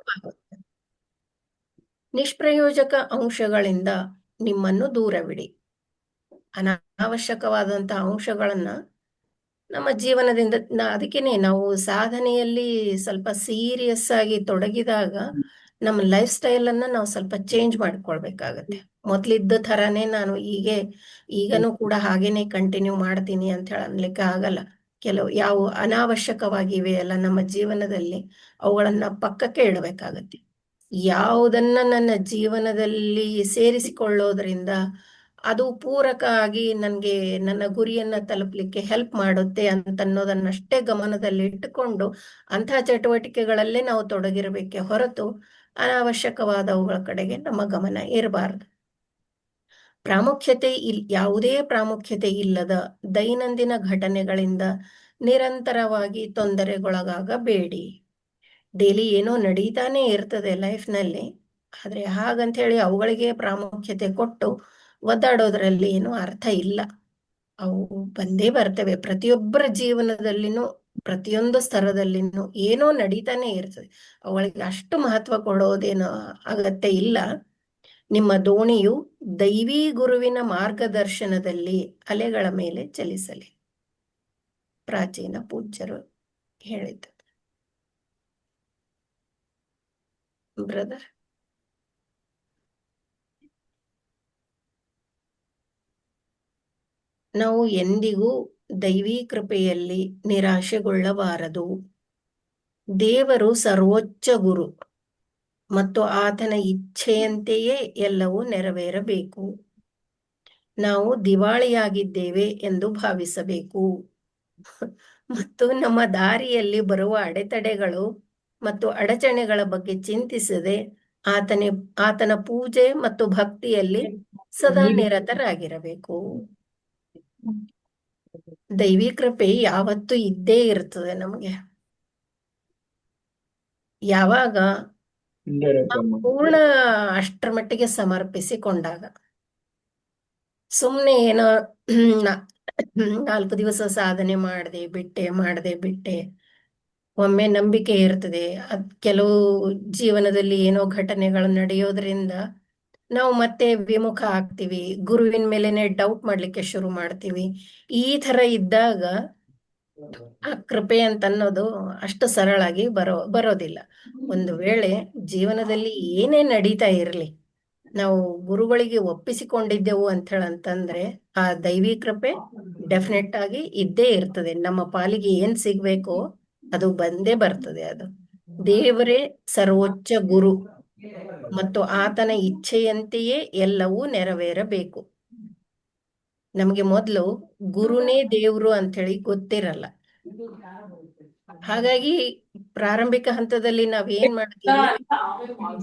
ಸಾಧ್ಯವಾಗುತ್ತೆ. ನಿಷ್ಪ್ರಯೋಜಕ ಅಂಶಗಳಿಂದ ನಿಮ್ಮನ್ನು ದೂರವಿಡಿ. ಅನಾವಶ್ಯಕವಾದಂತಹ ಅಂಶಗಳನ್ನ ನಮ್ಮ ಜೀವನದಿಂದ ಅದಕ್ಕೇನೆ ನಾವು ಸಾಧನೆಯಲ್ಲಿ ಸ್ವಲ್ಪ ಸೀರಿಯಸ್ ಆಗಿ ತೊಡಗಿದಾಗ ನಮ್ಮ ಲೈಫ್ ಸ್ಟೈಲ್ ಅನ್ನ ನಾವು ಸ್ವಲ್ಪ ಚೇಂಜ್ ಮಾಡ್ಕೊಳ್ಬೇಕಾಗತ್ತೆ. ಮೊದ್ಲಿದ್ದ ಥರನೇ ನಾನು ಈಗನೂ ಕೂಡ ಹಾಗೇನೆ ಕಂಟಿನ್ಯೂ ಮಾಡ್ತೀನಿ ಅಂತ ಹೇಳಿ ಅನ್ಲಿಕ್ಕೆ ಆಗಲ್ಲ. ಕೆಲವು ಯಾವ ಅನಾವಶ್ಯಕವಾಗಿವೆ ಅಲ್ಲ ನಮ್ಮ ಜೀವನದಲ್ಲಿ, ಅವುಗಳನ್ನ ಪಕ್ಕಕ್ಕೆ ಇಡಬೇಕಾಗತ್ತೆ. ಯಾವುದನ್ನ ನನ್ನ ಜೀವನದಲ್ಲಿ ಸೇರಿಸಿಕೊಳ್ಳೋದ್ರಿಂದ ಅದು ಪೂರಕ ಆಗಿ ನನಗೆ ನನ್ನ ಗುರಿಯನ್ನ ತಲುಪಲಿಕ್ಕೆ ಹೆಲ್ಪ್ ಮಾಡುತ್ತೆ ಅನ್ನೋದನ್ನಷ್ಟೇ ಗಮನದಲ್ಲಿ ಇಟ್ಟುಕೊಂಡು ಅಂತಹ ಚಟುವಟಿಕೆಗಳಲ್ಲೇ ನಾವು ತೊಡಗಿರಬೇಕೆ ಹೊರತು ಅನಾವಶ್ಯಕವಾದವುಗಳ ಕಡೆಗೆ ನಮ್ಮ ಗಮನ ಇರಬಾರದು. ಯಾವುದೇ ಪ್ರಾಮುಖ್ಯತೆ ಇಲ್ಲದ ದೈನಂದಿನ ಘಟನೆಗಳಿಂದ ನಿರಂತರವಾಗಿ ತೊಂದರೆಗೊಳಗಾಗಬೇಡಿ. ಡೈಲಿ ಏನೋ ನಡೀತಾನೆ ಇರ್ತದೆ ಲೈಫ್ನಲ್ಲಿ, ಆದ್ರೆ ಹಾಗಂತ ಹೇಳಿ ಅವುಗಳಿಗೆ ಪ್ರಾಮುಖ್ಯತೆ ಕೊಟ್ಟು ಒದ್ದಾಡೋದ್ರಲ್ಲಿ ಏನೂ ಅರ್ಥ ಇಲ್ಲ. ಅವು ಬಂದೇ ಬರ್ತವೆ. ಪ್ರತಿಯೊಬ್ಬರ ಜೀವನದಲ್ಲಿನೂ ಪ್ರತಿಯೊಂದು ಸ್ತರದಲ್ಲಿನೂ ಏನೋ ನಡೀತಾನೆ ಇರ್ತದೆ. ಅವುಗಳಿಗೆ ಅಷ್ಟು ಮಹತ್ವ ಕೊಡೋದೇನೋ ಅಗತ್ಯ ಇಲ್ಲ. ನಿಮ್ಮ ದೋಣಿಯು ದೈವಿ ಗುರುವಿನ ಮಾರ್ಗದರ್ಶನದಲ್ಲಿ ಅಲೆಗಳ ಮೇಲೆ ಚಲಿಸಲಿ. ಪ್ರಾಚೀನ ಪೂಜ್ಯರು ಹೇಳಿದ್ದು. ಬ್ರದರ್, ನಾವು ಎಂದಿಗೂ ದೈವಿ ಕೃಪೆಯಲ್ಲಿ ನಿರಾಶೆಗೊಳ್ಳಬಾರದು. ದೇವರು ಸರ್ವೋಚ್ಚ ಗುರು ಮತ್ತು ಆತನ ಇಚ್ಛೆಯಂತೆಯೇ ಎಲ್ಲವೂ ನೆರವೇರಬೇಕು. ನಾವು ದಿವಾಳಿಯಾಗಿದ್ದೇವೆ ಎಂದು ಭಾವಿಸಬೇಕು ಮತ್ತು ನಮ್ಮ ದಾರಿಯಲ್ಲಿ ಬರುವ ಅಡೆತಡೆಗಳು ಮತ್ತು ಅಡಚಣೆಗಳ ಬಗ್ಗೆ ಚಿಂತಿಸದೆ ಆತನ ಪೂಜೆ ಮತ್ತು ಭಕ್ತಿಯಲ್ಲಿ ಸದಾ ನಿರತರಾಗಿರಬೇಕು. ದೈವಿ ಕೃಪೆ ಯಾವತ್ತೂ ಇದ್ದೇ ಇರ್ತದೆ ನಮಗೆ. ಯಾವಾಗ ಪೂರ್ಣ ಅಷ್ಟರ ಮಟ್ಟಿಗೆ ಸಮರ್ಪಿಸಿಕೊಂಡಾಗ. ಸುಮ್ಮನೆ ಏನೋ 4 ದಿವಸ ಸಾಧನೆ ಮಾಡದೆ ಬಿಟ್ಟೆ ಒಮ್ಮೆ ನಂಬಿಕೆ ಇರ್ತದೆ. ಕೆಲವು ಜೀವನದಲ್ಲಿ ಏನೋ ಘಟನೆಗಳು ನಡೆಯೋದ್ರಿಂದ ನಾವು ಮತ್ತೆ ವಿಮುಖ ಆಗ್ತೀವಿ, ಗುರುವಿನ ಮೇಲೆನೆ ಡೌಟ್ ಮಾಡ್ಲಿಕ್ಕೆ ಶುರು ಮಾಡ್ತೀವಿ. ಈ ತರ ಇದ್ದಾಗ ಆ ಕೃಪೆ ಅಂತ ಅನ್ನೋದು ಅಷ್ಟು ಸರಳಾಗಿ ಬರೋದಿಲ್ಲ. ಒಂದು ವೇಳೆ ಜೀವನದಲ್ಲಿ ಏನೇ ನಡೀತಾ ಇರ್ಲಿ, ನಾವು ಗುರುಗಳಿಗೆ ಒಪ್ಪಿಸಿಕೊಂಡಿದ್ದೆವು ಅಂತ ಹೇಳಂತಂದ್ರೆ ಆ ದೈವಿ ಕೃಪೆ ಡೆಫಿನೆಟ್ ಆಗಿ ಇದ್ದೇ ಇರ್ತದೆ. ನಮ್ಮ ಪಾಲಿಗೆ ಏನ್ ಸಿಗ್ಬೇಕೋ ಅದು ಬಂದೇ ಬರ್ತದೆ. ಅದು ದೇವರೇ ಸರ್ವೋಚ್ಚ ಗುರು ಮತ್ತು ಆತನ ಇಚ್ಛೆಯಂತೆಯೇ ಎಲ್ಲವೂ ನೆರವೇರಬೇಕು. ನಮಗೆ ಮೊದಲು ಗುರುನೇ ದೇವ್ರು ಅಂತ ಹೇಳಿ ಗೊತ್ತಿರಲ್ಲ. ಹಾಗಾಗಿ ಪ್ರಾರಂಭಿಕ ಹಂತದಲ್ಲಿ ನಾವ್ ಏನ್ ಮಾಡ್ತೀವಿ,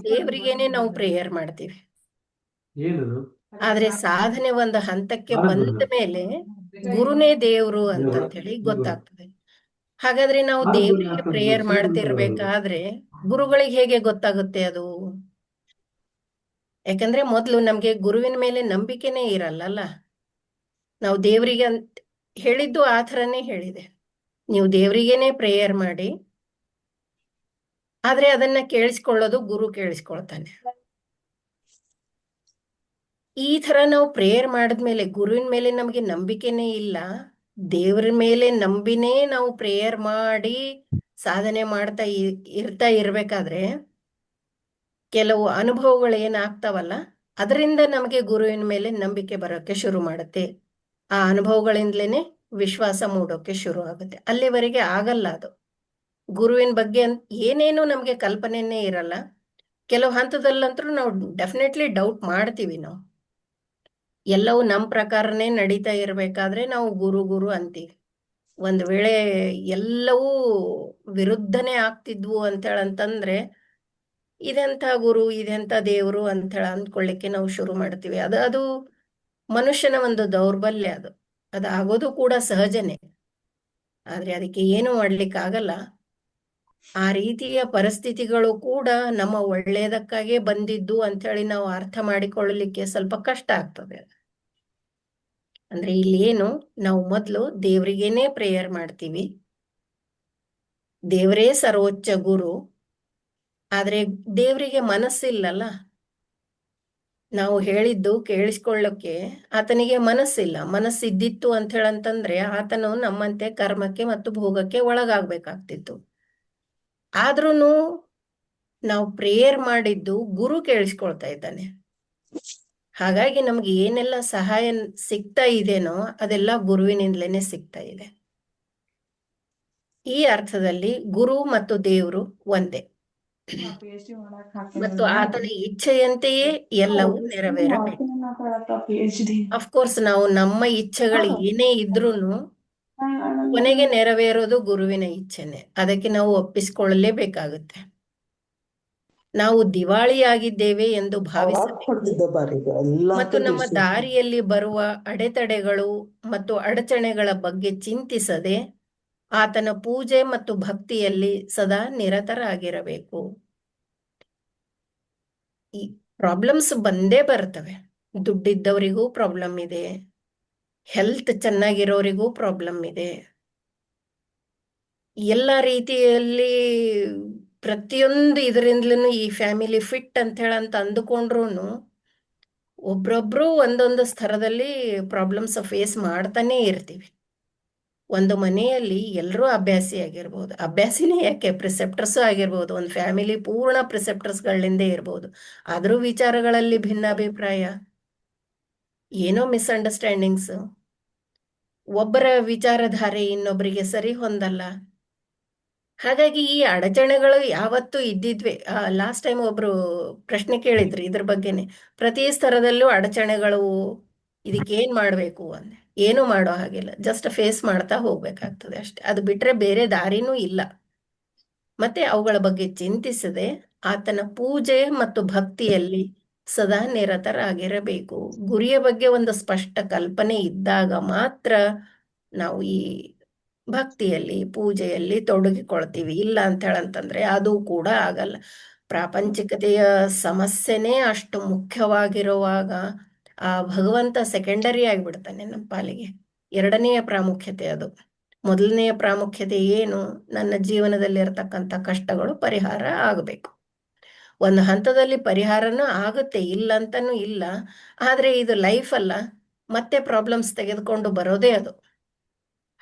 ದೇವರಿಗೇನೆ ನಾವು ಪ್ರೇಯರ್ ಮಾಡ್ತೀವಿ. ಆದ್ರೆ ಸಾಧನೆ ಒಂದು ಹಂತಕ್ಕೆ ಬಂದ ಮೇಲೆ ಗುರುನೇ ದೇವ್ರು ಅಂತ ಹೇಳಿ ಗೊತ್ತಾಗ್ತದೆ. ಹಾಗಾದ್ರೆ ನಾವು ದೇವರಿಗೆ ಪ್ರೇಯರ್ ಮಾಡ್ತಿರ್ಬೇಕಾದ್ರೆ ಗುರುಗಳಿಗೆ ಹೇಗೆ ಗೊತ್ತಾಗುತ್ತೆ ಅದು? ಯಾಕಂದ್ರೆ ಮೊದ್ಲು ನಮ್ಗೆ ಗುರುವಿನ ಮೇಲೆ ನಂಬಿಕೆನೇ ಇರಲ್ಲ. ನಾವು ದೇವರಿಗೆ ಅಂತ ಹೇಳಿದ್ದು ಆ ಥರನೇ ಹೇಳಿದೆ, ನೀವು ದೇವರಿಗೇನೆ ಪ್ರೇಯರ್ ಮಾಡಿ, ಆದ್ರೆ ಅದನ್ನ ಕೇಳಿಸ್ಕೊಳ್ಳೋದು ಗುರು ಕೇಳಿಸ್ಕೊಳ್ತಾನೆ. ಈ ತರ ನಾವು ಪ್ರೇಯರ್ ಮಾಡಿದ್ಮೇಲೆ ಗುರುವಿನ ಮೇಲೆ ನಮಗೆ ನಂಬಿಕೆನೇ ಇಲ್ಲ, ದೇವರ ಮೇಲೆ ನಂಬಿನೇ ನಾವು ಪ್ರೇಯರ್ ಮಾಡಿ ಸಾಧನೆ ಮಾಡ್ತಾ ಇರ್ಬೇಕಾದ್ರೆ ಕೆಲವು ಅನುಭವಗಳು ಏನಾಗ್ತಾವಲ್ಲ, ಅದರಿಂದ ನಮಗೆ ಗುರುವಿನ ಮೇಲೆ ನಂಬಿಕೆ ಬರೋಕೆ ಶುರು ಮಾಡುತ್ತೆ. ಆ ಅನುಭವಗಳಿಂದಲೇನೆ ವಿಶ್ವಾಸ ಮೂಡೋಕೆ ಶುರು ಆಗುತ್ತೆ. ಅಲ್ಲಿವರೆಗೆ ಆಗಲ್ಲ ಅದು. ಗುರುವಿನ ಬಗ್ಗೆ ಏನೇನು ನಮ್ಗೆ ಕಲ್ಪನೆನೇ ಇರಲ್ಲ. ಕೆಲವು ಹಂತದಲ್ಲಂತರೂ ನಾವು ಡೆಫಿನೆಟ್ಲಿ ಡೌಟ್ ಮಾಡ್ತೀವಿ. ನಾವು ಎಲ್ಲವೂ ನಮ್ಮ ಪ್ರಕಾರನೇ ನಡೀತಾ ಇರ್ಬೇಕಾದ್ರೆ ನಾವು ಗುರು ಗುರು ಅಂತೀವಿ. ಒಂದ್ ವೇಳೆ ಎಲ್ಲವೂ ವಿರುದ್ಧನೇ ಆಗ್ತಿದ್ವು ಅಂತ ಹೇಳಂತಂದ್ರೆ ಇದೆಂತ ಗುರು, ಇದೆಂತ ದೇವರು ಅಂತ ಹೇಳಿ ಅಂದ್ಕೊಳ್ಳಿಕ್ಕೆ ನಾವು ಶುರು ಮಾಡ್ತೀವಿ. ಅದು ಮನುಷ್ಯನ ಒಂದು ದೌರ್ಬಲ್ಯ. ಅದು ಆಗೋದು ಕೂಡ ಸಹಜನೇ. ಆದ್ರೆ ಅದಕ್ಕೆ ಏನು ಮಾಡ್ಲಿಕ್ಕೆ ಆಗಲ್ಲ. ಆ ರೀತಿಯ ಪರಿಸ್ಥಿತಿಗಳು ಕೂಡ ನಮ್ಮ ಒಳ್ಳೆಯದಕ್ಕಾಗಿ ಬಂದಿದ್ದು ಅಂತ ಹೇಳಿ ನಾವು ಅರ್ಥ ಮಾಡಿಕೊಳ್ಳಲಿಕ್ಕೆ ಸ್ವಲ್ಪ ಕಷ್ಟ ಆಗ್ತದೆ. ಅಂದ್ರೆ ಇಲ್ಲಿ ಏನು, ನಾವು ಮೊದಲು ದೇವರಿಗೇನೆ ಪ್ರೇಯರ್ ಮಾಡ್ತೀವಿ, ದೇವರೇ ಸರ್ವೋಚ್ಚ ಗುರು, ಆದ್ರೆ ದೇವರಿಗೆ ಮನಸ್ಸಿಲ್ಲಲ್ಲ. ನಾವು ಹೇಳಿದ್ದು ಕೇಳಿಸ್ಕೊಳ್ಳೋಕೆ ಆತನಿಗೆ ಮನಸ್ಸಿಲ್ಲ. ಮನಸ್ಸಿದ್ದಿತ್ತು ಅಂತ ಹೇಳಂತಂದ್ರೆ ಆತನು ನಮ್ಮಂತೆ ಕರ್ಮಕ್ಕೆ ಮತ್ತು ಭೋಗಕ್ಕೆ ಒಳಗಾಗ್ಬೇಕಾಗ್ತಿತ್ತು. ಆದ್ರೂನು ನಾವು ಪ್ರೇಯರ್ ಮಾಡಿದ್ದು ಗುರು ಕೇಳಿಸ್ಕೊಳ್ತಾ ಇದ್ದಾನೆ. ಹಾಗಾಗಿ ನಮ್ಗೆ ಏನೆಲ್ಲ ಸಹಾಯ ಸಿಗ್ತಾ ಇದೆನೋ ಅದೆಲ್ಲ ಗುರುವಿನಿಂದಲೇನೆ ಸಿಗ್ತಾ ಇದೆ. ಈ ಅರ್ಥದಲ್ಲಿ ಗುರು ಮತ್ತು ದೇವರು ಒಂದೇ ಮತ್ತು ಆತನ ಇಚ್ಛೆಯಂತೆಯೇ ಎಲ್ಲವೂ ನೆರವೇರಬೇಕು. ಅಫ್ಕೋರ್ಸ್ ನಾವು ನಮ್ಮ ಇಚ್ಛೆಗಳು ಏನೇ ಇದ್ರೂನು ಕೊನೆಗೆ ನೆರವೇರೋದು ಗುರುವಿನ ಇಚ್ಛೆನೆ. ಅದಕ್ಕೆ ನಾವು ಒಪ್ಪಿಸಿಕೊಳ್ಳಲೇಬೇಕಾಗುತ್ತೆ. ನಾವು ದಿವಾಳಿಯಾಗಿದ್ದೇವೆ ಎಂದು ಭಾವಿಸಬೇಕು ಮತ್ತು ನಮ್ಮ ದಾರಿಯಲ್ಲಿ ಬರುವ ಅಡೆತಡೆಗಳು ಮತ್ತು ಅಡಚಣೆಗಳ ಬಗ್ಗೆ ಚಿಂತಿಸದೆ ಆತನ ಪೂಜೆ ಮತ್ತು ಭಕ್ತಿಯಲ್ಲಿ ಸದಾ ನಿರತರಾಗಿರಬೇಕು. ಈ ಪ್ರಾಬ್ಲಮ್ಸ್ ಬಂದೇ ಬರ್ತವೆ. ದುಡ್ಡಿದ್ದವರಿಗೂ ಪ್ರಾಬ್ಲಮ್ ಇದೆ, ಹೆಲ್ತ್ ಚೆನ್ನಾಗಿರೋರಿಗೂ ಪ್ರಾಬ್ಲಮ್ ಇದೆ. ಎಲ್ಲ ರೀತಿಯಲ್ಲಿ ಪ್ರತಿಯೊಂದು ಇದರಿಂದಲೂ ಈ ಫ್ಯಾಮಿಲಿ ಫಿಟ್ ಅಂತ ಹೇಳಂತ ಅಂದುಕೊಂಡ್ರು ಒಬ್ರೊಬ್ರು ಒಂದೊಂದು ಸ್ತರದಲ್ಲಿ ಪ್ರಾಬ್ಲಮ್ಸ್ ಫೇಸ್ ಮಾಡ್ತಾನೆ ಇರ್ತೀವಿ. ಒಂದು ಮನೆಯಲ್ಲಿ ಎಲ್ಲರೂ ಅಭ್ಯಾಸಿ ಆಗಿರ್ಬೋದು, ಅಭ್ಯಾಸಿನೇ ಯಾಕೆ ಪ್ರಿಸೆಪ್ಟರ್ಸ್ ಆಗಿರ್ಬೋದು, ಒಂದು ಫ್ಯಾಮಿಲಿ ಪೂರ್ಣ ಪ್ರಿಸೆಪ್ಟರ್ಸ್ಗಳಿಂದ ಇರ್ಬೋದು. ಆದ್ರೂ ವಿಚಾರಗಳಲ್ಲಿ ಭಿನ್ನಾಭಿಪ್ರಾಯ, ಏನೋ ಮಿಸ್ಅಂಡರ್ಸ್ಟ್ಯಾಂಡಿಂಗ್ಸ್, ಒಬ್ಬರ ವಿಚಾರಧಾರೆ ಇನ್ನೊಬ್ಬರಿಗೆ ಸರಿ ಹೊಂದಲ್ಲ. ಹಾಗಾಗಿ ಈ ಅಡಚಣೆಗಳು ಯಾವತ್ತೂ ಇದ್ದಿದ್ವೆ. ಲಾಸ್ಟ್ ಟೈಮ್ ಒಬ್ರು ಪ್ರಶ್ನೆ ಕೇಳಿದ್ರಿ ಇದ್ರ ಬಗ್ಗೆನೆ. ಪ್ರತಿ ಸ್ತರದಲ್ಲೂ ಅಡಚಣೆಗಳು, ಇದಕ್ಕೇನ್ ಮಾಡ್ಬೇಕು ಅಂದ್ರೆ ಏನು ಮಾಡೋ ಹಾಗಿಲ್ಲ, ಜಸ್ಟ್ ಫೇಸ್ ಮಾಡ್ತಾ ಹೋಗ್ಬೇಕಾಗ್ತದೆ ಅಷ್ಟೆ. ಅದು ಬಿಟ್ರೆ ಬೇರೆ ದಾರಿನೂ ಇಲ್ಲ. ಮತ್ತೆ ಅವುಗಳ ಬಗ್ಗೆ ಚಿಂತಿಸದೆ ಆತನ ಪೂಜೆ ಮತ್ತು ಭಕ್ತಿಯಲ್ಲಿ ಸದಾ ನಿರತರಾಗಿರಬೇಕು. ಗುರಿಯ ಬಗ್ಗೆ ಒಂದು ಸ್ಪಷ್ಟ ಕಲ್ಪನೆ ಇದ್ದಾಗ ಮಾತ್ರ ನಾವು ಈ ಭಕ್ತಿಯಲ್ಲಿ ಪೂಜೆಯಲ್ಲಿ ತೊಡಗಿಕೊಳ್ತೀವಿ. ಇಲ್ಲ ಅಂತ ಹೇಳಂತಂದ್ರೆ ಅದು ಕೂಡ ಆಗಲ್ಲ. ಪ್ರಾಪಂಚಿಕತೆಯ ಸಮಸ್ಯೆನೇ ಅಷ್ಟು ಮುಖ್ಯವಾಗಿರುವಾಗ ಆ ಭಗವಂತ ಸೆಕೆಂಡರಿ ಆಗಿಬಿಡ್ತಾನೆ ನಮ್ಮ ಪಾಲಿಗೆ. ಎರಡನೆಯ ಪ್ರಾಮುಖ್ಯತೆ ಅದು. ಮೊದಲನೆಯ ಪ್ರಾಮುಖ್ಯತೆ ಏನು? ನನ್ನ ಜೀವನದಲ್ಲಿ ಇರತಕ್ಕಂಥ ಕಷ್ಟಗಳು ಪರಿಹಾರ ಆಗಬೇಕು. ಒಂದು ಹಂತದಲ್ಲಿ ಪರಿಹಾರನೂ ಆಗುತ್ತೆ, ಇಲ್ಲ ಅಂತಾನೂ ಇಲ್ಲ. ಆದ್ರೆ ಇದು ಲೈಫ್ ಅಲ್ಲ, ಮತ್ತೆ ಪ್ರಾಬ್ಲಮ್ಸ್ ತೆಗೆದುಕೊಂಡು ಬರೋದೇ ಅದು.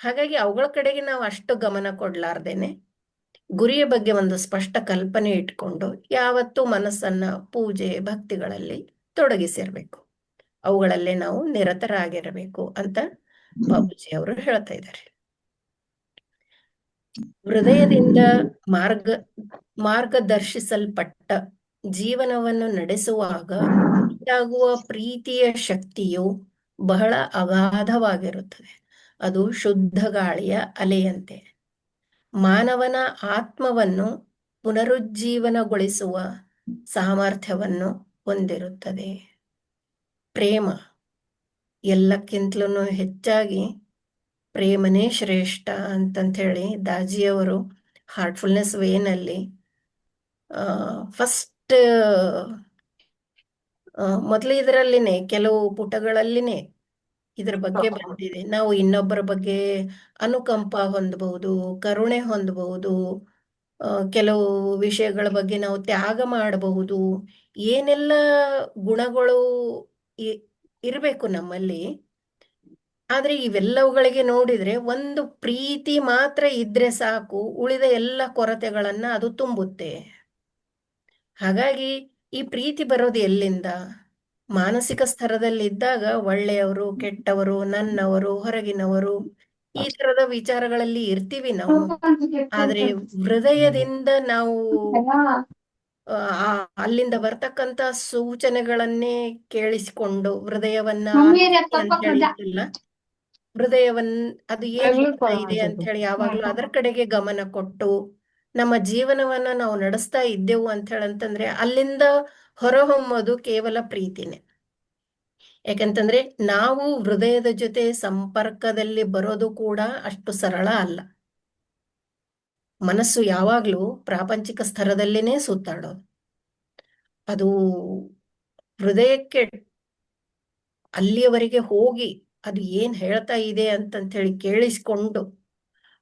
ಹಾಗಾಗಿ ಅವುಗಳ ಕಡೆಗೆ ನಾವು ಅಷ್ಟು ಗಮನ ಕೊಡ್ಲಾರ್ದೇನೆ ಗುರಿಯ ಬಗ್ಗೆ ಒಂದು ಸ್ಪಷ್ಟ ಕಲ್ಪನೆ ಇಟ್ಕೊಂಡು ಯಾವತ್ತೂ ಮನಸ್ಸನ್ನ ಪೂಜೆ ಭಕ್ತಿಗಳಲ್ಲಿ ತೊಡಗಿಸಿರ್ಬೇಕು. ಅವುಗಳಲ್ಲೇ ನಾವು ನಿರತರಾಗಿರಬೇಕು ಅಂತ ಬಾಬೂಜಿ ಅವರು ಹೇಳ್ತಾ ಇದ್ದಾರೆ. ಹೃದಯದಿಂದ ಮಾರ್ಗದರ್ಶಿಸಲ್ಪಟ್ಟ ಜೀವನವನ್ನು ನಡೆಸುವಾಗ ಉಂಟಾಗುವ ಪ್ರೀತಿಯ ಶಕ್ತಿಯು ಬಹಳ ಅಗಾಧವಾಗಿರುತ್ತದೆ. ಅದು ಶುದ್ಧ ಗಾಳಿಯ ಅಲೆಯಂತೆ ಮಾನವನ ಆತ್ಮವನ್ನು ಪುನರುಜ್ಜೀವನಗೊಳಿಸುವ ಸಾಮರ್ಥ್ಯವನ್ನು ಹೊಂದಿರುತ್ತದೆ. ಪ್ರೇಮ ಎಲ್ಲಕ್ಕಿಂತಲೂ ಹೆಚ್ಚಾಗಿ ಪ್ರೇಮನೇ ಶ್ರೇಷ್ಠ ಅಂತಂತ ಹೇಳಿ ದಾಜಿಯವರು ಹಾರ್ಟ್ಫುಲ್ನೆಸ್ ವೇನಲ್ಲಿ ಫಸ್ಟ್ ಮೊದಲು ಇದರಲ್ಲಿನೇ ಕೆಲವು ಪುಟಗಳಲ್ಲಿನೇ ಇದ್ರ ಬಗ್ಗೆ ಬಂದಿದೆ. ನಾವು ಇನ್ನೊಬ್ಬರ ಬಗ್ಗೆ ಅನುಕಂಪ ಹೊಂದಬಹುದು, ಕರುಣೆ ಹೊಂದಬಹುದು, ಕೆಲವು ವಿಷಯಗಳ ಬಗ್ಗೆ ನಾವು ತ್ಯಾಗ ಮಾಡಬಹುದು. ಏನೆಲ್ಲ ಗುಣಗಳು ಇರಬೇಕು ನಮ್ಮಲ್ಲಿ. ಆದ್ರೆ ಇವೆಲ್ಲವುಗಳಿಗೆ ನೋಡಿದ್ರೆ ಒಂದು ಪ್ರೀತಿ ಮಾತ್ರ ಇದ್ರೆ ಸಾಕು, ಉಳಿದ ಎಲ್ಲ ಕೊರತೆಗಳನ್ನ ಅದು ತುಂಬುತ್ತೆ. ಹಾಗಾಗಿ ಈ ಪ್ರೀತಿ ಬರೋದು ಎಲ್ಲಿಂದ? ಮಾನಸಿಕ ಸ್ತರದಲ್ಲಿದ್ದಾಗ ಒಳ್ಳೆಯವರು ಕೆಟ್ಟವರು ನನ್ನವರು ಹೊರಗಿನವರು ಈ ತರದ ವಿಚಾರಗಳಲ್ಲಿ ಇರ್ತೀವಿ ನಾವು. ಆದ್ರೆ ಹೃದಯದಿಂದ ನಾವು ಅಲ್ಲಿಂದ ಬರ್ತಕ್ಕಂತ ಸೂಚನೆಗಳನ್ನೇ ಕೇಳಿಸಿಕೊಂಡು ಹೃದಯವನ್ನ ಅಂತ ಹೇಳಿಲ್ಲ, ಅದು ಏನ್ ಹೇಳ್ತಾ ಇದೆ ಅಂತ ಹೇಳಿ ಯಾವಾಗ್ಲೂ ಅದರ ಕಡೆಗೆ ಗಮನ ಕೊಟ್ಟು ನಮ್ಮ ಜೀವನವನ್ನ ನಾವು ನಡೆಸ್ತಾ ಇದ್ದೆವು ಅಂತ ಹೇಳಂತಂದ್ರೆ ಅಲ್ಲಿಂದ ಹೊರಹೊಮ್ಮೋದು ಕೇವಲ ಪ್ರೀತಿನೇ. ಯಾಕಂತಂದ್ರೆ ನಾವು ಹೃದಯದ ಜೊತೆ ಸಂಪರ್ಕದಲ್ಲಿ ಬರೋದು ಕೂಡ ಅಷ್ಟು ಸರಳ ಅಲ್ಲ. ಮನಸ್ಸು ಯಾವಾಗ್ಲೂ ಪ್ರಾಪಂಚಿಕ ಸ್ತರದಲ್ಲೇನೆ ಸುತ್ತಾಡೋದು. ಅದು ಹೃದಯಕ್ಕೆ ಅಲ್ಲಿಯವರೆಗೆ ಹೋಗಿ ಅದು ಏನ್ ಹೇಳ್ತಾ ಇದೆ ಅಂತಂತ ಹೇಳಿ ಕೇಳಿಸ್ಕೊಂಡು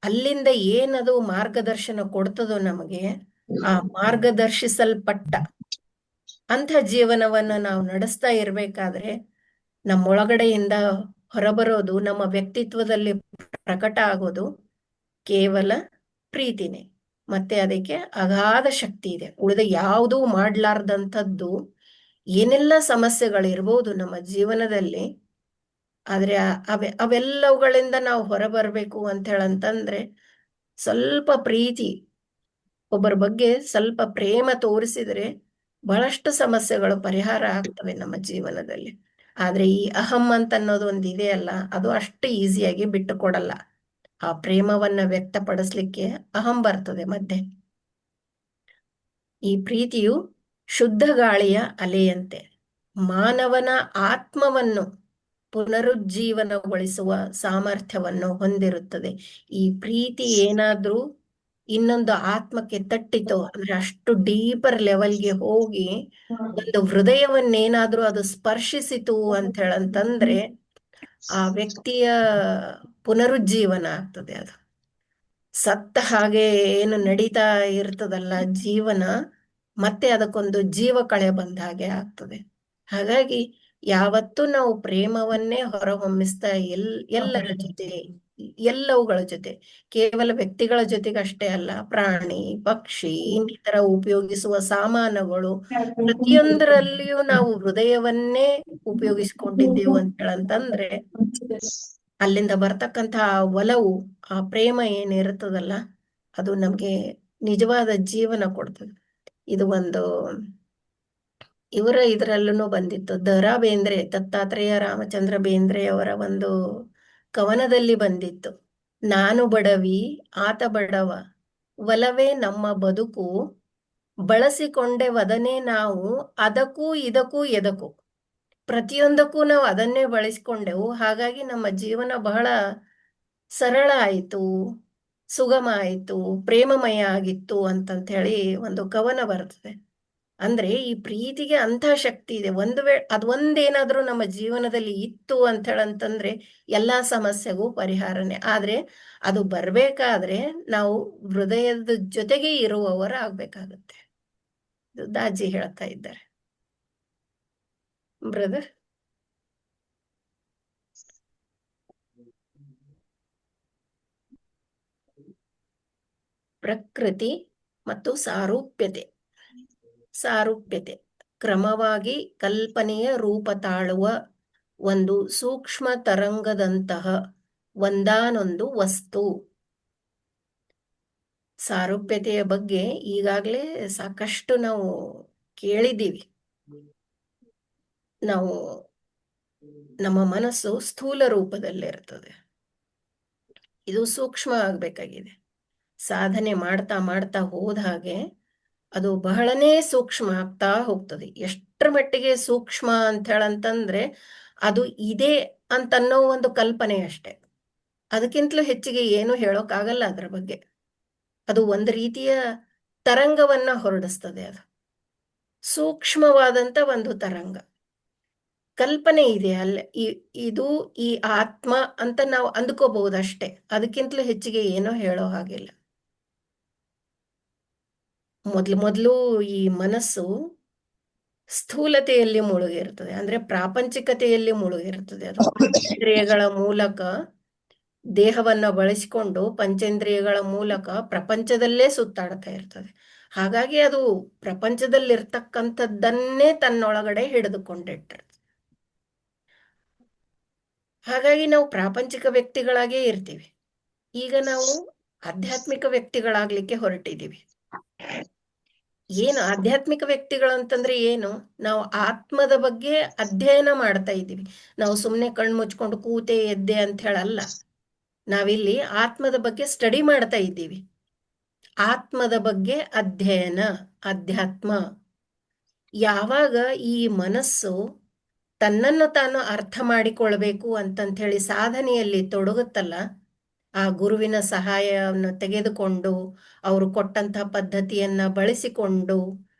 ಅಲ್ಲಿಂದ ಏನದು ಮಾರ್ಗದರ್ಶನ ಕೊಡ್ತದೋ ನಮಗೆ, ಆ ಮಾರ್ಗದರ್ಶಿಸಲ್ಪಟ್ಟ ಅಂಥ ಜೀವನವನ್ನ ನಾವು ನಡೆಸ್ತಾ ಇರ್ಬೇಕಾದ್ರೆ ನಮ್ಮೊಳಗಡೆಯಿಂದ ಹೊರಬರೋದು, ನಮ್ಮ ವ್ಯಕ್ತಿತ್ವದಲ್ಲಿ ಪ್ರಕಟ ಆಗೋದು ಕೇವಲ ಪ್ರೀತಿನೇ. ಮತ್ತೆ ಅದಕ್ಕೆ ಅಗಾಧ ಶಕ್ತಿ ಇದೆ. ಉಳಿದ ಯಾವುದೂ ಮಾಡ್ಲಾರ್ದಂಥದ್ದು ಏನೆಲ್ಲ ಸಮಸ್ಯೆಗಳಿರ್ಬೋದು ನಮ್ಮ ಜೀವನದಲ್ಲಿ, ಆದ್ರೆ ಅವೆಲ್ಲವುಗಳಿಂದ ನಾವು ಹೊರಬರ್ಬೇಕು ಅಂತ ಹೇಳಂತಂದ್ರೆ ಸ್ವಲ್ಪ ಪ್ರೀತಿ, ಒಬ್ಬರ ಬಗ್ಗೆ ಸ್ವಲ್ಪ ಪ್ರೇಮ ತೋರಿಸಿದ್ರೆ ಬಹಳಷ್ಟು ಸಮಸ್ಯೆಗಳು ಪರಿಹಾರ ಆಗ್ತವೆ ನಮ್ಮ ಜೀವನದಲ್ಲಿ. ಆದ್ರೆ ಈ ಅಹಂ ಅಂತ ಅನ್ನೋದು ಒಂದು ಇದೆಯಲ್ಲ, ಅದು ಅಷ್ಟು ಈಸಿಯಾಗಿ ಬಿಟ್ಟು ಕೊಡಲ್ಲ. ಆ ಪ್ರೇಮವನ್ನ ವ್ಯಕ್ತಪಡಿಸ್ಲಿಕ್ಕೆ ಅಹಂ ಬರ್ತದೆ ಮಧ್ಯೆ. ಈ ಪ್ರೀತಿಯು ಶುದ್ಧ ಗಾಳಿಯ ಅಲೆಯಂತೆ ಮಾನವನ ಆತ್ಮವನ್ನು ಪುನರುಜ್ಜೀವನಗೊಳಿಸುವ ಸಾಮರ್ಥ್ಯವನ್ನು ಹೊಂದಿರುತ್ತದೆ. ಈ ಪ್ರೀತಿ ಏನಾದ್ರೂ ಇನ್ನೊಂದು ಆತ್ಮಕ್ಕೆ ತಟ್ಟಿತೋ ಅಂದ್ರೆ ಅಷ್ಟು ಡೀಪರ್ ಲೆವೆಲ್ಗೆ ಹೋಗಿ ಒಂದು ಹೃದಯವನ್ನೇನಾದ್ರೂ ಅದು ಸ್ಪರ್ಶಿಸಿತು ಅಂತ ಹೇಳಂತಂದ್ರೆ ಆ ವ್ಯಕ್ತಿಯ ಪುನರುಜ್ಜೀವನ ಆಗ್ತದೆ. ಅದು ಸತ್ತ ಹಾಗೆ ಏನು ನಡೀತಾ ಇರ್ತದಲ್ಲ ಜೀವನ, ಮತ್ತೆ ಅದಕ್ಕೊಂದು ಜೀವ ಕಳೆ ಬಂದ ಹಾಗೆ ಆಗ್ತದೆ. ಹಾಗಾಗಿ ಯಾವತ್ತೂ ನಾವು ಪ್ರೇಮವನ್ನೇ ಹೊರಹೊಮ್ಮಿಸ್ತಾ ಎಲ್ಲರ ಜೊತೆ, ಎಲ್ಲವುಗಳ ಜೊತೆ, ಕೇವಲ ವ್ಯಕ್ತಿಗಳ ಜೊತೆಗಷ್ಟೇ ಅಲ್ಲ, ಪ್ರಾಣಿ ಪಕ್ಷಿ ಇನ್ನಿತರ ಉಪಯೋಗಿಸುವ ಸಾಮಾನುಗಳು ಪ್ರತಿಯೊಂದರಲ್ಲಿಯೂ ನಾವು ಹೃದಯವನ್ನೇ ಉಪಯೋಗಿಸಿಕೊಂಡಿದ್ದೆವು ಅಂತ ಹೇಳಂತಂದ್ರೆ ಅಲ್ಲಿಂದ ಬರ್ತಕ್ಕಂತಹ ಒಲವು, ಆ ಪ್ರೇಮ ಏನಿರುತ್ತದಲ್ಲ, ಅದು ನಮ್ಗೆ ನಿಜವಾದ ಜೀವನ ಕೊಡ್ತದೆ. ಇದು ಒಂದು ಇದರಲ್ಲೂ ಬಂದಿತ್ತು. ದ.ರಾ ಬೇಂದ್ರೆ, ದತ್ತಾತ್ರೇಯ ರಾಮಚಂದ್ರ ಬೇಂದ್ರೆ ಅವರ ಒಂದು ಕವನದಲ್ಲಿ ಬಂದಿತ್ತು. ನಾನು ಬಡವಿ ಆತ ಬಡವ, ಒಲವೇ ನಮ್ಮ ಬದುಕು, ಬಳಸಿಕೊಂಡೆ ವದನೆ ನಾವು, ಅದಕ್ಕೂ ಇದಕ್ಕೂ ಎದಕ್ಕೂ. ಪ್ರತಿಯೊಂದಕ್ಕೂ ನಾವು ಅದನ್ನೇ ಬಳಸಿಕೊಂಡೆವು. ಹಾಗಾಗಿ ನಮ್ಮ ಜೀವನ ಬಹಳ ಸರಳ ಆಯಿತು, ಸುಗಮ ಆಯಿತು, ಪ್ರೇಮಮಯ ಆಗಿತ್ತು ಅಂತಂತ ಹೇಳಿ ಒಂದು ಕವನ ಬರ್ತದೆ. ಅಂದ್ರೆ ಈ ಪ್ರೀತಿಗೆ ಅಂಥ ಶಕ್ತಿ ಇದೆ. ಅದೊಂದೇನಾದ್ರೂ ನಮ್ಮ ಜೀವನದಲ್ಲಿ ಇತ್ತು ಅಂತ ಹೇಳಂತಂದ್ರೆ ಎಲ್ಲಾ ಸಮಸ್ಯೆಗೂ ಪರಿಹಾರನೇ. ಆದ್ರೆ ಅದು ಬರ್ಬೇಕಾದ್ರೆ ನಾವು ಹೃದಯದ ಜೊತೆಗೆ ಇರುವವರಾಗಬೇಕಾಗುತ್ತೆ. ದಾಜಿ ಹೇಳ್ತಾ ಇದ್ದಾರೆ. ಬ್ರದರ್, ಪ್ರಕೃತಿ ಮತ್ತು ಸಾರೂಪ್ಯತೆ ಕ್ರಮವಾಗಿ ಕಲ್ಪನೆಯ ರೂಪ ತಾಳುವ ಒಂದು ಸೂಕ್ಷ್ಮ ತರಂಗದಂತಹ ಒಂದಾನೊಂದು ವಸ್ತು. ಸಾರೂಪ್ಯತೆಯ ಬಗ್ಗೆ ಈಗಾಗಲೇ ಸಾಕಷ್ಟು ನಾವು ಕೇಳಿದ್ದೀವಿ. ನಾವು ನಮ್ಮ ಮನಸ್ಸು ಸ್ಥೂಲ ರೂಪದಲ್ಲಿರ್ತದೆ, ಇದು ಸೂಕ್ಷ್ಮ ಆಗ್ಬೇಕಾಗಿದೆ. ಸಾಧನೆ ಮಾಡ್ತಾ ಮಾಡ್ತಾ ಹೋದ ಹಾಗೆ ಅದು ಬಹಳನೇ ಸೂಕ್ಷ್ಮ ಆಗ್ತಾ ಹೋಗ್ತದೆ. ಎಷ್ಟರ ಮಟ್ಟಿಗೆ ಸೂಕ್ಷ್ಮ ಅಂತ ಹೇಳಂತಂದ್ರೆ ಅದು ಇದೆ ಅಂತನ್ನೋ ಒಂದು ಕಲ್ಪನೆ ಅಷ್ಟೆ. ಅದಕ್ಕಿಂತಲೂ ಹೆಚ್ಚಿಗೆ ಏನು ಹೇಳೋಕ್ಕಾಗಲ್ಲ ಅದರ ಬಗ್ಗೆ. ಅದು ಒಂದು ರೀತಿಯ ತರಂಗವನ್ನ ಹೊರಡಿಸ್ತದೆ. ಅದು ಸೂಕ್ಷ್ಮವಾದಂತ ಒಂದು ತರಂಗ. ಕಲ್ಪನೆ ಇದೆ ಅಲ್ಲೇ, ಇದು ಈ ಆತ್ಮ ಅಂತ ನಾವು ಅಂದ್ಕೋಬಹುದಷ್ಟೇ. ಅದಕ್ಕಿಂತಲೂ ಹೆಚ್ಚಿಗೆ ಏನೋ ಹೇಳೋ ಹಾಗಿಲ್ಲ. ಮೊದಲು ಈ ಮನಸ್ಸು ಸ್ಥೂಲತೆಯಲ್ಲಿ ಮುಳುಗಿರ್ತದೆ, ಅಂದ್ರೆ ಪ್ರಾಪಂಚಿಕತೆಯಲ್ಲಿ ಮುಳುಗಿರ್ತದೆ. ಅದು ಪಂಚೇಂದ್ರಿಯಗಳ ಮೂಲಕ ದೇಹವನ್ನ ಬಳಸಿಕೊಂಡು ಪಂಚೇಂದ್ರಿಯಗಳ ಮೂಲಕ ಪ್ರಪಂಚದಲ್ಲೇ ಸುತ್ತಾಡ್ತಾ ಇರ್ತದೆ. ಹಾಗಾಗಿ ಅದು ಪ್ರಪಂಚದಲ್ಲಿರ್ತಕ್ಕಂಥದ್ದನ್ನೇ ತನ್ನೊಳಗಡೆ ಹಿಡಿದುಕೊಂಡಿಟ್ಟಿರ್ತದೆ. ಹಾಗಾಗಿ ನಾವು ಪ್ರಾಪಂಚಿಕ ವ್ಯಕ್ತಿಗಳಾಗೇ ಇರ್ತೀವಿ. ಈಗ ನಾವು ಆಧ್ಯಾತ್ಮಿಕ ವ್ಯಕ್ತಿಗಳಾಗ್ಲಿಕ್ಕೆ ಹೊರಟಿದ್ದೀವಿ. ಏನು ಆಧ್ಯಾತ್ಮಿಕ ವ್ಯಕ್ತಿಗಳು ಅಂತಂದ್ರೆ ಏನು? ನಾವು ಆತ್ಮದ ಬಗ್ಗೆ ಅಧ್ಯಯನ ಮಾಡ್ತಾ ಇದ್ದೀವಿ. ನಾವು ಸುಮ್ಮನೆ ಕಣ್ಣು ಮುಚ್ಕೊಂಡು ಕೂತೆ ಎದ್ದೆ ಅಂತ ಹೇಳಲ್ಲ. ನಾವಿಲ್ಲಿ ಆತ್ಮದ ಬಗ್ಗೆ ಸ್ಟಡಿ ಮಾಡ್ತಾ ಇದ್ದೀವಿ. ಆತ್ಮದ ಬಗ್ಗೆ ಅಧ್ಯಯನ, ಅಧ್ಯಾತ್ಮ. ಯಾವಾಗ ಈ ಮನಸ್ಸು ತನ್ನನ್ನು ತಾನು ಅರ್ಥ ಮಾಡಿಕೊಳ್ಬೇಕು ಅಂತಂತ ಹೇಳಿ ಸಾಧನೆಯಲ್ಲಿ ತೊಡಗುತ್ತಲ್ಲ, ಆ ಗುರುವಿನ ಸಹಾಯವನ್ನು ತೆಗೆದುಕೊಂಡು ಅವರು ಕೊಟ್ಟಂತಹ ಪದ್ಧತಿಯನ್ನ ಬಳಸಿಕೊಂಡು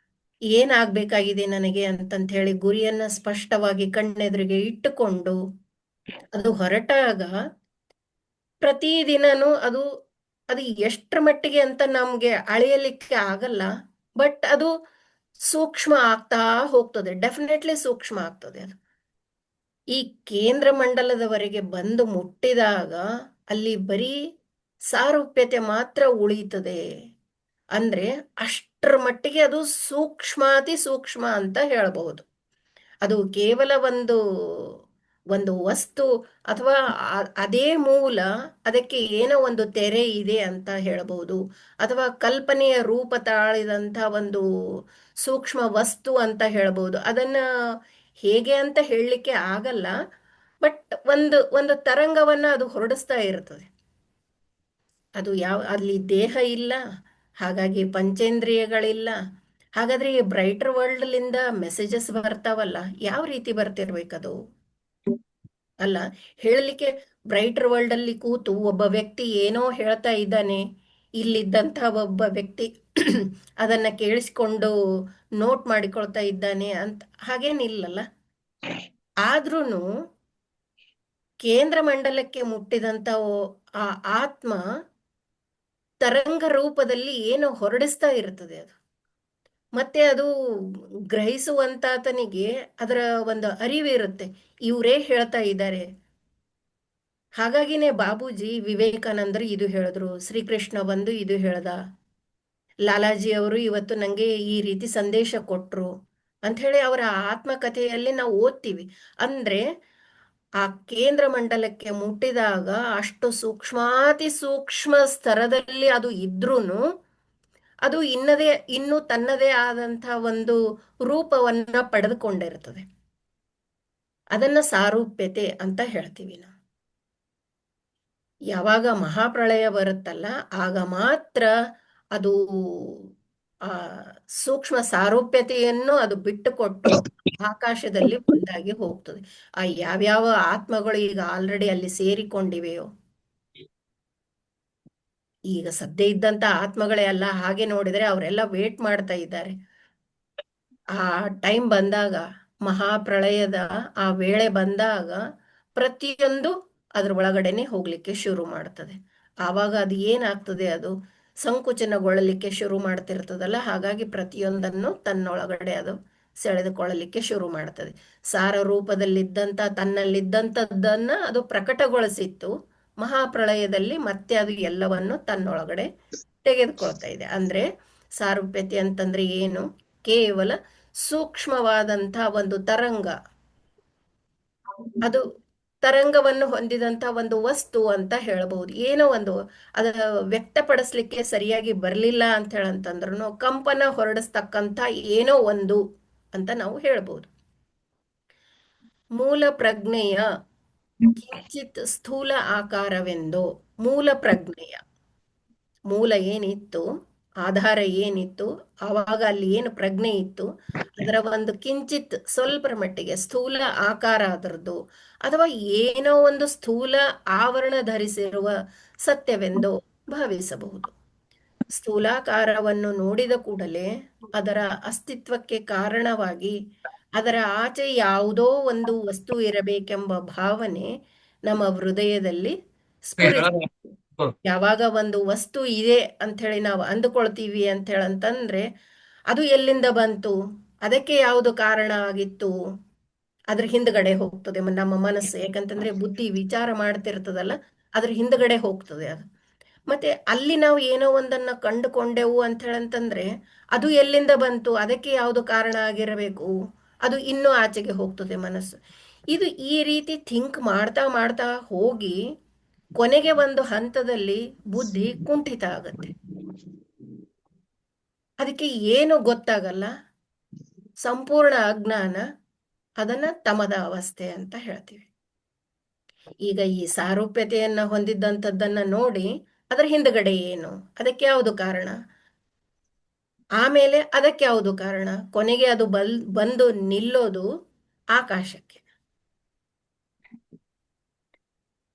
ಏನಾಗ್ಬೇಕಾಗಿದೆ ನನಗೆ ಅಂತಂತ ಹೇಳಿ ಗುರಿಯನ್ನ ಸ್ಪಷ್ಟವಾಗಿ ಕಣ್ಣೆದುರಿಗೆ ಇಟ್ಟುಕೊಂಡು ಅದು ಹೊರಟಾಗ ಪ್ರತಿದಿನನೂ ಅದು ಅದು ಎಷ್ಟರ ಮಟ್ಟಿಗೆ ಅಂತ ನಮ್ಗೆ ಅಳೆಯಲಿಕ್ಕೆ ಆಗಲ್ಲ. ಬಟ್ ಅದು ಸೂಕ್ಷ್ಮ ಆಗ್ತಾ ಹೋಗ್ತದೆ, ಡೆಫಿನೆಟ್ಲಿ ಸೂಕ್ಷ್ಮ ಆಗ್ತದೆ ಅದು. ಈ ಕೇಂದ್ರ ಮಂಡಲದವರೆಗೆ ಬಂದು ಮುಟ್ಟಿದಾಗ ಅಲ್ಲಿ ಬರೀ ಸಾರೂಪ್ಯತೆ ಮಾತ್ರ ಉಳಿಯುತ್ತದೆ. ಅಂದ್ರೆ ಅಷ್ಟರ ಮಟ್ಟಿಗೆ ಅದು ಸೂಕ್ಷ್ಮಾತಿ ಸೂಕ್ಷ್ಮ ಅಂತ ಹೇಳಬಹುದು. ಅದು ಕೇವಲ ಒಂದು ಒಂದು ವಸ್ತು ಅಥವಾ ಅದೇ ಮೂಲ, ಅದಕ್ಕೆ ಏನೋ ಒಂದು ತೆರೆ ಇದೆ ಅಂತ ಹೇಳಬಹುದು, ಅಥವಾ ಕಲ್ಪನೆಯ ರೂಪ ತಾಳಿದಂಥ ಒಂದು ಸೂಕ್ಷ್ಮ ವಸ್ತು ಅಂತ ಹೇಳಬಹುದು. ಅದನ್ನ ಹೇಗೆ ಅಂತ ಹೇಳಲಿಕ್ಕೆ ಆಗಲ್ಲ. ಬಟ್ ಒಂದು ಒಂದು ತರಂಗವನ್ನ ಅದು ಹೊರಡಿಸ್ತಾ ಇರ್ತದೆ. ಅದು ಅಲ್ಲಿ ದೇಹ ಇಲ್ಲ, ಹಾಗಾಗಿ ಪಂಚೇಂದ್ರಿಯಗಳಿಲ್ಲ. ಹಾಗಾದ್ರೆ ಈ ಬ್ರೈಟರ್ ವರ್ಲ್ಡ್ಲಿಂದ ಮೆಸೇಜಸ್ ಬರ್ತಾವಲ್ಲ, ಯಾವ ರೀತಿ ಬರ್ತಿರ್ಬೇಕದು ಅಲ್ಲ? ಹೇಳಲಿಕ್ಕೆ ಬ್ರೈಟರ್ ವರ್ಲ್ಡ್ ಅಲ್ಲಿ ಕೂತು ಒಬ್ಬ ವ್ಯಕ್ತಿ ಏನೋ ಹೇಳ್ತಾ ಇದ್ದಾನೆ, ಇಲ್ಲಿದ್ದಂಥ ಒಬ್ಬ ವ್ಯಕ್ತಿ ಅದನ್ನ ಕೇಳಿಸ್ಕೊಂಡು ನೋಟ್ ಮಾಡಿಕೊಳ್ತಾ ಇದ್ದಾನೆ ಅಂತ ಹಾಗೇನಿಲ್ಲಲ್ಲ. ಆದ್ರೂನು ಕೇಂದ್ರ ಮಂಡಲಕ್ಕೆ ಮುಟ್ಟಿದಂಥ ಆ ಆತ್ಮ ತರಂಗ ರೂಪದಲ್ಲಿ ಏನು ಹೊರಡಿಸ್ತಾ ಇರ್ತದೆ ಅದು. ಮತ್ತೆ ಅದು ಗ್ರಹಿಸುವಂತಾತನಿಗೆ ಅದರ ಒಂದು ಅರಿವಿರುತ್ತೆ, ಇವರೇ ಹೇಳ್ತಾ ಇದ್ದಾರೆ. ಹಾಗಾಗಿನೇ ಬಾಬೂಜಿ ವಿವೇಕಾನಂದರು ಇದು ಹೇಳಿದ್ರು, ಶ್ರೀಕೃಷ್ಣ ಬಂದು ಇದು ಹೇಳ್ದ, ಲಾಲಾಜಿ ಅವರು ಇವತ್ತು ನಂಗೆ ಈ ರೀತಿ ಸಂದೇಶ ಕೊಟ್ರು ಅಂತ ಹೇಳಿ ಅವರ ಆತ್ಮಕಥೆಯಲ್ಲಿ ನಾವು ಓದ್ತೀವಿ. ಅಂದ್ರೆ ಆ ಕೇಂದ್ರ ಮಂಡಲಕ್ಕೆ ಮುಟ್ಟಿದಾಗ ಅಷ್ಟು ಸೂಕ್ಷ್ಮಾತಿ ಸೂಕ್ಷ್ಮ ಸ್ತರದಲ್ಲಿ ಅದು ಇದ್ರೂನು ಅದು ಇನ್ನು ತನ್ನದೇ ಆದಂಥ ಒಂದು ರೂಪವನ್ನ ಪಡೆದುಕೊಂಡಿರ್ತದೆ. ಅದನ್ನ ಸಾರೂಪ್ಯತೆ ಅಂತ ಹೇಳ್ತೀವಿ ನಾವು. ಯಾವಾಗ ಮಹಾಪ್ರಳಯ ಬರುತ್ತಲ್ಲ, ಆಗ ಮಾತ್ರ ಅದು ಆ ಸೂಕ್ಷ್ಮ ಸಾರೂಪ್ಯತೆಯನ್ನು ಅದು ಬಿಟ್ಟುಕೊಟ್ಟು ಆಕಾಶದಲ್ಲಿ ಒಂದಾಗಿ ಹೋಗ್ತದೆ. ಆ ಯಾವ್ಯಾವ ಆತ್ಮಗಳು ಈಗ ಆಲ್ರೆಡಿ ಅಲ್ಲಿ ಸೇರಿಕೊಂಡಿವೆಯೋ, ಈಗ ಸದ್ಯ ಇದ್ದಂತ ಆತ್ಮಗಳೇ ಅಲ್ಲ, ಹಾಗೆ ನೋಡಿದ್ರೆ ಅವರೆಲ್ಲ ವೇಟ್ ಮಾಡ್ತಾ ಇದ್ದಾರೆ. ಆ ಟೈಮ್ ಬಂದಾಗ, ಮಹಾಪ್ರಳಯದ ಆ ವೇಳೆ ಬಂದಾಗ ಪ್ರತಿಯೊಂದು ಅದ್ರ ಒಳಗಡೆನೆ ಹೋಗ್ಲಿಕ್ಕೆ ಶುರು ಮಾಡ್ತದೆ. ಆವಾಗ ಅದು ಏನಾಗ್ತದೆ, ಅದು ಸಂಕುಚನಗೊಳ್ಳಲಿಕ್ಕೆ ಶುರು ಮಾಡ್ತಿರ್ತದಲ್ಲ, ಹಾಗಾಗಿ ಪ್ರತಿಯೊಂದನ್ನು ತನ್ನೊಳಗಡೆ ಅದು ಸೆಳೆದುಕೊಳ್ಳಲಿಕ್ಕೆ ಶುರು ಮಾಡ್ತದೆ. ಸಾರ ರೂಪದಲ್ಲಿದ್ದಂಥ ತನ್ನಲ್ಲಿದ್ದಂಥದ್ದನ್ನ ಅದು ಪ್ರಕಟಗೊಳಿಸಿತ್ತು. ಮಹಾಪ್ರಳಯದಲ್ಲಿ ಮತ್ತೆ ಅದು ಎಲ್ಲವನ್ನು ತನ್ನೊಳಗಡೆ ತೆಗೆದುಕೊಳ್ತಾ ಇದೆ. ಅಂದ್ರೆ ಸಾರೂಪ್ಯತೆ ಅಂತಂದ್ರೆ ಏನು? ಕೇವಲ ಸೂಕ್ಷ್ಮವಾದಂಥ ಒಂದು ತರಂಗ, ಅದು ತರಂಗವನ್ನು ಹೊಂದಿದಂತ ಒಂದು ವಸ್ತು ಅಂತ ಹೇಳಬಹುದು. ಏನೋ ಒಂದು ಅದ ವ್ಯಕ್ತಪಡಿಸ್ಲಿಕ್ಕೆ ಸರಿಯಾಗಿ ಬರಲಿಲ್ಲ ಅಂತ ಹೇಳಂತಂದ್ರೂ ಕಂಪನ ಹೊರಡಿಸ್ತಕ್ಕಂಥ ಏನೋ ಒಂದು ಅಂತ ನಾವು ಹೇಳ್ಬೋದು. ಮೂಲ ಪ್ರಜ್ಞೆಯ ಕಿಂಚಿತ್ ಸ್ಥೂಲ ಆಕಾರವೆಂದು, ಮೂಲ ಪ್ರಜ್ಞೆಯ ಮೂಲ ಏನಿತ್ತು, ಆಧಾರ ಏನಿತ್ತು, ಆವಾಗ ಅಲ್ಲಿ ಏನು ಪ್ರಜ್ಞೆ ಇತ್ತು, ಅದರ ಒಂದು ಕಿಂಚಿತ್ ಸ್ವಲ್ಪರ ಮಟ್ಟಿಗೆ ಸ್ಥೂಲ ಆಕಾರ ಅದರದ್ದು, ಅಥವಾ ಏನೋ ಒಂದು ಸ್ಥೂಲ ಆವರಣ ಧರಿಸಿರುವ ಸತ್ಯವೆಂದು ಭಾವಿಸಬಹುದು. ಸ್ಥೂಲಾಕಾರವನ್ನು ನೋಡಿದ ಕೂಡಲೇ ಅದರ ಅಸ್ತಿತ್ವಕ್ಕೆ ಕಾರಣವಾಗಿ ಅದರ ಆಚೆ ಯಾವುದೋ ಒಂದು ವಸ್ತು ಇರಬೇಕೆಂಬ ಭಾವನೆ ನಮ್ಮ ಹೃದಯದಲ್ಲಿ ಸ್ಫುರಿಸ. ಯಾವಾಗ ಒಂದು ವಸ್ತು ಇದೆ ಅಂತ ಹೇಳಿ ನಾವು ಅಂದುಕೊಳ್ತೀವಿ ಅಂತ ಹೇಳಂತಂದ್ರೆ ಅದು ಎಲ್ಲಿಂದ ಬಂತು, ಅದಕ್ಕೆ ಯಾವುದು ಕಾರಣ ಆಗಿತ್ತು, ಅದ್ರ ಹಿಂದ್ಗಡೆ ಹೋಗ್ತದೆ ನಮ್ಮ ಮನಸ್ಸು. ಯಾಕಂತಂದ್ರೆ ಬುದ್ಧಿ ವಿಚಾರ ಮಾಡ್ತಿರ್ತದಲ್ಲ, ಅದ್ರ ಹಿಂದ್ಗಡೆ ಹೋಗ್ತದೆ ಅದು. ಮತ್ತೆ ಅಲ್ಲಿ ನಾವು ಏನೋ ಒಂದನ್ನ ಕಂಡುಕೊಂಡೆವು ಅಂತ ಹೇಳಂತಂದ್ರೆ ಅದು ಎಲ್ಲಿಂದ ಬಂತು, ಅದಕ್ಕೆ ಯಾವುದು ಕಾರಣ ಆಗಿರಬೇಕು, ಅದು ಇನ್ನೂ ಆಚೆಗೆ ಹೋಗ್ತದೆ ಮನಸ್ಸು. ಇದು ಈ ರೀತಿ ಥಿಂಕ್ ಮಾಡ್ತಾ ಮಾಡ್ತಾ ಹೋಗಿ ಕೊನೆಗೆ ಒಂದು ಹಂತದಲ್ಲಿ ಬುದ್ಧಿ ಕುಂಠಿತ ಆಗತ್ತೆ. ಅದಕ್ಕೆ ಏನು ಗೊತ್ತಾಗಲ್ಲ, ಸಂಪೂರ್ಣ ಅಜ್ಞಾನ, ಅದನ್ನ ತಮದ ಅವಸ್ಥೆ ಅಂತ ಹೇಳ್ತೀವಿ. ಈಗ ಈ ಸಾರೂಪ್ಯತೆಯನ್ನ ಹೊಂದಿದ್ದಂಥದ್ದನ್ನ ನೋಡಿ ಅದರ ಹಿಂದ್ಗಡೆ ಏನು, ಅದಕ್ಕೆ ಯಾವುದು ಕಾರಣ, ಆಮೇಲೆ ಅದಕ್ಕೆ ಯಾವುದು ಕಾರಣ, ಕೊನೆಗೆ ಅದು ಬಂದು ನಿಲ್ಲೋದು ಆಕಾಶಕ್ಕೆ.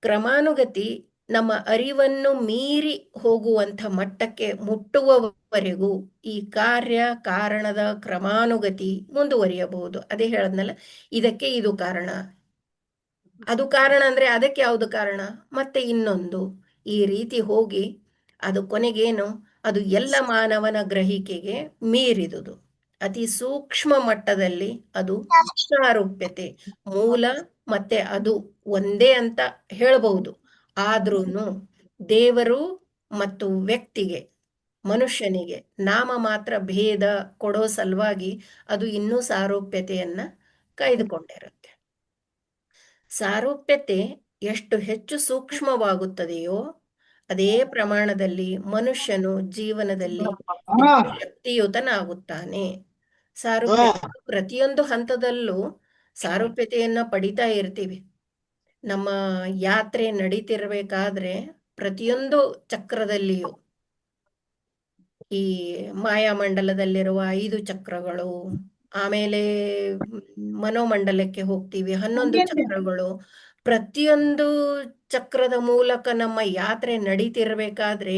ಕ್ರಮಾನುಗತಿ ನಮ್ಮ ಅರಿವನ್ನು ಮೀರಿ ಹೋಗುವಂಥ ಮಟ್ಟಕ್ಕೆ ಮುಟ್ಟುವವರೆಗೂ ಈ ಕಾರ್ಯ ಕಾರಣದ ಕ್ರಮಾನುಗತಿ ಮುಂದುವರಿಯಬಹುದು. ಅದೇ ಹೇಳದ್ನಲ್ಲ, ಇದಕ್ಕೆ ಇದು ಕಾರಣ, ಅದು ಕಾರಣ ಅಂದ್ರೆ ಅದಕ್ಕೆ ಯಾವುದು ಕಾರಣ, ಮತ್ತೆ ಇನ್ನೊಂದು, ಈ ರೀತಿ ಹೋಗಿ ಅದು ಕೊನೆಗೇನು, ಅದು ಎಲ್ಲ ಮಾನವನ ಗ್ರಹಿಕೆಗೆ ಮೀರಿದುದು. ಅತಿ ಸೂಕ್ಷ್ಮ ಮಟ್ಟದಲ್ಲಿ ಅದು ಸಾರೂಪ್ಯತೆ. ಮೂಲ ಮತ್ತೆ ಅದು ಒಂದೇ ಅಂತ ಹೇಳಬಹುದು. ಆದ್ರೂನು ದೇವರು ಮತ್ತು ವ್ಯಕ್ತಿಗೆ, ಮನುಷ್ಯನಿಗೆ ನಾಮ ಮಾತ್ರ ಭೇದ ಕೊಡೋ ಸಲುವಾಗಿ ಅದು ಇನ್ನೂ ಸಾರೂಪ್ಯತೆಯನ್ನ ಕಾಯ್ದುಕೊಂಡಿರುತ್ತೆ. ಸಾರೂಪ್ಯತೆ ಎಷ್ಟು ಹೆಚ್ಚು ಸೂಕ್ಷ್ಮವಾಗುತ್ತದೆಯೋ ಅದೇ ಪ್ರಮಾಣದಲ್ಲಿ ಮನುಷ್ಯನು ಜೀವನದಲ್ಲಿ ಹೆಚ್ಚು ಶಕ್ತಿಯುತನಾಗುತ್ತಾನೆ. ಸಾರೂಪ್ಯತೆ ಪ್ರತಿಯೊಂದು ಹಂತದಲ್ಲೂ ಸಾರೂಪ್ಯತೆಯನ್ನ ಪಡಿತಾ ಇರ್ತೀವಿ. ನಮ್ಮ ಯಾತ್ರೆ ನಡೀತಿರ್ಬೇಕಾದ್ರೆ ಪ್ರತಿಯೊಂದು ಚಕ್ರದಲ್ಲಿಯೂ ಈ ಮಾಯಾಮಂಡಲದಲ್ಲಿರುವ 5 ಚಕ್ರಗಳು, ಆಮೇಲೆ ಮನೋಮಂಡಲಕ್ಕೆ ಹೋಗ್ತೀವಿ 11 ಚಕ್ರಗಳು. ಪ್ರತಿಯೊಂದು ಚಕ್ರದ ಮೂಲಕ ನಮ್ಮ ಯಾತ್ರೆ ನಡೀತಿರ್ಬೇಕಾದ್ರೆ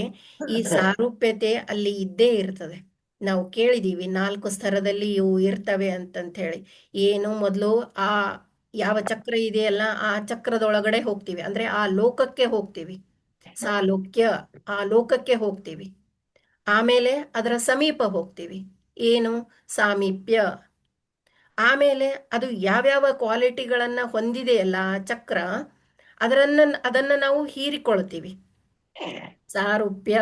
ಈ ಸಾರೂಪ್ಯತೆ ಅಲ್ಲಿ ಇದ್ದೇ ಇರ್ತದೆ. ನಾವು ಕೇಳಿದೀವಿ 4 ಸ್ತರದಲ್ಲಿ ಇವು ಇರ್ತವೆ ಅಂತಂತ ಹೇಳಿ. ಏನು ಮೊದಲು ಆ ಯಾವ ಚಕ್ರ ಇದೆಯಲ್ಲ ಆ ಚಕ್ರದೊಳಗಡೆ ಹೋಗ್ತೀವಿ, ಅಂದ್ರೆ ಆ ಲೋಕಕ್ಕೆ ಹೋಗ್ತೀವಿ. ಸಾಲೋಕ್ಯ, ಆ ಲೋಕಕ್ಕೆ ಹೋಗ್ತೀವಿ. ಆಮೇಲೆ ಅದರ ಸಮೀಪ ಹೋಗ್ತೀವಿ, ಏನು ಸಾಮೀಪ್ಯ. ಆಮೇಲೆ ಅದು ಯಾವ್ಯಾವ ಕ್ವಾಲಿಟಿಗಳನ್ನ ಹೊಂದಿದೆಯಲ್ಲ ಆ ಚಕ್ರ, ಅದನ್ನ ನಾವು ಹೀರಿಕೊಳ್ತೀವಿ, ಸಾರೂಪ್ಯ.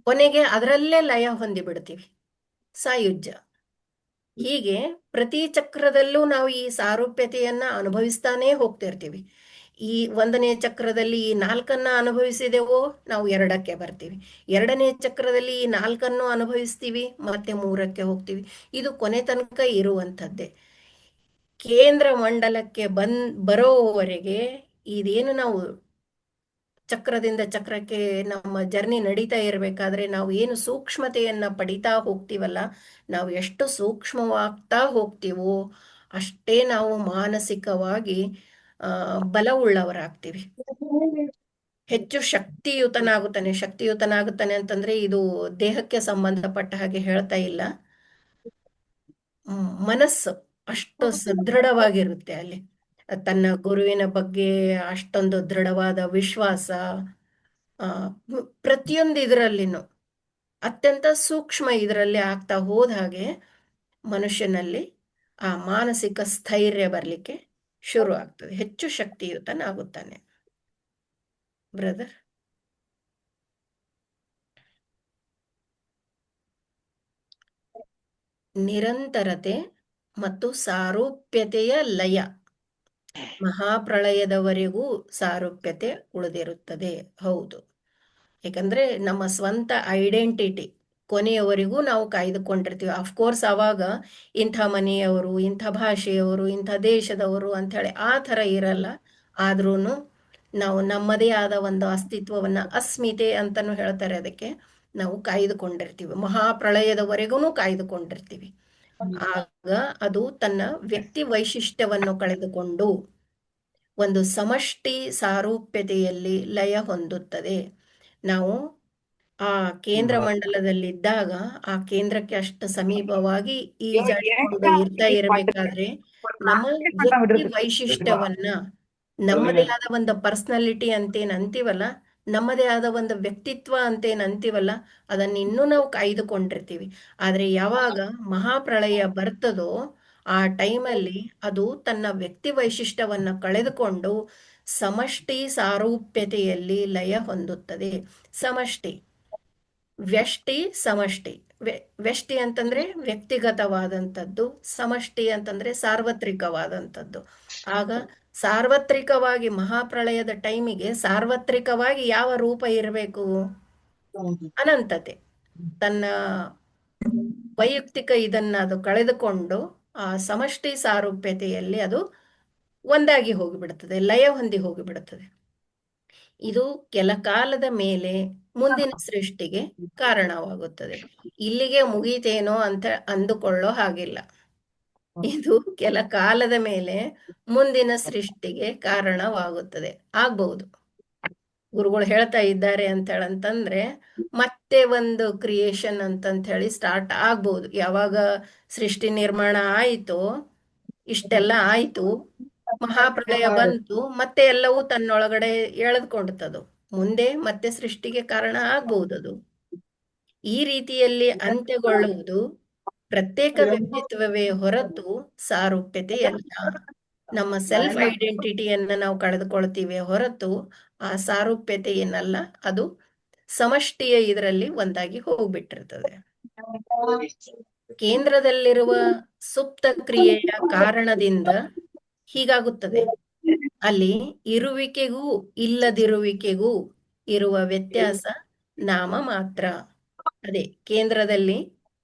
ಕೊನೆಗೆ ಅದರಲ್ಲೇ ಲಯ ಹೊಂದಿ ಬಿಡ್ತೀವಿ, ಸಾಯುಜ್ಯ. ಹೀಗೆ ಪ್ರತಿ ಚಕ್ರದಲ್ಲೂ ನಾವು ಈ ಸಾರೂಪ್ಯತೆಯನ್ನ ಅನುಭವಿಸ್ತಾನೇ ಹೋಗ್ತಿರ್ತೀವಿ. ಈ 1ನೇ ಚಕ್ರದಲ್ಲಿ ಈ 4 ಅನುಭವಿಸಿದೆವೋ ನಾವು 2ಕ್ಕೆ ಬರ್ತೀವಿ. 2ನೇ ಚಕ್ರದಲ್ಲಿ ಈ 4 ಅನುಭವಿಸ್ತೀವಿ, ಮತ್ತೆ 3ಕ್ಕೆ ಹೋಗ್ತೀವಿ. ಇದು ಕೊನೆ ತನಕ ಇರುವಂಥದ್ದೇ. ಕೇಂದ್ರ ಮಂಡಲಕ್ಕೆ ಬರೋವರೆಗೆ ಇದೇನು ನಾವು ಚಕ್ರದಿಂದ ಚಕ್ರಕ್ಕೆ ನಮ್ಮ ಜರ್ನಿ ನಡೀತಾ ಇರಬೇಕಾದ್ರೆ ನಾವು ಏನು ಸೂಕ್ಷ್ಮತೆಯನ್ನ ಪಡಿತಾ ಹೋಗ್ತೀವಲ್ಲ, ನಾವು ಎಷ್ಟು ಸೂಕ್ಷ್ಮವಾಗ್ತಾ ಹೋಗ್ತೀವೋ ಅಷ್ಟೇ ನಾವು ಮಾನಸಿಕವಾಗಿ ಬಲವುಳ್ಳವರಾಗ್ತೀವಿ. ಹೆಚ್ಚು ಶಕ್ತಿಯುತನಾಗುತ್ತಾನೆ. ಶಕ್ತಿಯುತನಾಗುತ್ತಾನೆ ಅಂತಂದ್ರೆ ಇದು ದೇಹಕ್ಕೆ ಸಂಬಂಧಪಟ್ಟ ಹಾಗೆ ಹೇಳ್ತಾ ಇಲ್ಲ. ಮನಸ್ಸು ಅಷ್ಟು ಸದೃಢವಾಗಿರುತ್ತೆ ಅಲ್ಲಿ. ತನ್ನ ಗುರುವಿನ ಬಗ್ಗೆ ಅಷ್ಟೊಂದು ದೃಢವಾದ ವಿಶ್ವಾಸ, ಪ್ರತಿಯೊಂದು ಇದರಲ್ಲಿನೂ ಅತ್ಯಂತ ಸೂಕ್ಷ್ಮ ಇದರಲ್ಲಿ ಆಗ್ತಾ ಹೋದ ಹಾಗೆ ಮನುಷ್ಯನಲ್ಲಿ ಆ ಮಾನಸಿಕ ಸ್ಥೈರ್ಯ ಬರಲಿಕ್ಕೆ ಶುರು ಆಗ್ತದೆ. ಹೆಚ್ಚು ಶಕ್ತಿಯುತನಾಗುತ್ತಾನೆ. ಬ್ರದರ್, ನಿರಂತರತೆ ಮತ್ತು ಸಾರೂಪ್ಯತೆಯ ಲಯ, ಮಹಾಪ್ರಳಯದವರೆಗೂ ಸಾರೂಪ್ಯತೆ ಉಳಿದಿರುತ್ತದೆ. ಹೌದು, ಯಾಕಂದ್ರೆ ನಮ್ಮ ಸ್ವಂತ ಐಡೆಂಟಿಟಿ ಕೊನೆಯವರೆಗೂ ನಾವು ಕಾಯ್ದುಕೊಂಡಿರ್ತೀವಿ. ಅಫ್ಕೋರ್ಸ್ ಅವಾಗ ಇಂಥ ಮನೆಯವರು, ಇಂಥ ಭಾಷೆಯವರು, ಇಂಥ ದೇಶದವರು ಅಂತ ಹೇಳಿ ಆ ಥರ ಇರಲ್ಲ. ಆದ್ರೂ ನಾವು ನಮ್ಮದೇ ಆದ ಒಂದು ಅಸ್ತಿತ್ವವನ್ನ, ಅಸ್ಮಿತೆ ಅಂತಾನು ಹೇಳ್ತಾರೆ ಅದಕ್ಕೆ, ನಾವು ಕಾಯ್ದುಕೊಂಡಿರ್ತೀವಿ. ಮಹಾಪ್ರಳಯದವರೆಗೂ ಕಾಯ್ದುಕೊಂಡಿರ್ತೀವಿ. ಆಗ ಅದು ತನ್ನ ವ್ಯಕ್ತಿ ವೈಶಿಷ್ಟ್ಯವನ್ನು ಕಳೆದುಕೊಂಡು ಒಂದು ಸಮಷ್ಟಿ ಸಾರೂಪ್ಯತೆಯಲ್ಲಿ ಲಯ ಹೊಂದುತ್ತದೆ. ನಾವು ಆ ಕೇಂದ್ರ ಮಂಡಲದಲ್ಲಿದ್ದಾಗ ಆ ಕೇಂದ್ರಕ್ಕೆ ಅಷ್ಟು ಸಮೀಪವಾಗಿ ಈಜಾಡಿಕೊಂಡು ಇರ್ತಾ ಇರಬೇಕಾದ್ರೆ ನಮ್ಮ ವ್ಯಕ್ತಿ ವೈಶಿಷ್ಟ್ಯವನ್ನ, ನಮ್ಮದೇ ಆದ ಒಂದು ಪರ್ಸನಾಲಿಟಿ ಅಂತೇನ್ ಅಂತೀವಲ್ಲ, ನಮ್ಮದೇ ಆದ ಒಂದು ವ್ಯಕ್ತಿತ್ವ ಅಂತೇನ್ ಅಂತೀವಲ್ಲ, ಅದನ್ನ ಇನ್ನೂ ನಾವು ಕಾಯ್ದುಕೊಂಡಿರ್ತೀವಿ. ಆದ್ರೆ ಯಾವಾಗ ಮಹಾಪ್ರಳಯ ಬರ್ತದೋ ಆ ಟೈಮಲ್ಲಿ ಅದು ತನ್ನ ವ್ಯಕ್ತಿ ವೈಶಿಷ್ಟ್ಯವನ್ನ ಕಳೆದುಕೊಂಡು ಸಮಷ್ಟಿ ಸಾರೂಪ್ಯತೆಯಲ್ಲಿ ಲಯ ಹೊಂದುತ್ತದೆ. ಸಮಷ್ಟಿ, ವ್ಯಷ್ಟಿ, ಸಮಷ್ಟಿ. ವ್ಯಷ್ಟಿ ಅಂತಂದ್ರೆ ವ್ಯಕ್ತಿಗತವಾದಂಥದ್ದು, ಸಮಷ್ಟಿ ಅಂತಂದ್ರೆ ಸಾರ್ವತ್ರಿಕವಾದಂಥದ್ದು. ಆಗ ಸಾರ್ವತ್ರಿಕವಾಗಿ ಮಹಾಪ್ರಳಯದ ಟೈಮಿಗೆ ಸಾರ್ವತ್ರಿಕವಾಗಿ ಯಾವ ರೂಪ ಇರಬೇಕು? ಅನಂತತೆ. ತನ್ನ ವೈಯಕ್ತಿಕ ಇದನ್ನ ಅದು ಕಳೆದುಕೊಂಡು ಆ ಸಮಷ್ಟಿ ಸಾರೂಪ್ಯತೆಯಲ್ಲಿ ಅದು ಒಂದಾಗಿ ಹೋಗಿಬಿಡುತ್ತದೆ, ಲಯ ಹೊಂದಿ ಹೋಗಿಬಿಡುತ್ತದೆ. ಇದು ಕೆಲ ಕಾಲದ ಮೇಲೆ ಮುಂದಿನ ಸೃಷ್ಟಿಗೆ ಕಾರಣವಾಗುತ್ತದೆ. ಇಲ್ಲಿಗೆ ಮುಗೀತೇನೋ ಅಂತ ಅಂದುಕೊಳ್ಳೋ ಹಾಗಿಲ್ಲ. ಇದು ಕೆಲ ಕಾಲದ ಮೇಲೆ ಮುಂದಿನ ಸೃಷ್ಟಿಗೆ ಕಾರಣವಾಗುತ್ತದೆ. ಆಗ್ಬಹುದು, ಗುರುಗಳು ಹೇಳ್ತಾ ಇದ್ದಾರೆ ಅಂತ ಹೇಳಂತಂದ್ರೆ ಮತ್ತೆ ಒಂದು ಕ್ರಿಯೇಷನ್ ಅಂತಂತ ಹೇಳಿ ಸ್ಟಾರ್ಟ್ ಆಗ್ಬಹುದು. ಯಾವಾಗ ಸೃಷ್ಟಿ ನಿರ್ಮಾಣ ಆಯಿತೋ, ಇಷ್ಟೆಲ್ಲ ಆಯ್ತು, ಮಹಾಪ್ರಳಯ ಬಂತು, ಮತ್ತೆ ಎಲ್ಲವೂ ತನ್ನೊಳಗಡೆ ಎಳೆದುಕೊಂಡ್ತದು. ಮುಂದೆ ಮತ್ತೆ ಸೃಷ್ಟಿಗೆ ಕಾರಣ ಆಗ್ಬಹುದು ಅದು. ಈ ರೀತಿಯಲ್ಲಿ ಅಂತ್ಯಗೊಳ್ಳುವುದು ಪ್ರತ್ಯೇಕ ವ್ಯಕ್ತಿತ್ವವೇ ಹೊರತು ಸಾರೂಪ್ಯತೆಯಲ್ಲ. ನಮ್ಮ ಸೆಲ್ಫ್ ಐಡೆಂಟಿಟಿಯನ್ನ ನಾವು ಕಳೆದುಕೊಳ್ತೀವಿ ಹೊರತು ಆ ಸಾರೂಪ್ಯತೆ ಏನಲ್ಲ, ಅದು ಸಮಷ್ಟಿಯ ಇದರಲ್ಲಿ ಒಂದಾಗಿ ಹೋಗ್ಬಿಟ್ಟಿರ್ತದೆ. ಕೇಂದ್ರದಲ್ಲಿರುವ ಸುಪ್ತ ಕ್ರಿಯೆಯ ಕಾರಣದಿಂದ ಹೀಗಾಗುತ್ತದೆ. ಅಲ್ಲಿ ಇರುವಿಕೆಗೂ ಇಲ್ಲದಿರುವಿಕೆಗೂ ಇರುವ ವ್ಯತ್ಯಾಸ ನಾಮ ಮಾತ್ರ. ಅದೇ ಕೇಂದ್ರದಲ್ಲಿ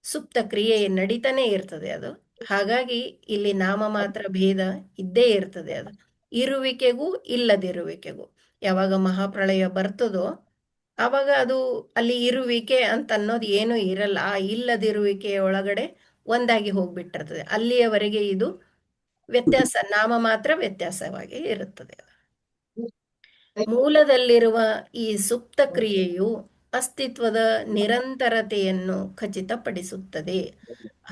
ಸುಪ್ತ ಕ್ರಿಯೆ ನಡೀತಾನೆ ಇರ್ತದೆ ಅದು. ಹಾಗಾಗಿ ಇಲ್ಲಿ ನಾಮ ಮಾತ್ರ ಭೇದ ಇದ್ದೇ ಇರ್ತದೆ. ಅದು ಇರುವಿಕೆಗೂ ಇಲ್ಲದಿರುವಿಕೆಗೂ ಯಾವಾಗ ಮಹಾಪ್ರಳಯ ಬರ್ತದೋ ಆವಾಗ ಅದು ಅಲ್ಲಿ ಇರುವಿಕೆ ಅಂತ ಅನ್ನೋದು ಏನೂ ಇರಲ್ಲ. ಆ ಇಲ್ಲದಿರುವಿಕೆಯ ಒಳಗಡೆ ಒಂದಾಗಿ ಹೋಗ್ಬಿಟ್ಟಿರ್ತದೆ. ಅಲ್ಲಿಯವರೆಗೆ ಇದು ವ್ಯತ್ಯಾಸ, ನಾಮ ಮಾತ್ರ ವ್ಯತ್ಯಾಸವಾಗಿ ಇರುತ್ತದೆ. ಮೂಲದಲ್ಲಿರುವ ಈ ಸುಪ್ತ ಕ್ರಿಯೆಯು ಅಸ್ತಿತ್ವದ ನಿರಂತರತೆಯನ್ನು ಖಚಿತಪಡಿಸುತ್ತದೆ.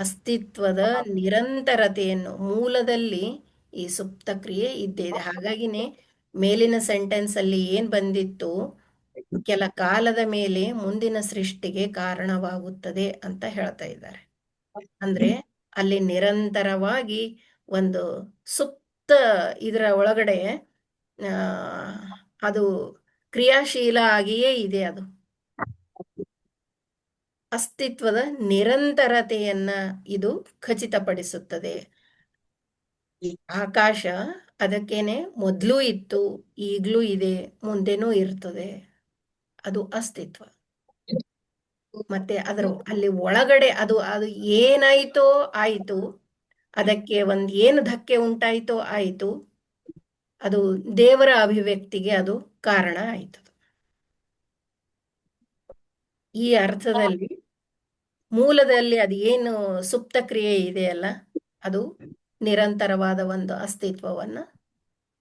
ಅಸ್ತಿತ್ವದ ನಿರಂತರತೆಯನ್ನು, ಮೂಲದಲ್ಲಿ ಈ ಸುಪ್ತ ಕ್ರಿಯೆ ಇದ್ದೇ ಇದೆ. ಹಾಗಾಗಿನೇ ಮೇಲಿನ ಸೆಂಟೆನ್ಸ್ ಅಲ್ಲಿ ಏನ್ ಬಂದಿತ್ತು, ಕೆಲ ಕಾಲದ ಮೇಲೆ ಮುಂದಿನ ಸೃಷ್ಟಿಗೆ ಕಾರಣವಾಗುತ್ತದೆ ಅಂತ ಹೇಳ್ತಾ ಇದ್ದಾರೆ. ಅಂದ್ರೆ ಅಲ್ಲಿ ನಿರಂತರವಾಗಿ ಒಂದು ಸುಪ್ತ ಇದರ ಒಳಗಡೆ ಆ ಅದು ಕ್ರಿಯಾಶೀಲ ಆಗಿಯೇ ಇದೆ. ಅದು ಅಸ್ತಿತ್ವದ ನಿರಂತರತೆಯನ್ನ ಇದು ಖಚಿತಪಡಿಸುತ್ತದೆ. ಆಕಾಶ ಅದಕ್ಕೇನೆ ಮೊದಲು ಇತ್ತು, ಈಗ್ಲೂ ಇದೆ, ಮುಂದೆನೂ ಇರ್ತದೆ. ಅದು ಅಸ್ತಿತ್ವ. ಮತ್ತೆ ಅದರ ಅಲ್ಲಿ ಒಳಗಡೆ ಅದು ಅದು ಏನಾಯ್ತೋ ಆಯ್ತು, ಅದಕ್ಕೆ ಏನು ಧಕ್ಕೆ ಉಂಟಾಯ್ತೋ ಆಯ್ತು, ಅದು ದೇವರ ಅಭಿವ್ಯಕ್ತಿಗೆ ಅದು ಕಾರಣ ಆಯ್ತು. ಈ ಅರ್ಥದಲ್ಲಿ ಮೂಲದಲ್ಲಿ ಅದು ಏನು ಸುಪ್ತ ಕ್ರಿಯೆ ಇದೆಯಲ್ಲ, ಅದು ನಿರಂತರವಾದ ಒಂದು ಅಸ್ತಿತ್ವವನ್ನ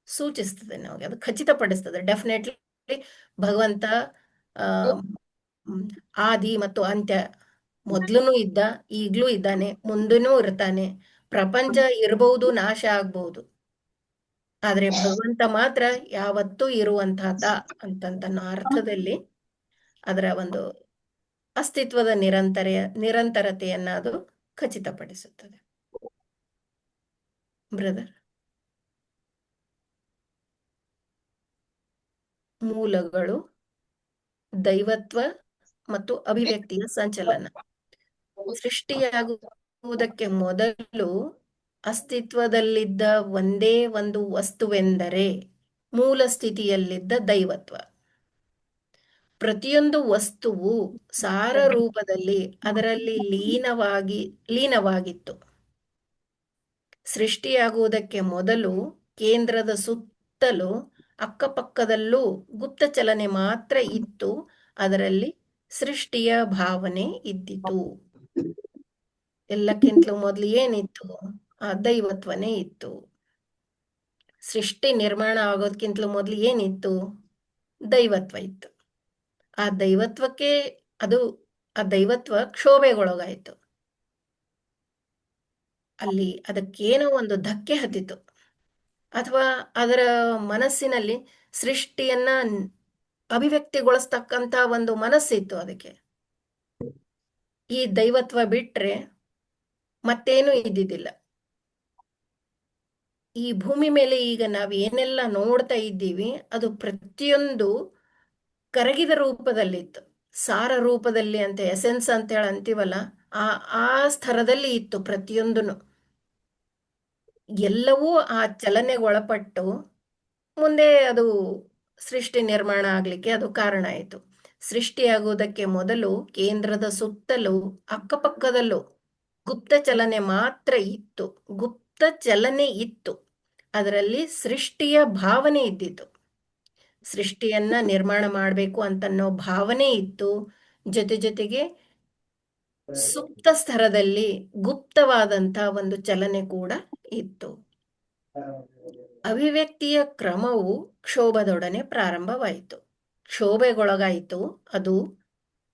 ಸೂಚಿಸ್ತದೆ, ನಮಗೆ ಅದು ಖಚಿತಪಡಿಸ್ತದೆ. ಡೆಫಿನೆಟ್ಲಿ ಭಗವಂತ ಆ ಆದಿ ಮತ್ತು ಅಂತ್ಯ, ಮೊದ್ಲೂ ಇದ್ದ, ಈಗ್ಲೂ ಇದ್ದಾನೆ, ಮುಂದೆನೂ ಇರ್ತಾನೆ. ಪ್ರಪಂಚ ಇರಬಹುದು, ನಾಶ ಆಗ್ಬಹುದು, ಆದ್ರೆ ಭಗವಂತ ಮಾತ್ರ ಯಾವತ್ತೂ ಇರುವಂತಹದ ಅಂತನ್ನೋ ಅರ್ಥದಲ್ಲಿ ಅದರ ಒಂದು ಅಸ್ತಿತ್ವದ ನಿರಂತರತೆಯನ್ನ ಅದು ಖಚಿತಪಡಿಸುತ್ತದೆ. ಬ್ರದರ್, ಮೂಲಗಳು ದೈವತ್ವ ಮತ್ತು ಅಭಿವ್ಯಕ್ತಿಯ ಸಂಚಲನ. ಸೃಷ್ಟಿಯಾಗುವುದಕ್ಕೆ ಮೊದಲು ಅಸ್ತಿತ್ವದಲ್ಲಿದ್ದ ಒಂದೇ ಒಂದು ವಸ್ತುವೆಂದರೆ ಮೂಲ ಸ್ಥಿತಿಯಲ್ಲಿದ್ದ ದೈವತ್ವ. ಪ್ರತಿಯೊಂದು ವಸ್ತುವು ಸಾರ ರೂಪದಲ್ಲಿ ಅದರಲ್ಲಿ ಲೀನವಾಗಿತ್ತು. ಸೃಷ್ಟಿಯಾಗುವುದಕ್ಕೆ ಮೊದಲು ಕೇಂದ್ರದ ಸುತ್ತಲೂ ಅಕ್ಕಪಕ್ಕದಲ್ಲೂ ಗುಪ್ತ ಚಲನೆ ಮಾತ್ರ ಇತ್ತು. ಅದರಲ್ಲಿ ಸೃಷ್ಟಿಯ ಭಾವನೆ ಇದ್ದಿತು. ಎಲ್ಲಕ್ಕಿಂತಲೂ ಮೊದಲು ಏನಿತ್ತು? ಆ ದೈವತ್ವನೇ ಇತ್ತು. ಸೃಷ್ಟಿ ನಿರ್ಮಾಣ ಆಗೋದಕ್ಕಿಂತಲೂ ಮೊದಲು ಏನಿತ್ತು? ದೈವತ್ವ ಇತ್ತು. ಆ ದೈವತ್ವಕ್ಕೆ ಆ ದೈವತ್ವ ಕ್ಷೋಭೆಗೊಳಗಾಯಿತು. ಅಲ್ಲಿ ಅದಕ್ಕೇನೋ ಒಂದು ಧಕ್ಕೆ ಹತ್ತಿತು, ಅಥವಾ ಅದರ ಮನಸ್ಸಿನಲ್ಲಿ ಸೃಷ್ಟಿಯನ್ನ ಅಭಿವ್ಯಕ್ತಿಗೊಳಿಸ್ತಕ್ಕಂತ ಒಂದು ಮನಸ್ಸಿತ್ತು ಅದಕ್ಕೆ. ಈ ದೈವತ್ವ ಬಿಟ್ರೆ ಮತ್ತೇನು ಇದ್ದಿದ್ದಿಲ್ಲ. ಈ ಭೂಮಿ ಮೇಲೆ ಈಗ ನಾವು ಏನೆಲ್ಲ ನೋಡ್ತಾ ಇದ್ದೀವಿ, ಅದು ಪ್ರತಿಯೊಂದು ಕರಗಿದ ರೂಪದಲ್ಲಿತ್ತು, ಸಾರ ರೂಪದಲ್ಲಿ ಅಂತ, ಎಸೆನ್ಸ್ ಅಂತ ಹೇಳಿ ಅಂತೀವಲ್ಲ, ಆ ಆ ಸ್ತರದಲ್ಲಿ ಇತ್ತು ಪ್ರತಿಯೊಂದನು. ಎಲ್ಲವೂ ಆ ಚಲನೆಗೆ ಒಳಪಟ್ಟು ಮುಂದೆ ಅದು ಸೃಷ್ಟಿ ನಿರ್ಮಾಣ ಆಗ್ಲಿಕ್ಕೆ ಅದು ಕಾರಣ ಆಯಿತು. ಸೃಷ್ಟಿಯಾಗುವುದಕ್ಕೆ ಮೊದಲು ಕೇಂದ್ರದ ಸುತ್ತಲೂ ಅಕ್ಕಪಕ್ಕದಲ್ಲೂ ಗುಪ್ತ ಚಲನೆ ಮಾತ್ರ ಇತ್ತು. ಗುಪ್ತ ಚಲನೆ ಇತ್ತು, ಅದರಲ್ಲಿ ಸೃಷ್ಟಿಯ ಭಾವನೆ ಇದ್ದಿತ್ತು. ಸೃಷ್ಟಿಯನ್ನ ನಿರ್ಮಾಣ ಮಾಡಬೇಕು ಅಂತನ್ನೋ ಭಾವನೆ ಇತ್ತು. ಜೊತೆಗೆ ಸುಪ್ತ ಸ್ತರದಲ್ಲಿ ಗುಪ್ತವಾದಂತ ಒಂದು ಚಲನೆ ಕೂಡ ಇತ್ತು. ಅಭಿವ್ಯಕ್ತಿಯ ಕ್ರಮವು ಕ್ಷೋಭದೊಡನೆ ಪ್ರಾರಂಭವಾಯಿತು. ಕ್ಷೋಭೆಗೊಳಗಾಯಿತು, ಅದು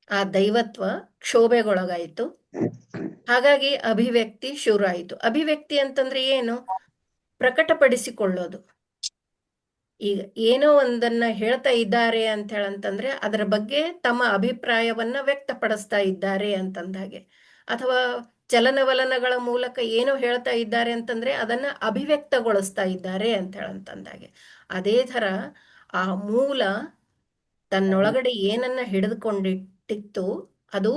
ಆ ದೈವತ್ವ ಕ್ಷೋಭೆಗೊಳಗಾಯಿತು. ಹಾಗಾಗಿ ಅಭಿವ್ಯಕ್ತಿ ಶುರು ಆಯಿತು. ಅಭಿವ್ಯಕ್ತಿ ಅಂತಂದ್ರೆ ಏನು? ಪ್ರಕಟಪಡಿಸಿಕೊಳ್ಳೋದು. ಈಗ ಏನೋ ಒಂದನ್ನ ಹೇಳ್ತಾ ಇದ್ದಾರೆ ಅಂತ ಹೇಳಂತಂದ್ರೆ ಅದರ ಬಗ್ಗೆ ತಮ್ಮ ಅಭಿಪ್ರಾಯವನ್ನ ವ್ಯಕ್ತಪಡಿಸ್ತಾ ಇದ್ದಾರೆ ಅಂತಂದಾಗೆ, ಅಥವಾ ಚಲನವಲನಗಳ ಮೂಲಕ ಏನೋ ಹೇಳ್ತಾ ಇದ್ದಾರೆ ಅಂತಂದ್ರೆ ಅದನ್ನ ಅಭಿವ್ಯಕ್ತಗೊಳಿಸ್ತಾ ಇದ್ದಾರೆ ಅಂತ ಹೇಳಂತಂದಾಗೆ. ಅದೇ ತರ ಆ ಮೂಲ ತನ್ನೊಳಗಡೆ ಏನನ್ನ ಹಿಡಿದುಕೊಂಡಿಟ್ಟಿತ್ತು ಅದು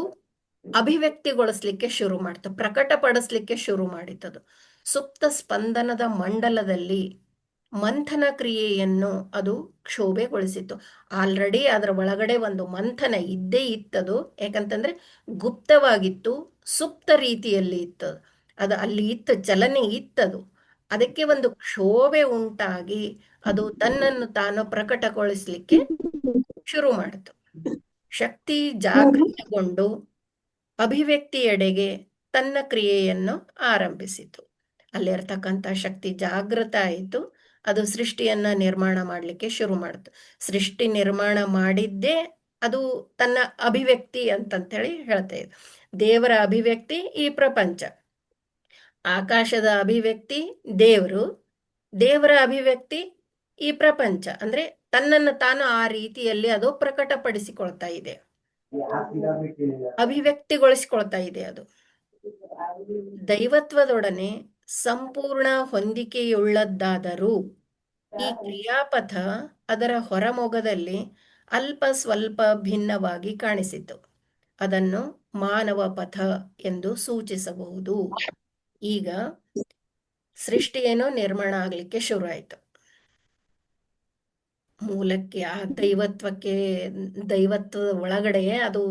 ಅಭಿವ್ಯಕ್ತಿಗೊಳಿಸ್ಲಿಕ್ಕೆ ಶುರು ಮಾಡ್ತು, ಪ್ರಕಟಪಡಿಸ್ಲಿಕ್ಕೆ ಶುರು ಮಾಡಿತದು. ಸುಪ್ತ ಸ್ಪಂದನದ ಮಂಡಲದಲ್ಲಿ ಮಂಥನ ಕ್ರಿಯೆಯನ್ನು ಅದು ಕ್ಷೋಭೆಗೊಳಿಸಿತು. ಆಲ್ರೆಡಿ ಅದರ ಒಳಗಡೆ ಒಂದು ಮಂಥನ ಇದ್ದೇ ಇತ್ತದು, ಯಾಕಂತಂದ್ರೆ ಗುಪ್ತವಾಗಿತ್ತು, ಸುಪ್ತ ರೀತಿಯಲ್ಲಿ ಇತ್ತು ಅದು, ಅಲ್ಲಿ ಇತ್ತು, ಚಲನೆ ಇತ್ತದು. ಅದಕ್ಕೆ ಒಂದು ಕ್ಷೋಭೆ ಉಂಟಾಗಿ ಅದು ತನ್ನನ್ನು ತಾನು ಪ್ರಕಟಗೊಳಿಸ್ಲಿಕ್ಕೆ ಶುರು ಮಾಡಿತು. ಶಕ್ತಿ ಜಾಗೃತಗೊಂಡು ಅಭಿವ್ಯಕ್ತಿಯೆಡೆಗೆ ತನ್ನ ಕ್ರಿಯೆಯನ್ನು ಆರಂಭಿಸಿತು. ಅಲ್ಲಿರ್ತಕ್ಕಂಥ ಶಕ್ತಿ ಜಾಗೃತ ಆಯಿತು, ಅದು ಸೃಷ್ಟಿಯನ್ನ ನಿರ್ಮಾಣ ಮಾಡಲಿಕ್ಕೆ ಶುರು ಮಾಡಿತು. ಸೃಷ್ಟಿ ನಿರ್ಮಾಣ ಮಾಡಿದ್ದೇ ಅದು ತನ್ನ ಅಭಿವ್ಯಕ್ತಿ ಅಂತಂತೇಳಿ ಹೇಳ್ತಾ ಇದೆ. ದೇವರ ಅಭಿವ್ಯಕ್ತಿ ಈ ಪ್ರಪಂಚ, ಆಕಾಶದ ಅಭಿವ್ಯಕ್ತಿ ದೇವರು, ದೇವರ ಅಭಿವ್ಯಕ್ತಿ ಈ ಪ್ರಪಂಚ. ಅಂದ್ರೆ ತನ್ನನ್ನು ತಾನು ಆ ರೀತಿಯಲ್ಲಿ ಅದು ಪ್ರಕಟಪಡಿಸಿಕೊಳ್ತಾ ಇದೆ, ಅಭಿವ್ಯಕ್ತಿಗೊಳಿಸಿಕೊಳ್ತಾ ಇದೆ. ಅದು ದೈವತ್ವದೊಡನೆ ಸಂಪೂರ್ಣ ಹೊಂದಿಕೆಯುಳ್ಳದ್ದಾದರೂ ಈ ಕ್ರಿಯಾಪಥ ಅದರ ಹೊರಮೊಗದಲ್ಲಿ ಅಲ್ಪ ಸ್ವಲ್ಪ ಭಿನ್ನವಾಗಿ ಕಾಣಿಸಿತು. ಅದನ್ನು ಮಾನವ ಪಥ ಎಂದು ಸೂಚಿಸಬಹುದು. ಈಗ ಸೃಷ್ಟಿ ಏನೋ ನಿರ್ಮಾಣ ಆಗ್ಲಿಕ್ಕೆ ಶುರು ಆಯ್ತು. ಮೂಲಕ್ಕೆ ಆ ದೈವತ್ವದ ಒಳಗಡೆ ಅದು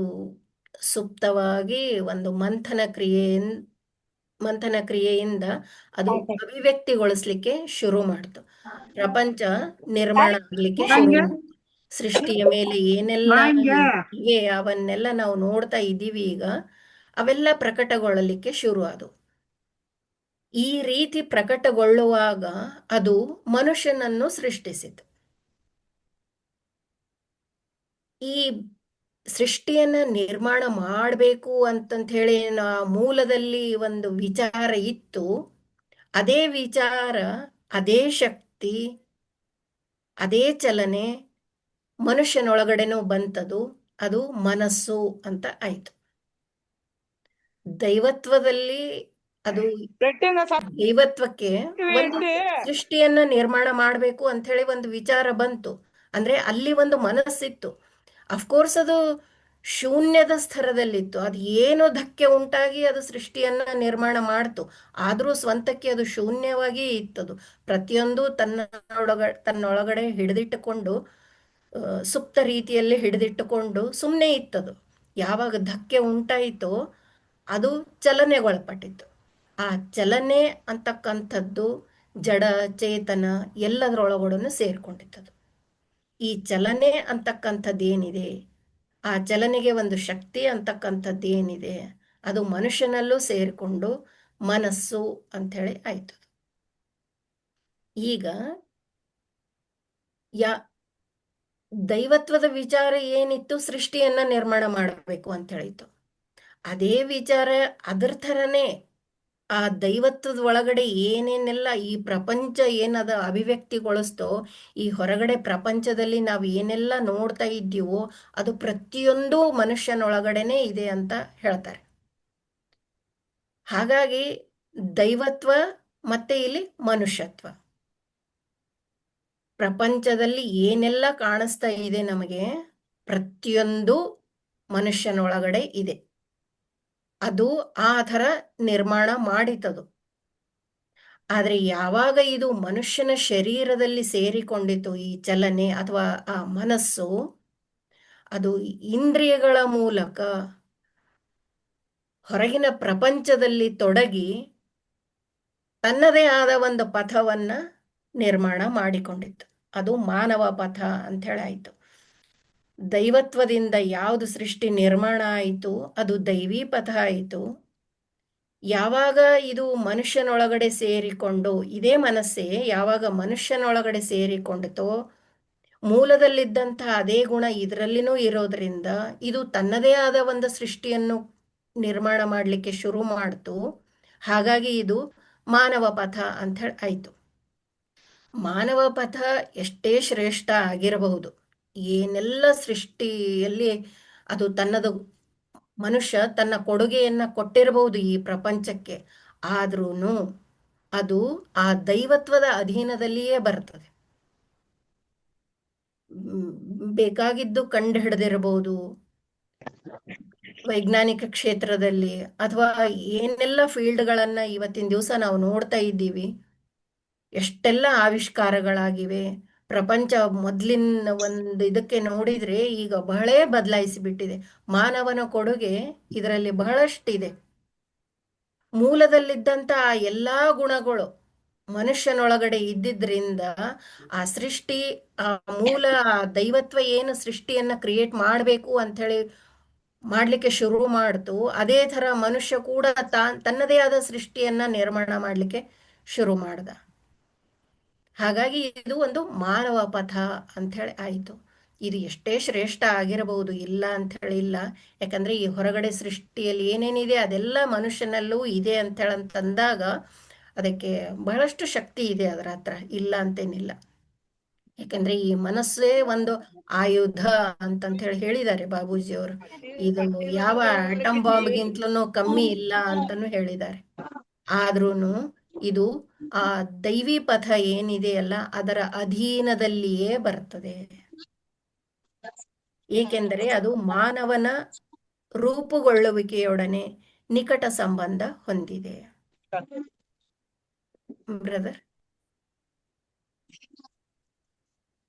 ಸುಪ್ತವಾಗಿ ಒಂದು ಮಂಥನ ಕ್ರಿಯೆಯಿಂದ ಅದು ಅಭಿವ್ಯಕ್ತಿಗೊಳಿಸ್ಲಿಕ್ಕೆ ಶುರು ಮಾಡ್ತು. ಪ್ರಪಂಚ ನಿರ್ಮಾಣ ಆಗ್ಲಿಕ್ಕೆ ಶುರು ಮಾಡ್ತು. ಸೃಷ್ಟಿಯ ಮೇಲೆ ಏನೆಲ್ಲ ಇವೆ ಅವನ್ನೆಲ್ಲ ನಾವು ನೋಡ್ತಾ ಇದ್ದೀವಿ ಈಗ, ಅವೆಲ್ಲ ಪ್ರಕಟಗೊಳ್ಳಲಿಕ್ಕೆ ಶುರು ಆದವು. ಈ ರೀತಿ ಪ್ರಕಟಗೊಳ್ಳುವಾಗ ಅದು ಮನುಷ್ಯನನ್ನು ಸೃಷ್ಟಿಸಿತು. ಈ ಸೃಷ್ಟಿಯನ್ನ ನಿರ್ಮಾಣ ಮಾಡಬೇಕು ಅಂತಂತ ಹೇಳಿ ಮೂಲದಲ್ಲಿ ಒಂದು ವಿಚಾರ ಇತ್ತು. ಅದೇ ವಿಚಾರ, ಅದೇ ಶಕ್ತಿ, ಅದೇ ಚಲನೆ ಮನುಷ್ಯನೊಳಗಡೆನೂ ಬಂತದು. ಅದು ಮನಸ್ಸು ಅಂತ ಆಯ್ತು. ದೈವತ್ವದಲ್ಲಿ ಅದು ದೈವತ್ವಕ್ಕೆ ಒಂದು ಸೃಷ್ಟಿಯನ್ನ ನಿರ್ಮಾಣ ಮಾಡಬೇಕು ಅಂತ ಹೇಳಿ ಒಂದು ವಿಚಾರ ಬಂತು. ಅಂದ್ರೆ ಅಲ್ಲಿ ಒಂದು ಮನಸ್ಸಿತ್ತು. ಅಫ್ಕೋರ್ಸ್ ಅದು ಶೂನ್ಯದ ಸ್ತರದಲ್ಲಿತ್ತು. ಅದು ಏನೋ ಧಕ್ಕೆ ಉಂಟಾಗಿ ಅದು ಸೃಷ್ಟಿಯನ್ನ ನಿರ್ಮಾಣ ಮಾಡ್ತು. ಆದ್ರೂ ಸ್ವಂತಕ್ಕೆ ಅದು ಶೂನ್ಯವಾಗಿ ಇತ್ತದು. ಪ್ರತಿಯೊಂದು ತನ್ನೊಳಗಡೆ ಹಿಡಿದಿಟ್ಟುಕೊಂಡು, ಸುಪ್ತ ರೀತಿಯಲ್ಲಿ ಹಿಡಿದಿಟ್ಟುಕೊಂಡು ಸುಮ್ಮನೆ ಇತ್ತದು. ಯಾವಾಗ ಧಕ್ಕೆ ಉಂಟಾಯಿತೋ ಅದು ಚಲನೆಗೊಳಪಟ್ಟಿತ್ತು. ಆ ಚಲನೆ ಅಂತಕ್ಕಂಥದ್ದು ಜಡ ಚೇತನ ಎಲ್ಲದರೊಳಗಡೆ ಸೇರ್ಕೊಂಡಿತ್ತದು. ಈ ಚಲನೆ ಅಂತಕ್ಕಂಥದ್ದೇನಿದೆ, ಆ ಚಲನೆಗೆ ಒಂದು ಶಕ್ತಿ ಅಂತಕ್ಕಂಥದ್ದೇನಿದೆ, ಅದು ಮನುಷ್ಯನಲ್ಲೂ ಸೇರಿಕೊಂಡು ಮನಸ್ಸು ಅಂಥೇಳಿ ಆಯ್ತು. ಈಗ ದೈವತ್ವದ ವಿಚಾರ ಏನಿತ್ತು, ಸೃಷ್ಟಿಯನ್ನ ನಿರ್ಮಾಣ ಮಾಡಬೇಕು ಅಂತ ಹೇಳಿತ್ತು. ಅದೇ ವಿಚಾರ ಅದರ ಥರನೇ ಆ ದೈವತ್ವದ ಒಳಗಡೆ ಏನೇನೆಲ್ಲ ಈ ಪ್ರಪಂಚ ಏನದ ಅಭಿವ್ಯಕ್ತಿಗೊಳಿಸ್ತೋ, ಈ ಹೊರಗಡೆ ಪ್ರಪಂಚದಲ್ಲಿ ನಾವು ಏನೆಲ್ಲ ನೋಡ್ತಾ ಇದ್ದೀವೋ ಅದು ಪ್ರತಿಯೊಂದು ಮನುಷ್ಯನೊಳಗಡೆನೆ ಇದೆ ಅಂತ ಹೇಳ್ತಾರೆ. ಹಾಗಾಗಿ ದೈವತ್ವ ಮತ್ತೆ ಇಲ್ಲಿ ಮನುಷ್ಯತ್ವ, ಪ್ರಪಂಚದಲ್ಲಿ ಏನೆಲ್ಲ ಕಾಣಿಸ್ತಾ ಇದೆ ನಮಗೆ ಪ್ರತಿಯೊಂದು ಮನುಷ್ಯನೊಳಗಡೆ ಇದೆ. ಅದು ಆ ಥರ ನಿರ್ಮಾಣ ಮಾಡಿತದು. ಆದ್ರೆ ಯಾವಾಗ ಇದು ಮನುಷ್ಯನ ಶರೀರದಲ್ಲಿ ಸೇರಿಕೊಂಡಿತು ಈ ಚಲನೆ ಅಥವಾ ಆ ಮನಸ್ಸು, ಅದು ಇಂದ್ರಿಯಗಳ ಮೂಲಕ ಹೊರಗಿನ ಪ್ರಪಂಚದಲ್ಲಿ ತೊಡಗಿ ತನ್ನದೇ ಆದ ಒಂದು ಪಥವನ್ನ ನಿರ್ಮಾಣ ಮಾಡಿಕೊಂಡಿತ್ತು. ಅದು ಮಾನವ ಪಥ ಅಂತ ಹೇಳಾಯ್ತು. ದೈವತ್ವದಿಂದ ಯಾವುದು ಸೃಷ್ಟಿ ನಿರ್ಮಾಣ ಆಯಿತು ಅದು ದೈವಿ ಪಥ ಆಯಿತು. ಯಾವಾಗ ಇದು ಮನುಷ್ಯನೊಳಗಡೆ ಸೇರಿಕೊಂಡು, ಇದೇ ಮನಸ್ಸೇ ಯಾವಾಗ ಮನುಷ್ಯನೊಳಗಡೆ ಸೇರಿಕೊಂಡಿತೋ, ಮೂಲದಲ್ಲಿದ್ದಂತಹ ಅದೇ ಗುಣ ಇದರಲ್ಲಿನೂ ಇರೋದ್ರಿಂದ ಇದು ತನ್ನದೇ ಆದ ಒಂದು ಸೃಷ್ಟಿಯನ್ನು ನಿರ್ಮಾಣ ಮಾಡಲಿಕ್ಕೆ ಶುರು ಮಾಡ್ತು. ಹಾಗಾಗಿ ಇದು ಮಾನವ ಪಥ ಅಂತ ಹೇಳಿ ಆಯ್ತು. ಮಾನವ ಪಥ ಎಷ್ಟೇ ಶ್ರೇಷ್ಠ ಆಗಿರಬಹುದು, ಏನೆಲ್ಲ ಸೃಷ್ಟಿಯಲ್ಲಿ ಅದು ತನ್ನದು, ಮನುಷ್ಯ ತನ್ನ ಕೊಡುಗೆಯನ್ನ ಕೊಟ್ಟಿರಬಹುದು ಈ ಪ್ರಪಂಚಕ್ಕೆ, ಆದ್ರೂನು ಅದು ಆ ದೈವತ್ವದ ಅಧೀನದಲ್ಲಿಯೇ ಬರ್ತದೆ. ಬೇಕಾಗಿದ್ದು ಕಂಡು ಹಿಡಿದಿರಬಹುದು ವೈಜ್ಞಾನಿಕ ಕ್ಷೇತ್ರದಲ್ಲಿ, ಅಥವಾ ಏನೆಲ್ಲ ಫೀಲ್ಡ್ಗಳನ್ನ ಇವತ್ತಿನ ದಿವಸ ನಾವು ನೋಡ್ತಾ ಇದ್ದೀವಿ, ಎಷ್ಟೆಲ್ಲ ಆವಿಷ್ಕಾರಗಳಾಗಿವೆ. ಪ್ರಪಂಚ ಮೊದಲಿನ ಒಂದು ಇದಕ್ಕೆ ನೋಡಿದ್ರೆ ಈಗ ಬಹಳ ಬದಲಾಯಿಸಿಬಿಟ್ಟಿದೆ. ಮಾನವನ ಕೊಡುಗೆ ಇದರಲ್ಲಿ ಬಹಳಷ್ಟಿದೆ. ಮೂಲದಲ್ಲಿದ್ದಂಥ ಆ ಎಲ್ಲಾ ಗುಣಗಳು ಮನುಷ್ಯನೊಳಗಡೆ ಇದ್ದಿದ್ರಿಂದ ಆ ಸೃಷ್ಟಿ, ಆ ಮೂಲ, ಆ ದೈವತ್ವ ಏನು ಸೃಷ್ಟಿಯನ್ನ ಕ್ರಿಯೇಟ್ ಮಾಡಬೇಕು ಅಂತ ಹೇಳಿ ಮಾಡ್ಲಿಕ್ಕೆ ಶುರು ಮಾಡ್ತು, ಅದೇ ತರ ಮನುಷ್ಯ ಕೂಡ ತನ್ನದೇ ಆದ ಸೃಷ್ಟಿಯನ್ನ ನಿರ್ಮಾಣ ಮಾಡ್ಲಿಕ್ಕೆ ಶುರು ಮಾಡ್ದ. ಹಾಗಾಗಿ ಇದು ಒಂದು ಮಾನವ ಪಥ ಅಂತ ಹೇಳಿ ಆಯಿತು. ಇದು ಎಷ್ಟೇ ಶ್ರೇಷ್ಠ ಆಗಿರಬಹುದು, ಇಲ್ಲ ಅಂತ ಹೇಳಿ ಇಲ್ಲ. ಯಾಕಂದ್ರೆ ಈ ಹೊರಗಡೆ ಸೃಷ್ಟಿಯಲ್ಲಿ ಏನೇನಿದೆ ಅದೆಲ್ಲ ಮನುಷ್ಯನಲ್ಲೂ ಇದೆ ಅಂತ ಹೇಳಂತಂದಾಗ ಅದಕ್ಕೆ ಬಹಳಷ್ಟು ಶಕ್ತಿ ಇದೆ ಅದರ ಹತ್ರ, ಇಲ್ಲ ಅಂತೇನಿಲ್ಲ. ಯಾಕಂದ್ರೆ ಈ ಮನಸ್ಸೇ ಒಂದು ಆಯುಧ ಅಂತಂತ ಹೇಳಿ ಹೇಳಿದ್ದಾರೆ ಬಾಬೂಜಿಯವರು. ಇದು ಯಾವ ಆಟಮ್ ಬಾಂಬ್ಗಿಂತಲೂ ಕಮ್ಮಿ ಇಲ್ಲ ಅಂತಾನು ಹೇಳಿದ್ದಾರೆ. ಆದ್ರೂನು ಇದು ಆ ದೈವಿ ಪಥ ಏನಿದೆಯಲ್ಲ ಅದರ ಅಧೀನದಲ್ಲಿಯೇ ಬರ್ತದೆ. ಏಕೆಂದರೆ ಅದು ಮಾನವನ ರೂಪುಗೊಳ್ಳುವಿಕೆಯೊಡನೆ ನಿಕಟ ಸಂಬಂಧ ಹೊಂದಿದೆ. ಬ್ರದರ್,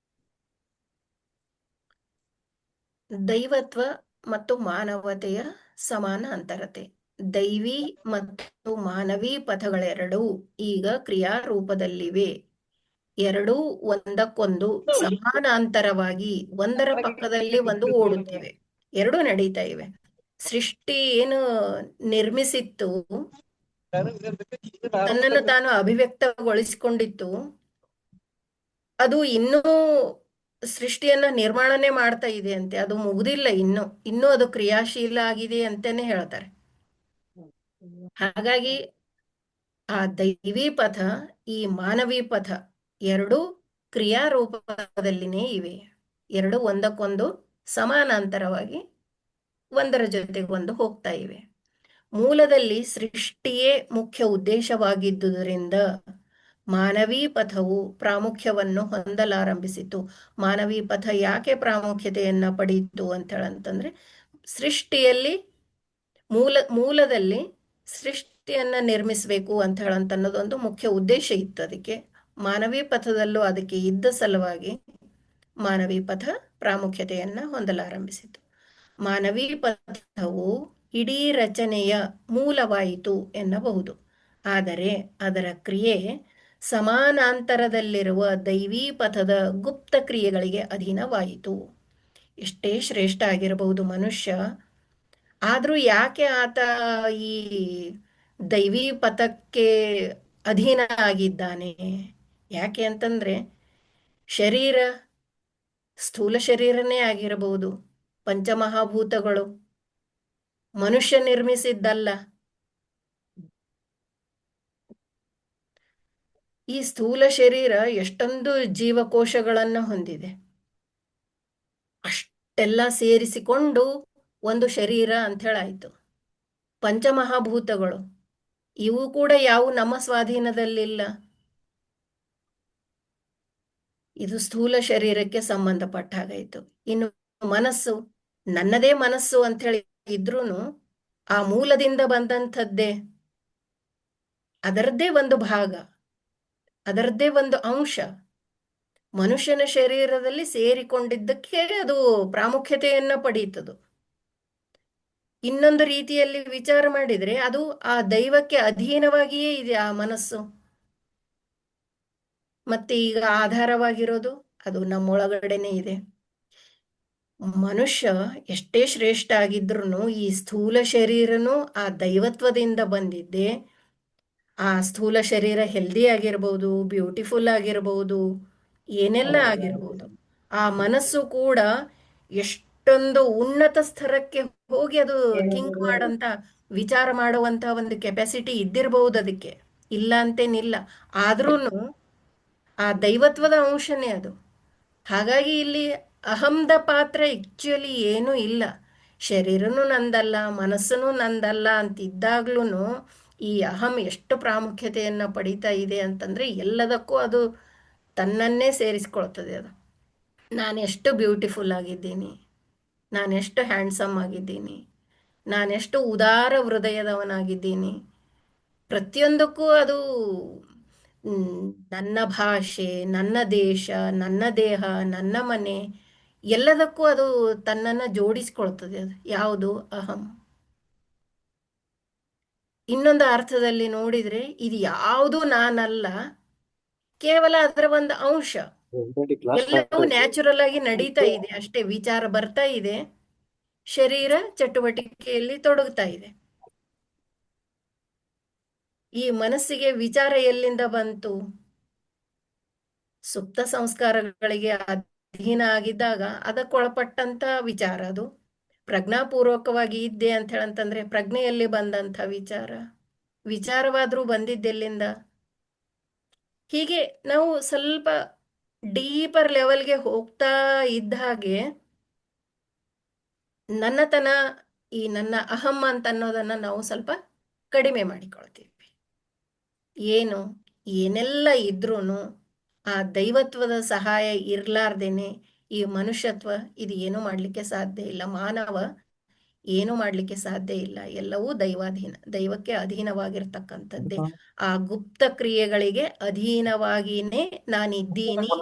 ದೈವತ್ವ ಮತ್ತು ಮಾನವತೆಯ ಸಮಾನ ಅಂತರತೆ. ದೈವಿ ಮತ್ತು ಮಾನವಿ ಪಥಗಳೆರಡೂ ಈಗ ಕ್ರಿಯಾರೂಪದಲ್ಲಿವೆ. ಎರಡೂ ಒಂದಕ್ಕೊಂದು ಸಮಾನಾಂತರವಾಗಿ ಒಂದರ ಪಕ್ಕದಲ್ಲಿ ಒಂದು ಓಡುತ್ತಿವೆ, ಎರಡೂ ನಡೀತಾ ಇವೆ. ಸೃಷ್ಟಿ ಏನು ನಿರ್ಮಿಸಿತ್ತು, ತನ್ನನ್ನು ತಾನು ಅಭಿವ್ಯಕ್ತಗೊಳಿಸಿಕೊಂಡಿತ್ತು, ಅದು ಇನ್ನೂ ಸೃಷ್ಟಿಯನ್ನ ನಿರ್ಮಾಣನೆ ಮಾಡ್ತಾ ಇದೆ ಅಂತೆ. ಅದು ಮುಗುದಿಲ್ಲ, ಇನ್ನೂ ಅದು ಕ್ರಿಯಾಶೀಲ ಆಗಿದೆ ಅಂತಾನೆ ಹೇಳ್ತಾರೆ. ಹಾಗಾಗಿ ಆ ದೈವಿ ಪಥ, ಈ ಮಾನವಿ ಪಥ ಎರಡೂ ಕ್ರಿಯಾರೂಪದಲ್ಲಿನೇ ಇವೆ. ಎರಡು ಒಂದಕ್ಕೊಂದು ಸಮಾನಾಂತರವಾಗಿ ಒಂದರ ಜೊತೆಗೊಂದು ಹೋಗ್ತಾ ಇವೆ. ಮೂಲದಲ್ಲಿ ಸೃಷ್ಟಿಯೇ ಮುಖ್ಯ ಉದ್ದೇಶವಾಗಿದ್ದುದರಿಂದ ಮಾನವೀ ಪಥವು ಪ್ರಾಮುಖ್ಯವನ್ನು ಹೊಂದಲಾರಂಭಿಸಿತು. ಮಾನವೀ ಪಥ ಯಾಕೆ ಪ್ರಾಮುಖ್ಯತೆಯನ್ನ ಪಡೆಯಿತು ಅಂತ ಹೇಳಂತಂದ್ರೆ, ಸೃಷ್ಟಿಯಲ್ಲಿ ಮೂಲದಲ್ಲಿ ಸೃಷ್ಟಿಯನ್ನ ನಿರ್ಮಿಸಬೇಕು ಅಂತ ಹೇಳಂತ ಅನ್ನೋದೊಂದು ಮುಖ್ಯ ಉದ್ದೇಶ ಇತ್ತು. ಅದಕ್ಕೆ ಮಾನವೀ ಪಥದಲ್ಲೂ ಅದಕ್ಕೆ ಇದ್ದ ಸಲುವಾಗಿ ಮಾನವೀ ಪಥ ಪ್ರಾಮುಖ್ಯತೆಯನ್ನ ಹೊಂದಲಾರಂಭಿಸಿತು. ಮಾನವೀ ಪಥವು ಇಡೀ ರಚನೆಯ ಮೂಲವಾಯಿತು ಎನ್ನಬಹುದು. ಆದರೆ ಅದರ ಕ್ರಿಯೆ ಸಮಾನಾಂತರದಲ್ಲಿರುವ ದೈವೀ ಪಥದ ಗುಪ್ತ ಕ್ರಿಯೆಗಳಿಗೆ ಅಧೀನವಾಯಿತು. ಎಷ್ಟೇ ಶ್ರೇಷ್ಠ ಆಗಿರಬಹುದು ಮನುಷ್ಯ, ಆದ್ರೂ ಯಾಕೆ ಆತ ಈ ದೈವೀ ಪಥಕ್ಕೆ ಅಧೀನ ಆಗಿದ್ದಾನೆ? ಯಾಕೆ ಅಂತಂದ್ರೆ, ಶರೀರ ಸ್ಥೂಲ ಶರೀರನೇ ಆಗಿರಬಹುದು, ಪಂಚಮಹಾಭೂತಗಳು ಮನುಷ್ಯ ನಿರ್ಮಿಸಿದ್ದಲ್ಲ. ಈ ಸ್ಥೂಲ ಶರೀರ ಎಷ್ಟೊಂದು ಜೀವಕೋಶಗಳನ್ನ ಹೊಂದಿದೆ. ಅಷ್ಟೆಲ್ಲ ಸೇರಿಸಿಕೊಂಡು ಒಂದು ಶರೀರ ಅಂತ ಹೇಳಾಯ್ತು. ಪಂಚಮಹಾಭೂತಗಳು ಇವು ಕೂಡ ಯಾವ ನಮ್ಮ ಸ್ವಾಧೀನದಲ್ಲಿಲ್ಲ. ಇದು ಸ್ಥೂಲ ಶರೀರಕ್ಕೆ ಸಂಬಂಧಪಟ್ಟ ಹಾಗಾಯ್ತು. ಇನ್ನು ಮನಸ್ಸು, ನನ್ನದೇ ಮನಸ್ಸು ಅಂತ ಹೇಳಿ ಇದ್ರೂನು ಆ ಮೂಲದಿಂದ ಬಂದಂಥದ್ದೇ, ಅದರದ್ದೇ ಒಂದು ಭಾಗ, ಅದರದ್ದೇ ಒಂದು ಅಂಶ ಮನುಷ್ಯನ ಶರೀರದಲ್ಲಿ ಸೇರಿಕೊಂಡಿದ್ದಕ್ಕೆ ಅದು ಪ್ರಾಮುಖ್ಯತೆಯನ್ನ ಪಡೀತದು. ಇನ್ನೊಂದು ರೀತಿಯಲ್ಲಿ ವಿಚಾರ ಮಾಡಿದ್ರೆ ಅದು ಆ ದೈವಕ್ಕೆ ಅಧೀನವಾಗಿಯೇ ಇದೆ ಆ ಮನಸ್ಸು. ಮತ್ತೆ ಈಗ ಆಧಾರವಾಗಿರೋದು ಅದು ನಮ್ಮೊಳಗಡೆನೆ ಇದೆ. ಮನುಷ್ಯ ಎಷ್ಟೇ ಶ್ರೇಷ್ಠ ಆಗಿದ್ರು ಈ ಸ್ಥೂಲ ಶರೀರನು ಆ ದೈವತ್ವದಿಂದ ಬಂದಿದ್ದೆ. ಆ ಸ್ಥೂಲ ಶರೀರ ಹೆಲ್ದಿ ಆಗಿರ್ಬೋದು, ಬ್ಯೂಟಿಫುಲ್ ಆಗಿರ್ಬೋದು, ಏನೆಲ್ಲ ಆಗಿರ್ಬೋದು. ಆ ಮನಸ್ಸು ಕೂಡ ಎಷ್ಟೊಂದು ಉನ್ನತ ಸ್ತರಕ್ಕೆ ಹೋಗಿ ಅದು ಥಿಂಕ್ ಮಾಡಂತ, ವಿಚಾರ ಮಾಡುವಂತ ಒಂದು ಕೆಪಾಸಿಟಿ ಇದ್ದಿರಬಹುದು ಅದಕ್ಕೆ, ಇಲ್ಲ ಅಂತೇನಿಲ್ಲ. ಆದ್ರೂನು ಆ ದೈವತ್ವದ ಅಂಶನೇ ಅದು. ಹಾಗಾಗಿ ಇಲ್ಲಿ ಅಹಂದ ಪಾತ್ರ ಆಕ್ಚುಲಿ ಏನೂ ಇಲ್ಲ. ಶರೀರನೂ ನಂದಲ್ಲ, ಮನಸ್ಸನ್ನು ನಂದಲ್ಲ ಅಂತಿದ್ದಾಗ್ಲೂ ಈ ಅಹಂ ಎಷ್ಟು ಪ್ರಾಮುಖ್ಯತೆಯನ್ನು ಪಡೀತಾ ಇದೆ ಅಂತಂದ್ರೆ ಎಲ್ಲದಕ್ಕೂ ಅದು ತನ್ನನ್ನೇ ಸೇರಿಸ್ಕೊಳ್ತದೆ. ಅದು ನಾನೆಷ್ಟು ಬ್ಯೂಟಿಫುಲ್ ಆಗಿದ್ದೀನಿ, ನಾನೆಷ್ಟು ಹ್ಯಾಂಡ್ಸಮ್ ಆಗಿದ್ದೀನಿ, ನಾನೆಷ್ಟು ಉದಾರ ಹೃದಯದವನಾಗಿದ್ದೀನಿ, ಪ್ರತಿಯೊಂದಕ್ಕೂ ಅದು ನನ್ನ ಭಾಷೆ, ನನ್ನ ದೇಶ, ನನ್ನ ದೇಹ, ನನ್ನ ಮನೆ, ಎಲ್ಲದಕ್ಕೂ ಅದು ತನ್ನನ್ನು ಜೋಡಿಸ್ಕೊಳ್ತದೆ. ಅದು ಯಾವುದು? ಅಹಂ. ಇನ್ನೊಂದು ಅರ್ಥದಲ್ಲಿ ನೋಡಿದ್ರೆ ಇದು ಯಾವುದು ನಾನಲ್ಲ, ಕೇವಲ ಅದರ ಒಂದು ಅಂಶ. ಎಲ್ಲವೂ ನ್ಯಾಚುರಲ್ ಆಗಿ ನಡೀತಾ ಇದೆ ಅಷ್ಟೇ. ವಿಚಾರ ಬರ್ತಾ ಇದೆ, ಶರೀರ ಚಟುವಟಿಕೆಯಲ್ಲಿ ತೊಡಗ್ತಾ ಇದೆ. ಈ ಮನಸ್ಸಿಗೆ ವಿಚಾರ ಎಲ್ಲಿಂದ ಬಂತು? ಸುಪ್ತ ಸಂಸ್ಕಾರಗಳಿಗೆ ಅಧೀನ ಆಗಿದ್ದಾಗ ಅದಕ್ಕೊಳಪಟ್ಟಂತ ವಿಚಾರ ಅದು. ಪ್ರಜ್ಞಾಪೂರ್ವಕವಾಗಿ ಇದ್ದೆ ಅಂತ ಹೇಳಂತಂದ್ರೆ ಪ್ರಜ್ಞೆಯಲ್ಲಿ ಬಂದಂಥ ವಿಚಾರ. ವಿಚಾರವಾದ್ರೂ ಬಂದಿದ್ದೆಲ್ಲಿಂದ? ಹೀಗೆ ನಾವು ಸ್ವಲ್ಪ ಡೀಪರ್ ಲೆವೆಲ್ಗೆ ಹೋಗ್ತಾ ಇದ್ದ ಹಾಗೆ ನನ್ನತನ, ಈ ನನ್ನ ಅಹಂ ಅಂತ ಅನ್ನೋದನ್ನ ನಾವು ಸ್ವಲ್ಪ ಕಡಿಮೆ ಮಾಡಿಕೊಳ್ತೀವಿ. ಏನು ಏನೆಲ್ಲ ಇದ್ರೂನು ಆ ದೈವತ್ವದ ಸಹಾಯ ಇರ್ಲಾರ್ದೇನೆ ಈ ಮನುಷ್ಯತ್ವ ಇದು ಏನು ಮಾಡ್ಲಿಕ್ಕೆ ಸಾಧ್ಯ ಇಲ್ಲ. ಮಾನವ ಏನು ಮಾಡ್ಲಿಕ್ಕೆ ಸಾಧ್ಯ ಇಲ್ಲ. ಎಲ್ಲವೂ ದೈವಕ್ಕೆ ಅಧೀನವಾಗಿರ್ತಕ್ಕಂಥದ್ದೇ. ಆ ಗುಪ್ತ ಕ್ರಿಯೆಗಳಿಗೆ ಅಧೀನವಾಗಿನೇ ನಾನಿದ್ದೀನಿ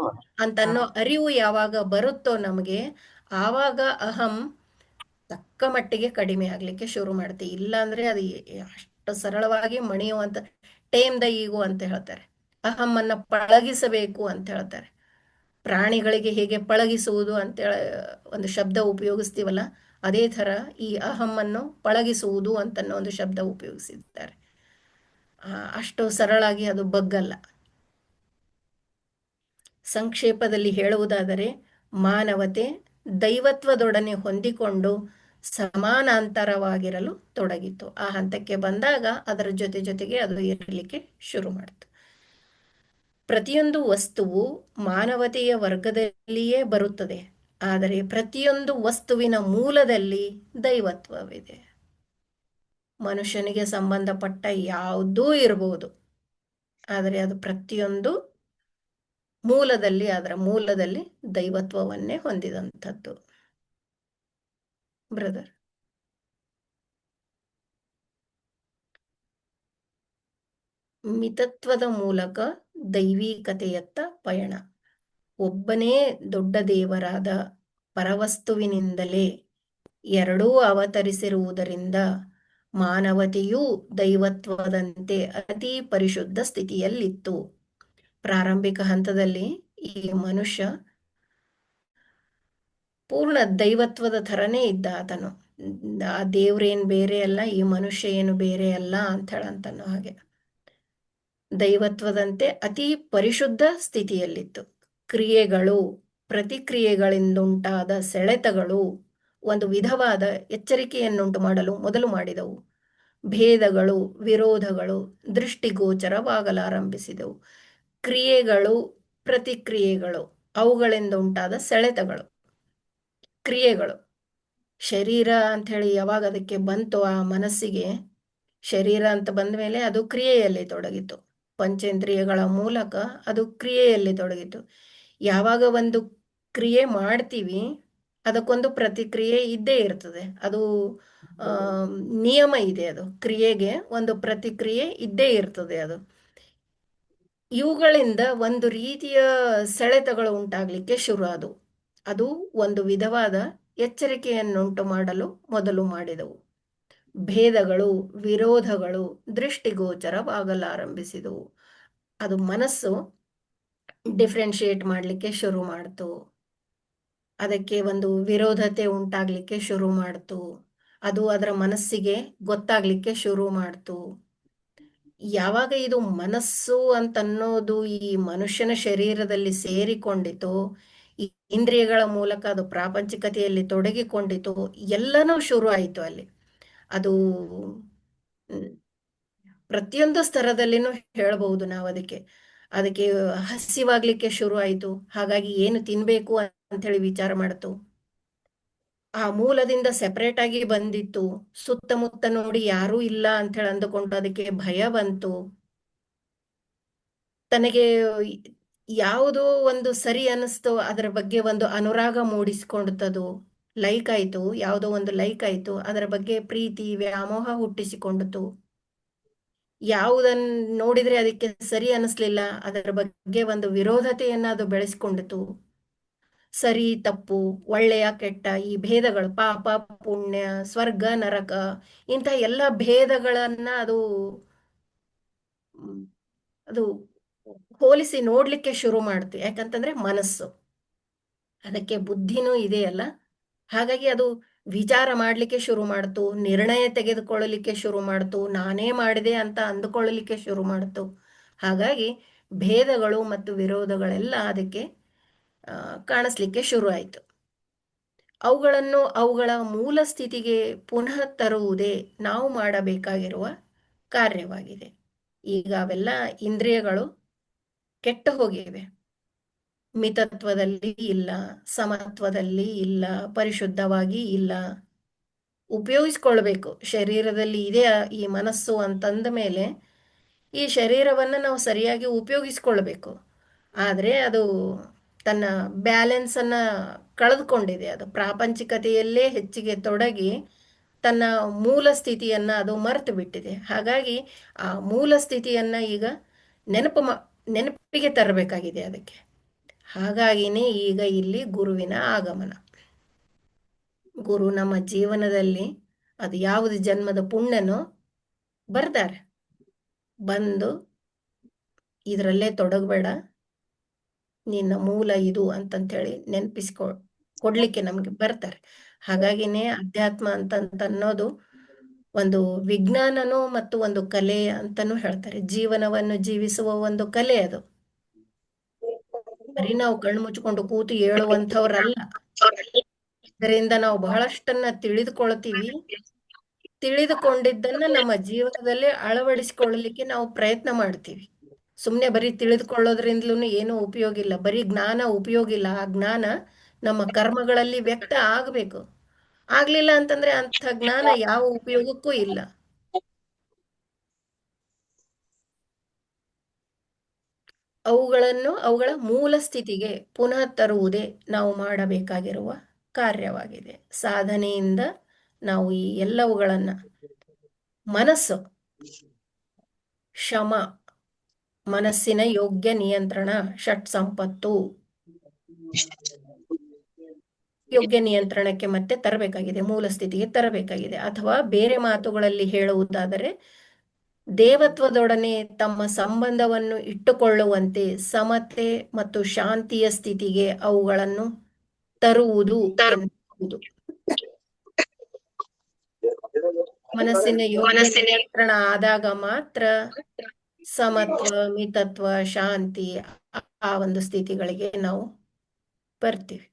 ಅಂತನ್ನೋ ಅರಿವು ಯಾವಾಗ ಬರುತ್ತೋ ನಮಗೆ, ಆವಾಗ ಅಹಂ ತಕ್ಕ ಮಟ್ಟಿಗೆ ಕಡಿಮೆ ಆಗ್ಲಿಕ್ಕೆ ಶುರು ಮಾಡುತ್ತೆ. ಇಲ್ಲಾಂದ್ರೆ ಅದು ಅಷ್ಟು ಸರಳವಾಗಿ ಮಣಿಯುವಂತ ಟೇಮ್ ದ ಈಗೋ ಅಂತ ಹೇಳ್ತಾರೆ. ಅಹಮ್ಮನ್ನ ಪಳಗಿಸಬೇಕು ಅಂತ ಹೇಳ್ತಾರೆ. ಪ್ರಾಣಿಗಳಿಗೆ ಹೇಗೆ ಪಳಗಿಸುವುದು ಅಂತೇಳಿ ಒಂದು ಶಬ್ದ ಉಪಯೋಗಿಸ್ತೀವಲ್ಲ, ಅದೇ ಥರ ಈ ಅಹಮ್ಮನ್ನು ಪಳಗಿಸುವುದು ಅಂತನ್ನೋ ಒಂದು ಶಬ್ದ ಉಪಯೋಗಿಸಿದ್ದಾರೆ. ಅಷ್ಟು ಸರಳಾಗಿ ಅದು ಬಗ್ಗಲ್ಲ. ಸಂಕ್ಷೇಪದಲ್ಲಿ ಹೇಳುವುದಾದರೆ ಮಾನವತೆ ದೈವತ್ವದೊಡನೆ ಹೊಂದಿಕೊಂಡು ಸಮಾನಾಂತರವಾಗಿರಲು ತೊಡಗಿತು. ಆ ಹಂತಕ್ಕೆ ಬಂದಾಗ ಅದರ ಜೊತೆಗೆ ಅದು ಇರಲಿಕ್ಕೆ ಶುರು ಮಾಡಿತು. ಪ್ರತಿಯೊಂದು ವಸ್ತುವು ಮಾನವತೆಯ ವರ್ಗದಲ್ಲಿಯೇ ಬರುತ್ತದೆ, ಆದರೆ ಪ್ರತಿಯೊಂದು ವಸ್ತುವಿನ ಮೂಲದಲ್ಲಿ ದೈವತ್ವವಿದೆ. ಮನುಷ್ಯನಿಗೆ ಸಂಬಂಧಪಟ್ಟ ಯಾವುದೂ ಇರಬಹುದು, ಆದರೆ ಅದು ಪ್ರತಿಯೊಂದು ಅದರ ಮೂಲದಲ್ಲಿ ದೈವತ್ವವನ್ನೇ ಹೊಂದಿದಂಥದ್ದು. ಬ್ರದರ್, ಮಿತತ್ವದ ಮೂಲಕ ದೈವೀಕತೆಯತ್ತ ಪಯಣ. ಒಬ್ಬನೇ ದೊಡ್ಡ ದೇವರಾದ ಪರವಸ್ತುವಿನಿಂದಲೇ ಎರಡೂ ಅವತರಿಸಿರುವುದರಿಂದ ಮಾನವತೆಯೂ ದೈವತ್ವದಂತೆ ಅತಿ ಪರಿಶುದ್ಧ ಸ್ಥಿತಿಯಲ್ಲಿತ್ತು. ಪ್ರಾರಂಭಿಕ ಹಂತದಲ್ಲಿ ಈ ಮನುಷ್ಯ ಪೂರ್ಣ ದೈವತ್ವದ ಥರನೇ ಇದ್ದ. ಆತನು ಆ ದೇವ್ರೇನು ಬೇರೆ ಅಲ್ಲ, ಈ ಮನುಷ್ಯ ಏನು ಬೇರೆ ಅಲ್ಲ ಅಂತ ಹೇಳಂತನೋ ಹಾಗೆ ದೈವತ್ವದಂತೆ ಅತಿ ಪರಿಶುದ್ಧ ಸ್ಥಿತಿಯಲ್ಲಿತ್ತು. ಕ್ರಿಯೆಗಳು, ಪ್ರತಿಕ್ರಿಯೆಗಳಿಂದುಂಟಾದ ಸೆಳೆತಗಳು ಒಂದು ವಿಧವಾದ ಎಚ್ಚರಿಕೆಯನ್ನುಂಟು ಮಾಡಲು ಮೊದಲು ಮಾಡಿದವು. ಭೇದಗಳು, ವಿರೋಧಗಳು ದೃಷ್ಟಿಗೋಚರವಾಗಲಾರಂಭಿಸಿದವು. ಕ್ರಿಯೆಗಳು, ಪ್ರತಿಕ್ರಿಯೆಗಳು, ಅವುಗಳಿಂದ ಉಂಟಾದ ಸೆಳೆತಗಳು, ಕ್ರಿಯೆಗಳು. ಶರೀರ ಅಂತ ಹೇಳಿ ಯಾವಾಗ ಅದಕ್ಕೆ ಬಂತು ಆ ಮನಸ್ಸಿಗೆ, ಶರೀರ ಅಂತ ಬಂದ ಮೇಲೆ ಅದು ಕ್ರಿಯೆಯಲ್ಲಿ ತೊಡಗಿತು. ಪಂಚೇಂದ್ರಿಯಗಳ ಮೂಲಕ ಅದು ಕ್ರಿಯೆಯಲ್ಲಿ ತೊಡಗಿತು. ಯಾವಾಗ ಒಂದು ಕ್ರಿಯೆ ಮಾಡ್ತೀವಿ ಅದಕ್ಕೊಂದು ಪ್ರತಿಕ್ರಿಯೆ ಇದ್ದೇ ಇರ್ತದೆ. ಅದು ನಿಯಮ ಇದೆ. ಅದು ಕ್ರಿಯೆಗೆ ಒಂದು ಪ್ರತಿಕ್ರಿಯೆ ಇದ್ದೇ ಇರ್ತದೆ. ಇವುಗಳಿಂದ ಒಂದು ರೀತಿಯ ಸೆಳೆತಗಳು ಉಂಟಾಗ್ಲಿಕ್ಕೆ ಶುರು ಆದವು. ಅದು ಒಂದು ವಿಧವಾದ ಎಚ್ಚರಿಕೆಯನ್ನುಂಟು ಮಾಡಲು ಮೊದಲು ಮಾಡಿದವು. ಭೇದಗಳು, ವಿರೋಧಗಳು ದೃಷ್ಟಿಗೋಚರವಾಗಲಾರಂಭಿಸಿದವು. ಅದು ಮನಸ್ಸು ಡಿಫ್ರೆನ್ಶಿಯೇಟ್ ಮಾಡಲಿಕ್ಕೆ ಶುರು ಮಾಡ್ತು. ಅದಕ್ಕೆ ಒಂದು ವಿರೋಧತೆ ಉಂಟಾಗ್ಲಿಕ್ಕೆ ಶುರು ಮಾಡ್ತು. ಅದು ಅದರ ಮನಸ್ಸಿಗೆ ಗೊತ್ತಾಗ್ಲಿಕ್ಕೆ ಶುರು ಮಾಡ್ತು. ಯಾವಾಗ ಇದು ಮನಸ್ಸು ಅಂತನ್ನೋದು ಈ ಮನುಷ್ಯನ ಶರೀರದಲ್ಲಿ ಸೇರಿಕೊಂಡಿತು, ಈ ಇಂದ್ರಿಯಗಳ ಮೂಲಕ ಅದು ಪ್ರಾಪಂಚಿಕತೆಯಲ್ಲಿ ತೊಡಗಿಕೊಂಡಿತು, ಎಲ್ಲನೂ ಶುರು ಆಯಿತು ಅಲ್ಲಿ. ಅದು ಪ್ರತಿಯೊಂದು ಸ್ತರದಲ್ಲಿನೂ ಹೇಳಬಹುದು ನಾವು ಅದಕ್ಕೆ. ಅದಕ್ಕೆ ಹಸಿವಾಗ್ಲಿಕ್ಕೆ ಶುರು ಆಯಿತು. ಹಾಗಾಗಿ ಏನು ತಿನ್ಬೇಕು ಅಂತ ಹೇಳಿ ವಿಚಾರ ಮಾಡ್ತು. ಆ ಮೂಲದಿಂದ ಸೆಪರೇಟ್ ಆಗಿ ಬಂದಿತ್ತು. ಸುತ್ತಮುತ್ತ ನೋಡಿ ಯಾರೂ ಇಲ್ಲ ಅಂತ ಹೇಳಿ ಅಂದುಕೊಂಡು ಅದಕ್ಕೆ ಭಯ ಬಂತು. ತನಗೆ ಯಾವುದೋ ಒಂದು ಸರಿ ಅನಿಸ್ತೋ ಅದರ ಬಗ್ಗೆ ಒಂದು ಅನುರಾಗ ಮೂಡಿಸಿಕೊಂಡುತ್ತದು. ಲೈಕ್ ಆಯ್ತು, ಯಾವುದೋ ಒಂದು ಲೈಕ್ ಆಯ್ತು, ಅದರ ಬಗ್ಗೆ ಪ್ರೀತಿ ವ್ಯಾಮೋಹ ಹುಟ್ಟಿಸಿಕೊಂಡಿತು. ಯಾವುದನ್ನ ನೋಡಿದ್ರೆ ಅದಕ್ಕೆ ಸರಿ ಅನಿಸ್ಲಿಲ್ಲ, ಅದರ ಬಗ್ಗೆ ಒಂದು ವಿರೋಧತೆಯನ್ನ ಅದು ಬೆಳೆಸಿಕೊಂಡಿತು. ಸರಿ ತಪ್ಪು, ಒಳ್ಳೆಯ ಕೆಟ್ಟ, ಈ ಭೇದಗಳು, ಪಾಪ ಪುಣ್ಯ, ಸ್ವರ್ಗ ನರಕ, ಇಂಥ ಎಲ್ಲ ಭೇದಗಳನ್ನ ಮ್, ಅದು ಹೋಲಿಸಿ ನೋಡ್ಲಿಕ್ಕೆ ಶುರು ಮಾಡ್ತು. ಯಾಕಂತಂದ್ರೆ ಮನಸ್ಸು, ಅದಕ್ಕೆ ಬುದ್ಧಿನೂ ಇದೆಯಲ್ಲ. ಹಾಗಾಗಿ ಅದು ವಿಚಾರ ಮಾಡ್ಲಿಕ್ಕೆ ಶುರು ಮಾಡ್ತು, ನಿರ್ಣಯ ತೆಗೆದುಕೊಳ್ಳಲಿಕ್ಕೆ ಶುರು ಮಾಡ್ತು, ನಾನೇ ಮಾಡಿದೆ ಅಂತ ಅಂದುಕೊಳ್ಳಲಿಕ್ಕೆ ಶುರು ಮಾಡ್ತು. ಹಾಗಾಗಿ ಭೇದಗಳು ಮತ್ತು ವಿರೋಧಗಳೆಲ್ಲ ಅದಕ್ಕೆ ಕಾಣಿಸ್ಲಿಕ್ಕೆ ಶುರು ಆಯಿತು. ಅವುಗಳನ್ನು ಅವುಗಳ ಮೂಲ ಸ್ಥಿತಿಗೆ ಪುನಃ ತರುವುದೇ ನಾವು ಮಾಡಬೇಕಾಗಿರುವ ಕಾರ್ಯವಾಗಿದೆ. ಈಗ ಅವೆಲ್ಲ ಇಂದ್ರಿಯಗಳು ಕೆಟ್ಟು ಹೋಗಿವೆ. ಮಿತತ್ವದಲ್ಲಿ ಇಲ್ಲ, ಸಮತ್ವದಲ್ಲಿ ಇಲ್ಲ, ಪರಿಶುದ್ಧವಾಗಿ ಇಲ್ಲ. ಉಪಯೋಗಿಸ್ಕೊಳ್ಬೇಕು. ಶರೀರದಲ್ಲಿ ಇದೆ ಈ ಮನಸ್ಸು ಅಂತಂದ ಮೇಲೆ ಈ ಶರೀರವನ್ನು ನಾವು ಸರಿಯಾಗಿ ಉಪಯೋಗಿಸ್ಕೊಳ್ಬೇಕು. ಆದರೆ ಅದು ತನ್ನ ಬ್ಯಾಲೆನ್ಸನ್ನು ಕಳೆದುಕೊಂಡಿದೆ. ಅದು ಪ್ರಾಪಂಚಿಕತೆಯಲ್ಲೇ ಹೆಚ್ಚಿಗೆ ತೊಡಗಿ ತನ್ನ ಮೂಲ ಸ್ಥಿತಿಯನ್ನು ಅದು ಮರೆತು ಬಿಟ್ಟಿದೆ. ಹಾಗಾಗಿ ಆ ಮೂಲ ಸ್ಥಿತಿಯನ್ನು ಈಗ ನೆನಪಿಗೆ ತರಬೇಕಾಗಿದೆ ಅದಕ್ಕೆ. ಹಾಗಾಗಿನೇ ಈಗ ಇಲ್ಲಿ ಗುರುವಿನ ಆಗಮನ. ಗುರು ನಮ್ಮ ಜೀವನದಲ್ಲಿ ಅದು ಯಾವುದು ಜನ್ಮದ ಪುಣ್ಯನೋ ಬರ್ತಾರೆ, ಬಂದು ಇದರಲ್ಲೇ ತೊಡಗಬೇಡ, ನಿನ್ನ ಮೂಲ ಇದು ಅಂತಂತೇಳಿ ಕೊಡ್ಲಿಕ್ಕೆ ನಮ್ಗೆ ಬರ್ತಾರೆ. ಹಾಗಾಗಿನೇ ಅಧ್ಯಾತ್ಮ ಅಂತ ಅನ್ನೋದು ಒಂದು ವಿಜ್ಞಾನನೂ ಮತ್ತು ಒಂದು ಕಲೆ ಅಂತಾನೂ ಹೇಳ್ತಾರೆ. ಜೀವನವನ್ನು ಜೀವಿಸುವ ಒಂದು ಕಲೆ ಅದು. ಬರೀ ನಾವು ಕಣ್ಣು ಮುಚ್ಕೊಂಡು ಕೂತು ಹೇಳುವಂಥವ್ರಲ್ಲ. ಇದರಿಂದ ನಾವು ಬಹಳಷ್ಟನ್ನ ತಿಳಿದುಕೊಳ್ತೀವಿ. ತಿಳಿದುಕೊಂಡಿದ್ದನ್ನ ನಮ್ಮ ಜೀವನದಲ್ಲಿ ಅಳವಡಿಸಿಕೊಳ್ಳಲಿಕ್ಕೆ ನಾವು ಪ್ರಯತ್ನ ಮಾಡ್ತೀವಿ. ಸುಮ್ಮನೆ ಬರೀ ತಿಳಿದುಕೊಳ್ಳೋದ್ರಿಂದಲೂ ಏನೂ ಉಪಯೋಗ ಇಲ್ಲ. ಬರೀ ಜ್ಞಾನ ಉಪಯೋಗ ಇಲ್ಲ. ಆ ಜ್ಞಾನ ನಮ್ಮ ಕರ್ಮಗಳಲ್ಲಿ ವ್ಯಕ್ತ ಆಗಬೇಕು. ಆಗ್ಲಿಲ್ಲ ಅಂತಂದ್ರೆ ಅಂಥ ಜ್ಞಾನ ಯಾವ ಉಪಯೋಗಕ್ಕೂ ಇಲ್ಲ. ಅವುಗಳನ್ನು ಅವುಗಳ ಮೂಲ ಸ್ಥಿತಿಗೆ ಪುನಃ ತರುವುದೇ ನಾವು ಮಾಡಬೇಕಾಗಿರುವ ಕಾರ್ಯವಾಗಿದೆ. ಸಾಧನೆಯಿಂದ ನಾವು ಈ ಎಲ್ಲವುಗಳನ್ನ ಮನಸ್ಸು, ಶಮ, ಮನಸ್ಸಿನ ಯೋಗ್ಯ ನಿಯಂತ್ರಣ, ಷಟ್ ಸಂಪತ್ತು, ಯೋಗ್ಯ ನಿಯಂತ್ರಣಕ್ಕೆ ಮತ್ತೆ ತರಬೇಕಾಗಿದೆ, ಮೂಲ ಸ್ಥಿತಿಗೆ ತರಬೇಕಾಗಿದೆ. ಅಥವಾ ಬೇರೆ ಮಾತುಗಳಲ್ಲಿ ಹೇಳುವುದಾದರೆ ದೇವತ್ವದೊಡನೆ ತಮ್ಮ ಸಂಬಂಧವನ್ನು ಇಟ್ಟುಕೊಳ್ಳುವಂತೆ ಸಮತೆ ಮತ್ತು ಶಾಂತಿಯ ಸ್ಥಿತಿಗೆ ಅವುಗಳನ್ನು ತರುವುದು ಎನ್ನುವುದು. ಮನಸ್ಸಿನ ಯೋಗ್ಯ ನಿಯಂತ್ರಣ ಆದಾಗ ಮಾತ್ರ ಸಮತ್ವ, ಮಿತತ್ವ, ಶಾಂತಿ, ಆ ಒಂದು ಸ್ಥಿತಿಗಳಿಗೆ ನಾವು ಬರ್ತೀವಿ.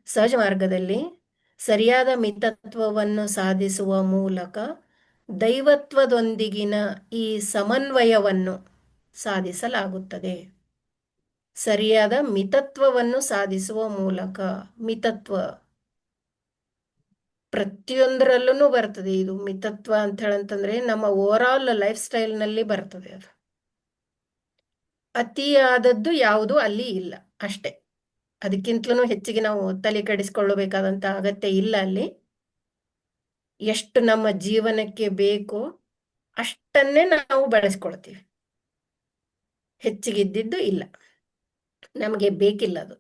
ಸಹಜ ಮಾರ್ಗದಲ್ಲಿ ಸರಿಯಾದ ಮಿತತ್ವವನ್ನು ಸಾಧಿಸುವ ಮೂಲಕ ದೈವತ್ವದೊಂದಿಗಿನ ಈ ಸಮನ್ವಯವನ್ನು ಸಾಧಿಸಲಾಗುತ್ತದೆ. ಸರಿಯಾದ ಮಿತತ್ವವನ್ನು ಸಾಧಿಸುವ ಮೂಲಕ, ಮಿತತ್ವ ಪ್ರತಿಯೊಂದರಲ್ಲೂ ಬರ್ತದೆ. ಇದು ಮಿತತ್ವ ಅಂತ ಹೇಳಂತಂದ್ರೆ ನಮ್ಮ ಓವರ್ ಆಲ್ ಲೈಫ್ ಸ್ಟೈಲ್ನಲ್ಲಿ ಬರ್ತದೆ. ಅದು ಅತಿಯಾದದ್ದು ಯಾವುದು ಅಲ್ಲಿ ಇಲ್ಲ, ಅಷ್ಟೇ. ಅದಕ್ಕಿಂತಲೂ ಹೆಚ್ಚಿಗೆ ನಾವು ತಲೆ ಕೆಡಿಸ್ಕೊಳ್ಳಬೇಕಾದಂತ ಅಗತ್ಯ ಇಲ್ಲ. ಅಲ್ಲಿ ಎಷ್ಟು ನಮ್ಮ ಜೀವನಕ್ಕೆ ಬೇಕೋ ಅಷ್ಟನ್ನೇ ನಾವು ಬಳಸ್ಕೊಳ್ತೀವಿ. ಹೆಚ್ಚಿಗಿದ್ದಿದ್ದು ಇಲ್ಲ, ನಮಗೆ ಬೇಕಿಲ್ಲ ಅದು.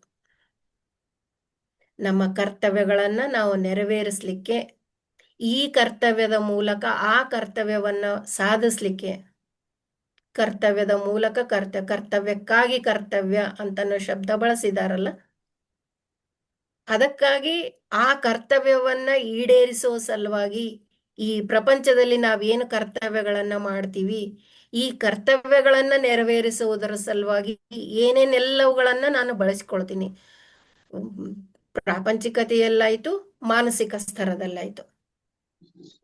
ನಮ್ಮ ಕರ್ತವ್ಯಗಳನ್ನ ನಾವು ನೆರವೇರಿಸಲಿಕ್ಕೆ, ಈ ಕರ್ತವ್ಯದ ಮೂಲಕ ಆ ಕರ್ತವ್ಯವನ್ನ ಸಾಧಿಸ್ಲಿಕ್ಕೆ, ಕರ್ತವ್ಯದ ಮೂಲಕ ಕರ್ತವ್ಯಕ್ಕಾಗಿ ಕರ್ತವ್ಯ ಅಂತನೋ ಶಬ್ದ ಬಳಸಿದಾರಲ್ಲ, ಅದಕ್ಕಾಗಿ ಆ ಕರ್ತವ್ಯವನ್ನ ಈಡೇರಿಸುವ ಸಲುವಾಗಿ ಈ ಪ್ರಪಂಚದಲ್ಲಿ ನಾವೇನು ಕರ್ತವ್ಯಗಳನ್ನ ಮಾಡ್ತೀವಿ, ಈ ಕರ್ತವ್ಯಗಳನ್ನ ನೆರವೇರಿಸುವುದರ ಸಲುವಾಗಿ ಏನೇನೆಲ್ಲವುಗಳನ್ನ ನಾನು ಬಳಸಿಕೊಳ್ತೀನಿ. ಪ್ರಾಪಂಚಿಕತೆಯಲ್ಲಾಯ್ತು, ಮಾನಸಿಕ ಸ್ತರದಲ್ಲಾಯ್ತು.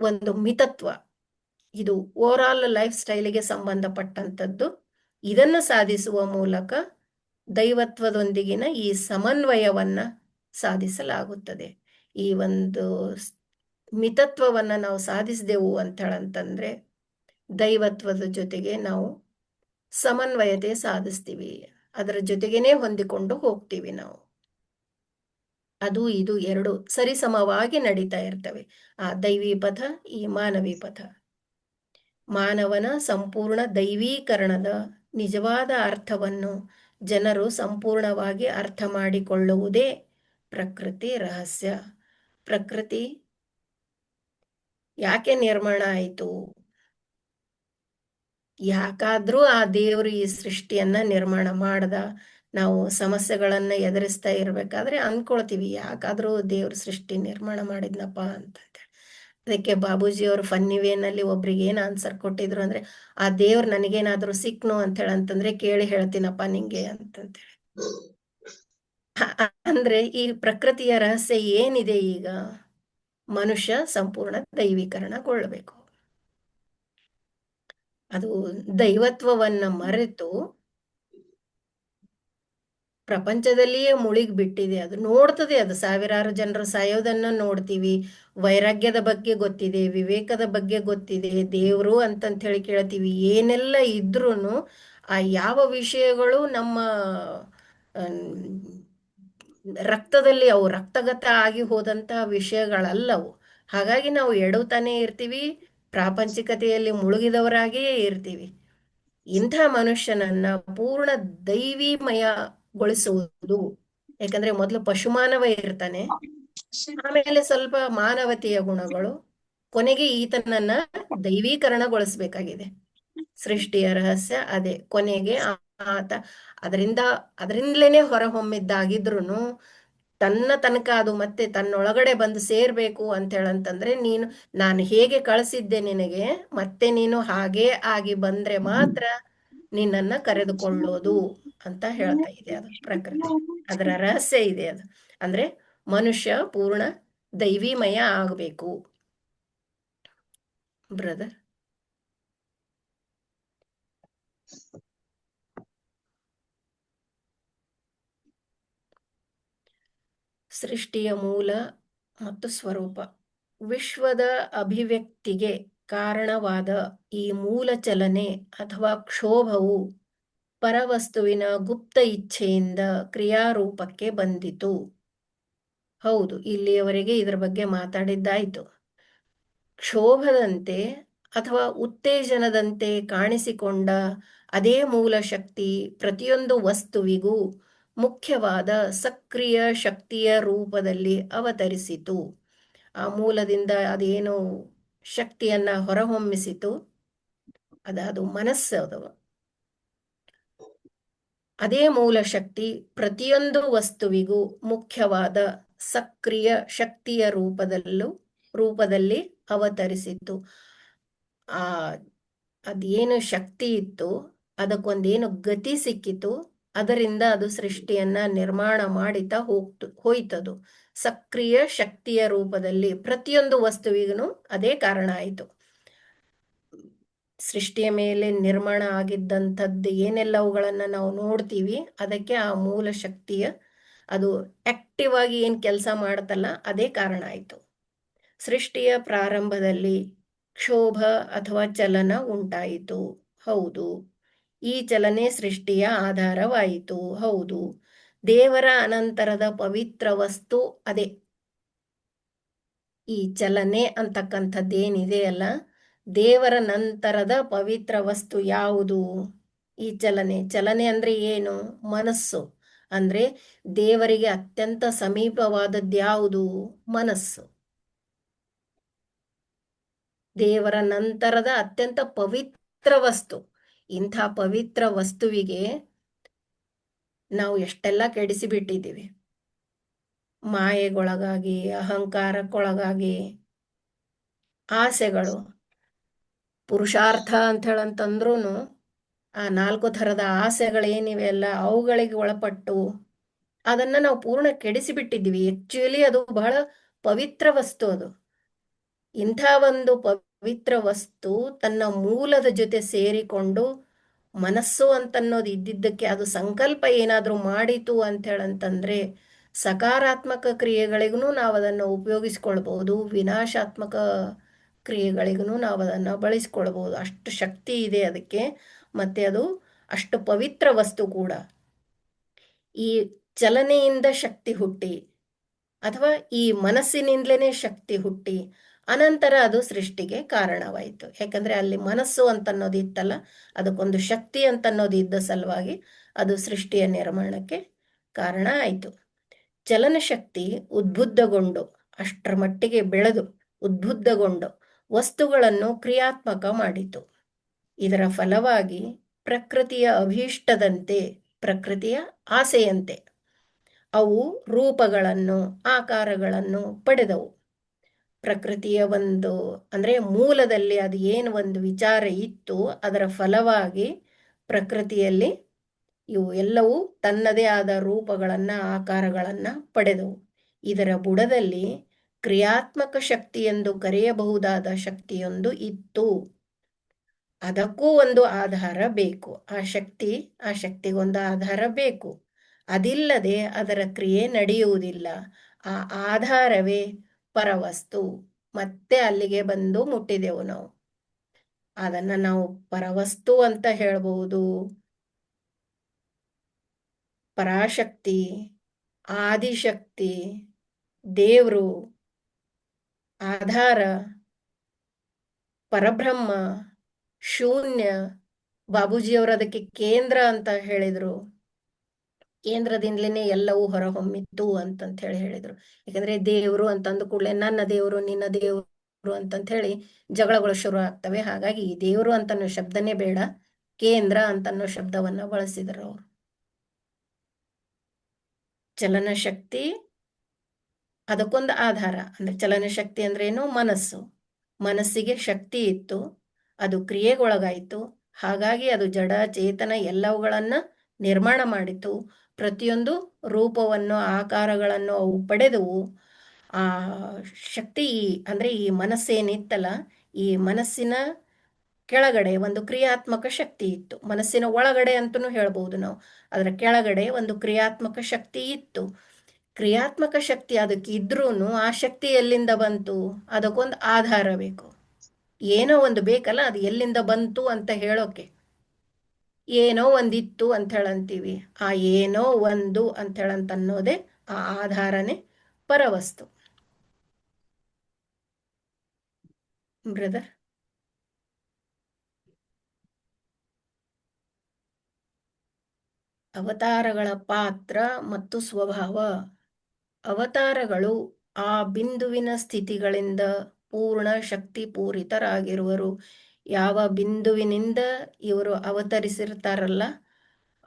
ಒಂದು ಮಿತತ್ವ, ಇದು ಓವರ್ ಆಲ್ ಲೈಫ್ ಸ್ಟೈಲಿಗೆ ಸಂಬಂಧಪಟ್ಟಂಥದ್ದು. ಇದನ್ನು ಸಾಧಿಸುವ ಮೂಲಕ ದೈವತ್ವದೊಂದಿಗಿನ ಈ ಸಮನ್ವಯವನ್ನ ಸಾಧಿಸಲಾಗುತ್ತದೆ. ಈ ಒಂದು ಮಿತತ್ವವನ್ನ ನಾವು ಸಾಧಿಸಿದೆವು ಅಂತ ಹೇಳಂತಂದ್ರೆ ದೈವತ್ವದ ಜೊತೆಗೆ ನಾವು ಸಮನ್ವಯತೆ ಸಾಧಿಸ್ತೀವಿ, ಅದರ ಜೊತೆಗೇನೆ ಹೊಂದಿಕೊಂಡು ಹೋಗ್ತೀವಿ ನಾವು. ಅದು ಇದು ಎರಡು ಸರಿಸಮವಾಗಿ ನಡೀತಾ ಇರ್ತವೆ. ಆ ದೈವಿ ಪಥ, ಈ ಮಾನವಿ ಪಥ. ಮಾನವನ ಸಂಪೂರ್ಣ ದೈವೀಕರಣದ ನಿಜವಾದ ಅರ್ಥವನ್ನು ಜನರು ಸಂಪೂರ್ಣವಾಗಿ ಅರ್ಥ ಮಾಡಿಕೊಳ್ಳುವುದೇ ಪ್ರಕೃತಿ ರಹಸ್ಯ. ಪ್ರಕೃತಿ ಯಾಕೆ ನಿರ್ಮಾಣ ಆಯಿತು? ಯಾಕಾದ್ರೂ ಆ ದೇವರು ಈ ಸೃಷ್ಟಿಯನ್ನ ನಿರ್ಮಾಣ ಮಾಡ್ದ? ನಾವು ಸಮಸ್ಯೆಗಳನ್ನ ಎದುರಿಸ್ತಾ ಇರ್ಬೇಕಾದ್ರೆ ಅನ್ಕೊಳ್ತೀವಿ, ಯಾಕಾದ್ರೂ ದೇವ್ರ ಸೃಷ್ಟಿ ನಿರ್ಮಾಣ ಮಾಡಿದ್ನಪ್ಪ ಅಂತ. ಅದಕ್ಕೆ ಬಾಬೂಜಿ ಅವರು ಫನ್ನಿ ವೇನಲ್ಲಿ ಒಬ್ರಿಗೆ ಏನ್ ಆನ್ಸರ್ ಕೊಟ್ಟಿದ್ರು ಅಂದ್ರೆ, ಆ ದೇವ್ರು ನನಗೇನಾದ್ರೂ ಸಿಕ್ನು ಅಂತ ಹೇಳಂತಂದ್ರೆ ಕೇಳಿ ಹೇಳ್ತೀನಪ್ಪ ನಿಂಗೆ ಅಂತಂತೇಳಿ. ಅಂದ್ರೆ ಈ ಪ್ರಕೃತಿಯ ರಹಸ್ಯ ಏನಿದೆ? ಈಗ ಮನುಷ್ಯ ಸಂಪೂರ್ಣ ದೈವೀಕರಣಗೊಳ್ಳಬೇಕು. ಅದು ದೈವತ್ವವನ್ನ ಮರೆತು ಪ್ರಪಂಚದಲ್ಲಿಯೇ ಮುಳುಗಿ ಬಿಟ್ಟಿದೆ. ಅದು ನೋಡ್ತದೆ, ಅದು ಸಾವಿರಾರು ಜನರು ಸಾಯೋದನ್ನ ನೋಡ್ತೀವಿ. ವೈರಾಗ್ಯದ ಬಗ್ಗೆ ಗೊತ್ತಿದೆ, ವಿವೇಕದ ಬಗ್ಗೆ ಗೊತ್ತಿದೆ, ದೇವ್ರು ಅಂತಂತ ಹೇಳಿ ಕೇಳ್ತೀವಿ. ಏನೆಲ್ಲ ಇದ್ರೂನು ಆ ಯಾವ ವಿಷಯಗಳು ನಮ್ಮ ರಕ್ತದಲ್ಲಿ ಅವು ರಕ್ತಗತ ಆಗಿ ಹೋದಂತಹ ವಿಷಯಗಳಲ್ಲವು. ಹಾಗಾಗಿ ನಾವು ಎಡುತ್ತಾನೆ ಇರ್ತೀವಿ, ಪ್ರಾಪಂಚಿಕತೆಯಲ್ಲಿ ಮುಳುಗಿದವರಾಗಿಯೇ ಇರ್ತೀವಿ. ಇಂಥ ಮನುಷ್ಯನನ್ನ ಪೂರ್ಣ ದೈವಿಮಯಗೊಳಿಸುವುದು, ಯಾಕಂದ್ರೆ ಮೊದಲು ಪಶುಮಾನವ ಇರ್ತಾನೆ, ಆಮೇಲೆ ಸ್ವಲ್ಪ ಮಾನವತೆಯ ಗುಣಗಳು, ಕೊನೆಗೆ ಈತನನ್ನ ದೈವೀಕರಣಗೊಳಿಸ್ಬೇಕಾಗಿದೆ. ಸೃಷ್ಟಿಯ ರಹಸ್ಯ ಅದೇ. ಕೊನೆಗೆ ಆತ ಅದರಿಂದಲೇನೆ ಹೊರಹೊಮ್ಮಿದ್ದಾಗಿದ್ರು ತನ್ನ ತನಕ ಅದು ಮತ್ತೆ ತನ್ನೊಳಗಡೆ ಬಂದು ಸೇರ್ಬೇಕು ಅಂತ ಹೇಳಂತಂದ್ರೆ, ನಾನು ಹೇಗೆ ಕಳಿಸಿದ್ದೆ ನಿನಗೆ, ಮತ್ತೆ ನೀನು ಹಾಗೇ ಆಗಿ ಬಂದ್ರೆ ಮಾತ್ರ ನಿನ್ನನ್ನ ಕರೆದುಕೊಳ್ಳೋದು ಅಂತ ಹೇಳ್ತಾ ಇದೆ ಅದು ಪ್ರಕೃತಿ. ಅದರ ರಹಸ್ಯ ಇದೆ ಅದು. ಅಂದ್ರೆ ಮನುಷ್ಯ ಪೂರ್ಣ ದೈವಿಮಯ ಆಗಬೇಕು ಬ್ರದರ್. ಸೃಷ್ಟಿಯ ಮೂಲ ಮತ್ತು ಸ್ವರೂಪ. ವಿಶ್ವದ ಅಭಿವ್ಯಕ್ತಿಗೆ ಕಾರಣವಾದ ಈ ಮೂಲ ಚಲನೆ ಅಥವಾ ಕ್ಷೋಭವು ಪರವಸ್ತುವಿನ ಗುಪ್ತ ಇಚ್ಛೆಯಿಂದ ಕ್ರಿಯಾರೂಪಕ್ಕೆ ಬಂದಿತು. ಹೌದು, ಇಲ್ಲಿಯವರೆಗೆ ಇದರ ಬಗ್ಗೆ ಮಾತಾಡಿದ್ದಾಯಿತು. ಕ್ಷೋಭದಂತೆ ಅಥವಾ ಉತ್ತೇಜನದಂತೆ ಕಾಣಿಸಿಕೊಂಡ ಅದೇ ಮೂಲ ಶಕ್ತಿ ಪ್ರತಿಯೊಂದು ವಸ್ತುವಿಗೂ ಮುಖ್ಯವಾದ ಸಕ್ರಿಯ ಶಕ್ತಿಯ ರೂಪದಲ್ಲಿ ಅವತರಿಸಿತು. ಆ ಮೂಲದಿಂದ ಅದೇನು ಶಕ್ತಿಯನ್ನ ಹೊರಹೊಮ್ಮಿಸಿತು, ಅದು ಮನಸ್ಸು. ಅದು ಅದೇ ಮೂಲ ಶಕ್ತಿ ಪ್ರತಿಯೊಂದು ವಸ್ತುವಿಗೂ ಮುಖ್ಯವಾದ ಸಕ್ರಿಯ ಶಕ್ತಿಯ ರೂಪದಲ್ಲಿ ಅವತರಿಸಿತು. ಅದೇನು ಶಕ್ತಿ ಇತ್ತು, ಅದಕ್ಕೊಂದೇನು ಗತಿ ಸಿಕ್ಕಿತು, ಅದರಿಂದ ಅದು ಸೃಷ್ಟಿಯನ್ನ ನಿರ್ಮಾಣ ಮಾಡಿತಾ ಹೋಯ್ತದು. ಸಕ್ರಿಯ ಶಕ್ತಿಯ ರೂಪದಲ್ಲಿ ಪ್ರತಿಯೊಂದು ವಸ್ತುವಿಗೂ ಅದೇ ಕಾರಣ ಆಯಿತು. ಸೃಷ್ಟಿಯ ಮೇಲೆ ನಿರ್ಮಾಣ ಆಗಿದ್ದಂಥದ್ದು ಏನೆಲ್ಲವುಗಳನ್ನ ನಾವು ನೋಡ್ತೀವಿ, ಅದಕ್ಕೆ ಆ ಮೂಲ ಶಕ್ತಿಯ ಅದು ಆಕ್ಟಿವ್ ಆಗಿ ಏನ್ ಕೆಲಸ ಮಾಡುತ್ತಲ್ಲ, ಅದೇ ಕಾರಣ ಆಯಿತು. ಸೃಷ್ಟಿಯ ಪ್ರಾರಂಭದಲ್ಲಿ ಕ್ಷೋಭ ಅಥವಾ ಚಲನ ಉಂಟಾಯಿತು. ಹೌದು. ಈ ಚಲನೆ ಸೃಷ್ಟಿಯ ಆಧಾರವಾಯಿತು. ಹೌದು. ದೇವರ ಅನಂತರದ ಪವಿತ್ರ ವಸ್ತು ಅದೇ. ಈ ಚಲನೆ ಅಂತಕ್ಕಂಥದ್ದೇನಿದೆಯಲ್ಲ, ದೇವರ ನಂತರದ ಪವಿತ್ರ ವಸ್ತು ಯಾವುದು? ಈ ಚಲನೆ ಅಂದ್ರೆ ಏನು? ಮನಸ್ಸು. ಅಂದ್ರೆ ದೇವರಿಗೆ ಅತ್ಯಂತ ಸಮೀಪವಾದದ್ದು ಯಾವುದು? ಮನಸ್ಸು. ದೇವರ ನಂತರದ ಅತ್ಯಂತ ಪವಿತ್ರ ವಸ್ತು. ಇಂಥ ಪವಿತ್ರ ವಸ್ತುವಿಗೆ ನಾವು ಎಷ್ಟೆಲ್ಲ ಕೆಡಿಸಿಬಿಟ್ಟಿದ್ದೀವಿ. ಮಾಯೆಗೊಳಗಾಗಿ, ಅಹಂಕಾರಕ್ಕೊಳಗಾಗಿ, ಆಸೆಗಳು, ಪುರುಷಾರ್ಥ ಅಂತ ಹೇಳಂತಂದ್ರೂ ಆ 4 ಥರದ ಆಸೆಗಳೇನಿವೆ ಅಲ್ಲ, ಅವುಗಳಿಗೆ ಒಳಪಟ್ಟು ಅದನ್ನ ನಾವು ಪೂರ್ಣ ಕೆಡಿಸಿಬಿಟ್ಟಿದ್ವಿ. ಆಕ್ಚುಲಿ ಅದು ಬಹಳ ಪವಿತ್ರ ವಸ್ತು. ಅದು ಇಂಥ ಒಂದು ಪವಿತ್ರ ವಸ್ತು ತನ್ನ ಮೂಲದ ಜೊತೆ ಸೇರಿಕೊಂಡು ಮನಸ್ಸು ಅಂತನ್ನೋದು ಇದ್ದಿದ್ದಕ್ಕೆ ಅದು ಸಂಕಲ್ಪ ಏನಾದರೂ ಮಾಡಿತು ಅಂತ ಹೇಳಂತಂದ್ರೆ ಸಕಾರಾತ್ಮಕ ಕ್ರಿಯೆಗಳಿಗೂ ನಾವು ಅದನ್ನು ಉಪಯೋಗಿಸ್ಕೊಳ್ಬಹುದು, ವಿನಾಶಾತ್ಮಕ ಕ್ರಿಯೆಗಳಿಗೂ ನಾವು ಅದನ್ನು ಬಳಸ್ಕೊಳ್ಬಹುದು. ಅಷ್ಟು ಶಕ್ತಿ ಇದೆ ಅದಕ್ಕೆ. ಮತ್ತೆ ಅದು ಅಷ್ಟು ಪವಿತ್ರ ವಸ್ತು ಕೂಡ. ಈ ಚಲನೆಯಿಂದ ಶಕ್ತಿ ಹುಟ್ಟಿ ಅಥವಾ ಈ ಮನಸ್ಸಿನಿಂದಲೇ ಶಕ್ತಿ ಹುಟ್ಟಿ ಅನಂತರ ಅದು ಸೃಷ್ಟಿಗೆ ಕಾರಣವಾಯಿತು. ಯಾಕಂದ್ರೆ ಅಲ್ಲಿ ಮನಸ್ಸು ಅಂತನ್ನೋದು ಇತ್ತಲ್ಲ, ಅದಕ್ಕೊಂದು ಶಕ್ತಿ ಅಂತನ್ನೋದು ಇದ್ದ ಸಲುವಾಗಿ ಅದು ಸೃಷ್ಟಿಯ ನಿರ್ಮಾಣಕ್ಕೆ ಕಾರಣ ಆಯಿತು. ಚಲನಶಕ್ತಿ ಉದ್ಬುದ್ಧಗೊಂಡು, ಅಷ್ಟರ ಮಟ್ಟಿಗೆ ಬೆಳೆದು ಉದ್ಬುದ್ಧಗೊಂಡು ವಸ್ತುಗಳನ್ನು ಕ್ರಿಯಾತ್ಮಕ ಮಾಡಿತು. ಇದರ ಫಲವಾಗಿ ಪ್ರಕೃತಿಯ ಅಭೀಷ್ಟದಂತೆ, ಪ್ರಕೃತಿಯ ಆಸೆಯಂತೆ ಅವು ರೂಪಗಳನ್ನು, ಆಕಾರಗಳನ್ನು ಪಡೆದವು. ಪ್ರಕೃತಿಯ ಒಂದು ಅಂದ್ರೆ ಮೂಲದಲ್ಲಿ ಅದು ಏನು ಒಂದು ವಿಚಾರ ಇತ್ತು, ಅದರ ಫಲವಾಗಿ ಪ್ರಕೃತಿಯಲ್ಲಿ ಇವು ಎಲ್ಲವೂ ತನ್ನದೇ ಆದ ರೂಪಗಳನ್ನ, ಆಕಾರಗಳನ್ನ ಪಡೆದವು. ಇದರ ಬುಡದಲ್ಲಿ ಕ್ರಿಯಾತ್ಮಕ ಶಕ್ತಿ ಎಂದು ಕರೆಯಬಹುದಾದ ಶಕ್ತಿಯೊಂದು ಇತ್ತು. ಅದಕ್ಕೂ ಒಂದು ಆಧಾರ ಬೇಕು. ಆ ಶಕ್ತಿಗೊಂದು ಆಧಾರ ಬೇಕು. ಅದಿಲ್ಲದೆ ಅದರ ಕ್ರಿಯೆ ನಡೆಯುವುದಿಲ್ಲ. ಆ ಆಧಾರವೇ ಪರವಸ್ತು. ಮತ್ತೆ ಅಲ್ಲಿಗೆ ಬಂದು ಮುಟ್ಟಿದೆವು ನಾವು. ಅದನ್ನ ನಾವು ಪರವಸ್ತು ಅಂತ ಹೇಳ್ಬಹುದು, ಪರಾಶಕ್ತಿ, ಆದಿಶಕ್ತಿ, ದೇವ್ರು, ಆಧಾರ, ಪರಬ್ರಹ್ಮ, ಶೂನ್ಯ. ಬಾಬೂಜಿಯವರು ಅದಕ್ಕೆ ಕೇಂದ್ರ ಅಂತ ಹೇಳಿದ್ರು. ಕೇಂದ್ರದಿಂದಲೇ ಎಲ್ಲವೂ ಹೊರಹೊಮ್ಮಿತ್ತು ಅಂತಂತ ಹೇಳಿದ್ರು. ಯಾಕಂದ್ರೆ ದೇವರು ಅಂತಂದು ಕೂಡಲೇ ನನ್ನ ದೇವರು, ನಿನ್ನ ದೇವರು ಅಂತಂತ ಹೇಳಿ ಜಗಳಗಳು ಶುರು ಆಗ್ತವೆ. ಹಾಗಾಗಿ ಈ ದೇವರು ಅಂತನ್ನೋ ಶಬ್ದನೇ ಬೇಡ, ಕೇಂದ್ರ ಅಂತನ್ನೋ ಶಬ್ದವನ್ನ ಬಳಸಿದ್ರು ಅವರು. ಚಲನಶಕ್ತಿ ಅದಕ್ಕೊಂದು ಆಧಾರ. ಅಂದ್ರೆ ಚಲನಶಕ್ತಿ ಅಂದ್ರೆ ಏನು? ಮನಸ್ಸು. ಮನಸ್ಸಿಗೆ ಶಕ್ತಿ ಇತ್ತು, ಅದು ಕ್ರಿಯೆಗೊಳಗಾಯಿತು. ಹಾಗಾಗಿ ಅದು ಜಡ ಚೇತನ ಎಲ್ಲವುಗಳನ್ನ ನಿರ್ಮಾಣ ಮಾಡಿತು. ಪ್ರತಿಯೊಂದು ರೂಪವನ್ನು, ಆಕಾರಗಳನ್ನು ಅವು ಪಡೆದವು. ಆ ಶಕ್ತಿ ಅಂದ್ರೆ ಈ ಮನಸ್ಸೇನಿತ್ತಲ್ಲ, ಈ ಮನಸ್ಸಿನ ಕೆಳಗಡೆ ಒಂದು ಕ್ರಿಯಾತ್ಮಕ ಶಕ್ತಿ ಇತ್ತು. ಮನಸ್ಸಿನ ಒಳಗಡೆ ಅಂತಲೂ ಹೇಳ್ಬಹುದು ನಾವು. ಅದರ ಕೆಳಗಡೆ ಒಂದು ಕ್ರಿಯಾತ್ಮಕ ಶಕ್ತಿ ಇತ್ತು. ಕ್ರಿಯಾತ್ಮಕ ಶಕ್ತಿ ಅದಕ್ಕೆ ಇದ್ರೂನು ಆ ಶಕ್ತಿ ಎಲ್ಲಿಂದ ಬಂತು? ಅದಕ್ಕೊಂದು ಆಧಾರ ಬೇಕು. ಏನೋ ಒಂದು ಬೇಕಲ್ಲ, ಅದು ಎಲ್ಲಿಂದ ಬಂತು ಅಂತ ಹೇಳೋಕೆ. ಏನೋ ಒಂದಿತ್ತು ಅಂತ ಹೇಳಂತೀವಿ. ಆ ಏನೋ ಒಂದು ಅಂತ ಹೇಳಂತ ಅನ್ನೋದೇ ಆ ಆಧಾರನೇ ಪರವಸ್ತು. ಬ್ರದರ್, ಅವತಾರಗಳ ಪಾತ್ರ ಮತ್ತು ಸ್ವಭಾವ. ಅವತಾರಗಳು ಆ ಬಿಂದುವಿನ ಸ್ಥಿತಿಗಳಿಂದ ಪೂರ್ಣ ಶಕ್ತಿ ಪೂರಿತರಾಗಿರುವರು. ಯಾವ ಬಿಂದುವಿನಿಂದ ಇವರು ಅವತರಿಸಿರ್ತಾರಲ್ಲ,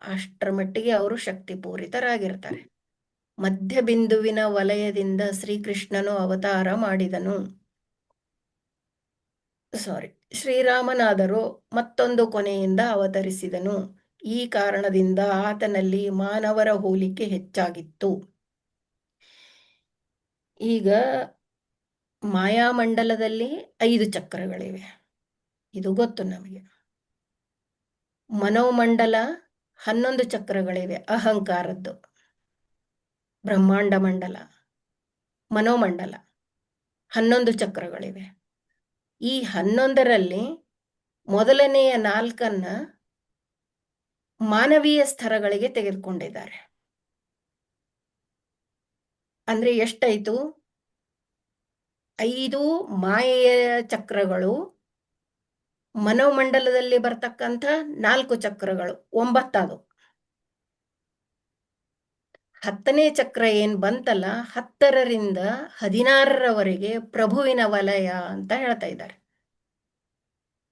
ಅಷ್ಟರ ಮಟ್ಟಿಗೆ ಅವರು ಶಕ್ತಿ ಪೂರಿತರಾಗಿರ್ತಾರೆ. ಮಧ್ಯ ಬಿಂದುವಿನ ವಲಯದಿಂದ ಶ್ರೀಕೃಷ್ಣನು ಅವತಾರ ಮಾಡಿದನು. ಶ್ರೀರಾಮನಾದರೂ ಮತ್ತೊಂದು ಕೊನೆಯಿಂದ ಅವತರಿಸಿದನು. ಈ ಕಾರಣದಿಂದ ಆತನಲ್ಲಿ ಮಾನವರ ಹೋಲಿಕೆ ಹೆಚ್ಚಾಗಿತ್ತು. ಈಗ ಮಾಯಾಮಂಡಲದಲ್ಲಿ 5 ಚಕ್ರಗಳಿವೆ, ಇದು ಗೊತ್ತು ನಮಗೆ. ಮನೋಮಂಡಲ 11 ಚಕ್ರಗಳಿವೆ, ಅಹಂಕಾರದ್ದು. ಬ್ರಹ್ಮಾಂಡ ಮಂಡಲ, ಮನೋಮಂಡಲ 11 ಚಕ್ರಗಳಿವೆ. ಈ 11ರಲ್ಲಿ ಮೊದಲನೆಯ 4 ಮಾನವೀಯ ಸ್ತರಗಳಿಗೆ ತೆಗೆದುಕೊಂಡಿದ್ದಾರೆ. ಅಂದ್ರೆ ಎಷ್ಟಾಯ್ತು? 5 ಮಾಯೆಯ ಚಕ್ರಗಳು, ಮನೋಮಂಡಲದಲ್ಲಿ ಬರ್ತಕ್ಕಂಥ 4 ಚಕ್ರಗಳು, 9 ಅದು. 10ನೇ ಚಕ್ರ ಏನ್ ಬಂತಲ್ಲ, 10ರಿಂದ 16ರವರೆಗೆ ಪ್ರಭುವಿನ ವಲಯ ಅಂತ ಹೇಳ್ತಾ ಇದ್ದಾರೆ.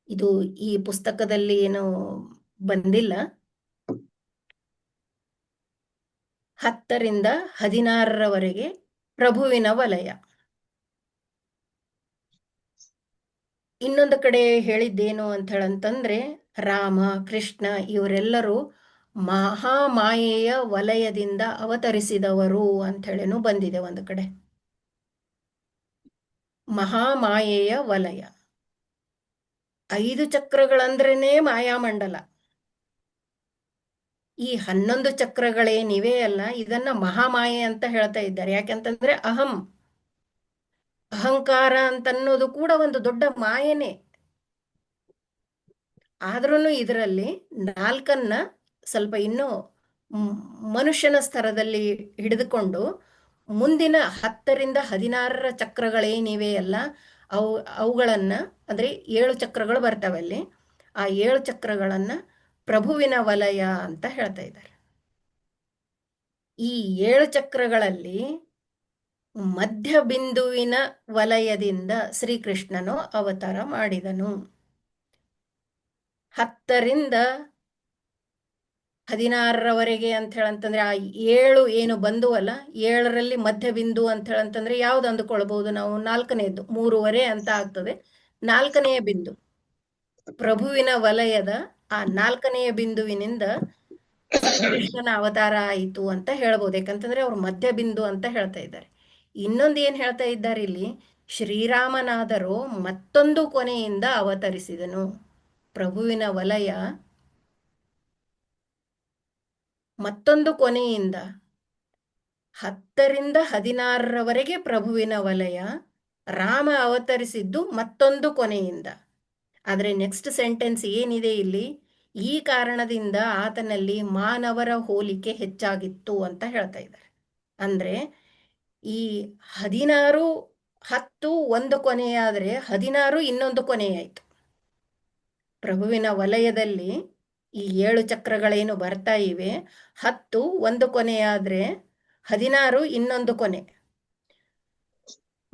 ಇದು ಈ ಪುಸ್ತಕದಲ್ಲಿ ಏನು ಬಂದಿಲ್ಲ. 10ರಿಂದ 16ರವರೆಗೆ ಪ್ರಭುವಿನ ವಲಯ. ಇನ್ನೊಂದು ಕಡೆ ಹೇಳಿದ್ದೇನು ಅಂತ ಹೇಳಂತಂದ್ರೆ, ರಾಮ, ಕೃಷ್ಣ ಇವರೆಲ್ಲರೂ ಮಹಾಮಾಯೆಯ ವಲಯದಿಂದ ಅವತರಿಸಿದವರು ಅಂತ ಹೇಳಿನೂ ಬಂದಿದೆ ಒಂದು ಕಡೆ. ಮಹಾಮಾಯೆಯ ವಲಯ. 5 ಚಕ್ರಗಳಂದ್ರೇನೆ ಮಾಯಾಮಂಡಲ. ಈ 11 ಚಕ್ರಗಳೇನಿವೆ ಅಲ್ಲ, ಇದನ್ನ ಮಹಾಮಾಯೆ ಅಂತ ಹೇಳ್ತಾ ಇದ್ದಾರೆ. ಯಾಕೆಂತಂದ್ರೆ ಅಹಂಕಾರ ಅಂತನ್ನೋದು ಕೂಡ ಒಂದು ದೊಡ್ಡ ಮಾಯೆನೆ. ಆದ್ರೂ ಇದರಲ್ಲಿ ನಾಲ್ಕನ್ನ ಸ್ವಲ್ಪ ಇನ್ನೂ ಮ್, ಮನುಷ್ಯನ ಸ್ತರದಲ್ಲಿ ಹಿಡಿದುಕೊಂಡು ಮುಂದಿನ 10ರಿಂದ 16 ಚಕ್ರಗಳೇನಿವೆ ಅಲ್ಲ, ಅವು ಅವುಗಳನ್ನ ಅಂದ್ರೆ 7 ಚಕ್ರಗಳು ಬರ್ತವೆ ಅಲ್ಲಿ. ಆ 7 ಚಕ್ರಗಳನ್ನ ಪ್ರಭುವಿನ ವಲಯ ಅಂತ ಹೇಳ್ತಾ ಇದ್ದಾರೆ. ಈ 7 ಚಕ್ರಗಳಲ್ಲಿ ಮಧ್ಯ ಬಿಂದುವಿನ ವಲಯದಿಂದ ಶ್ರೀಕೃಷ್ಣನು ಅವತಾರ ಮಾಡಿದನು. 10ರಿಂದ 16ರವರೆಗೆ ಅಂತ ಹೇಳಂತಂದ್ರೆ ಆ 7 ಏನು ಬಂದುವಲ್ಲ, 7ರಲ್ಲಿ ಮಧ್ಯ ಬಿಂದು ಅಂತ ಹೇಳಂತಂದ್ರೆ ಯಾವ್ದು ಅಂದುಕೊಳ್ಬಹುದು ನಾವು? 4ನೇದು, 3.5 ಅಂತ ಆಗ್ತದೆ. 4ನೆಯ ಬಿಂದು ಪ್ರಭುವಿನ ವಲಯದ ಆ 4ನೆಯ ಬಿಂದುವಿನಿಂದ ಶ್ರೀಕೃಷ್ಣನ ಅವತಾರ ಆಯಿತು ಅಂತ ಹೇಳ್ಬೋದು. ಯಾಕಂತಂದ್ರೆ ಅವ್ರು ಮಧ್ಯ ಬಿಂದು ಅಂತ ಹೇಳ್ತಾ ಇದ್ದಾರೆ. ಇನ್ನೊಂದು ಏನ್ ಹೇಳ್ತಾ ಇದ್ದಾರೆ ಇಲ್ಲಿ, ಶ್ರೀರಾಮನಾದರೂ ಮತ್ತೊಂದು ಕೊನೆಯಿಂದ ಅವತರಿಸಿದನು. ಪ್ರಭುವಿನ ವಲಯ ಮತ್ತೊಂದು ಕೊನೆಯಿಂದ 10ರಿಂದ 16ರವರೆಗೆ ಪ್ರಭುವಿನ ವಲಯ, ರಾಮ ಅವತರಿಸಿದ್ದು ಮತ್ತೊಂದು ಕೊನೆಯಿಂದ. ಆದರೆ ನೆಕ್ಸ್ಟ್ ಸೆಂಟೆನ್ಸ್ ಏನಿದೆ ಇಲ್ಲಿ, ಈ ಕಾರಣದಿಂದ ಆತನಲ್ಲಿ ಮಾನವರ ಹೋಲಿಕೆ ಹೆಚ್ಚಾಗಿತ್ತು ಅಂತ ಹೇಳ್ತಾ ಇದ್ದಾರೆ. ಅಂದ್ರೆ ಈ 16 10 ಒಂದು ಕೊನೆಯಾದ್ರೆ 16 ಇನ್ನೊಂದು ಕೊನೆಯಾಯಿತು. ಪ್ರಭುವಿನ ವಲಯದಲ್ಲಿ ಈ 7 ಚಕ್ರಗಳೇನು ಬರ್ತಾ ಇವೆ, 10 ಒಂದು ಕೊನೆಯಾದ್ರೆ 16 ಇನ್ನೊಂದು ಕೊನೆ.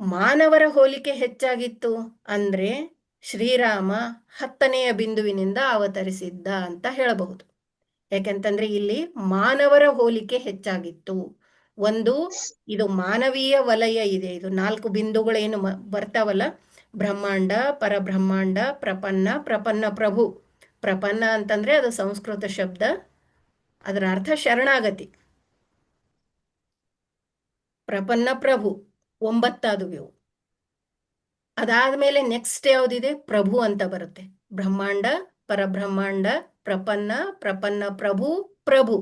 ಮಾನವರ ಹೋಲಿಕೆ ಹೆಚ್ಚಾಗಿತ್ತು ಅಂದ್ರೆ ಶ್ರೀರಾಮ 10ನೆಯ ಬಿಂದುವಿನಿಂದ ಅವತರಿಸಿದ್ದ ಅಂತ ಹೇಳಬಹುದು. ಯಾಕೆಂತಂದ್ರೆ ಇಲ್ಲಿ ಮಾನವರ ಹೋಲಿಕೆ ಹೆಚ್ಚಾಗಿತ್ತು. ಒಂದು ಇದು ಮಾನವೀಯ ವಲಯ ಇದೆ, ಇದು 4 ಬಿಂದುಗಳೇನು ಬರ್ತಾವಲ್ಲ, ಬ್ರಹ್ಮಾಂಡ, ಪರಬ್ರಹ್ಮಾಂಡ, ಪ್ರಪನ್ನ, ಪ್ರಪನ್ನ ಪ್ರಭು. ಪ್ರಪನ್ನ ಅಂತಂದ್ರೆ ಅದು ಸಂಸ್ಕೃತ ಶಬ್ದ, ಅದರ ಅರ್ಥ ಶರಣಾಗತಿ. ಪ್ರಪನ್ನ ಪ್ರಭು 9 ಇವು. ಅದಾದ್ಮೇಲೆ ನೆಕ್ಸ್ಟ್ ಯಾವ್ದಿದೆ? ಪ್ರಭು ಅಂತ ಬರುತ್ತೆ. ಬ್ರಹ್ಮಾಂಡ, ಪರಬ್ರಹ್ಮಾಂಡ, ಪ್ರಪನ್ನ, ಪ್ರಪನ್ನ ಪ್ರಭು, ಪ್ರಭು.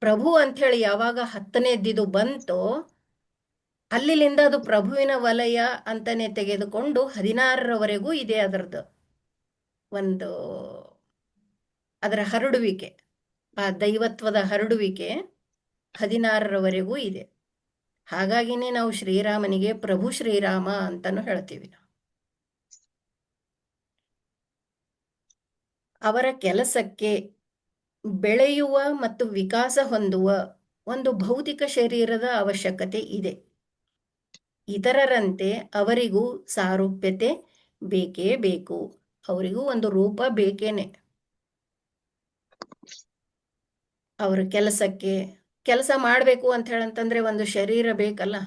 ಪ್ರಭು ಅಂತ ಹೇಳಿ ಯಾವಾಗ 10ನೇದಿದು ಬಂತೋ ಅಲ್ಲಿಂದ ಅದು ಪ್ರಭುವಿನ ವಲಯ ಅಂತಾನೆ ತೆಗೆದುಕೊಂಡು 16ರವರೆಗೂ ಇದೆ ಅದರದ್ದು ಒಂದು ಅದರ ಹರಡುವಿಕೆ, ಆ ದೈವತ್ವದ ಹರಡುವಿಕೆ 16ರವರೆಗೂ ಇದೆ. ಹಾಗಾಗಿನೇ ನಾವು ಶ್ರೀರಾಮನಿಗೆ ಪ್ರಭು ಶ್ರೀರಾಮ ಅಂತಾನು ಹೇಳ್ತೀವಿ. ಅವರ ಕೆಲಸಕ್ಕೆ ಬೆಳೆಯುವ ಮತ್ತು ವಿಕಾಸ ಹೊಂದುವ ಒಂದು ಭೌತಿಕ ಶರೀರದ ಅವಶ್ಯಕತೆ ಇದೆ. ಇತರರಂತೆ ಅವರಿಗೂ ಸಾರೂಪ್ಯತೆ ಬೇಕೇ ಬೇಕು, ಅವರಿಗೂ ಒಂದು ರೂಪ ಬೇಕೇನೆ. ಅವ್ರ ಕೆಲಸಕ್ಕೆ ಕೆಲಸ ಮಾಡಬೇಕು ಅಂತ ಹೇಳಂತಂದ್ರೆ ಒಂದು ಶರೀರ ಬೇಕಲ್ಲ,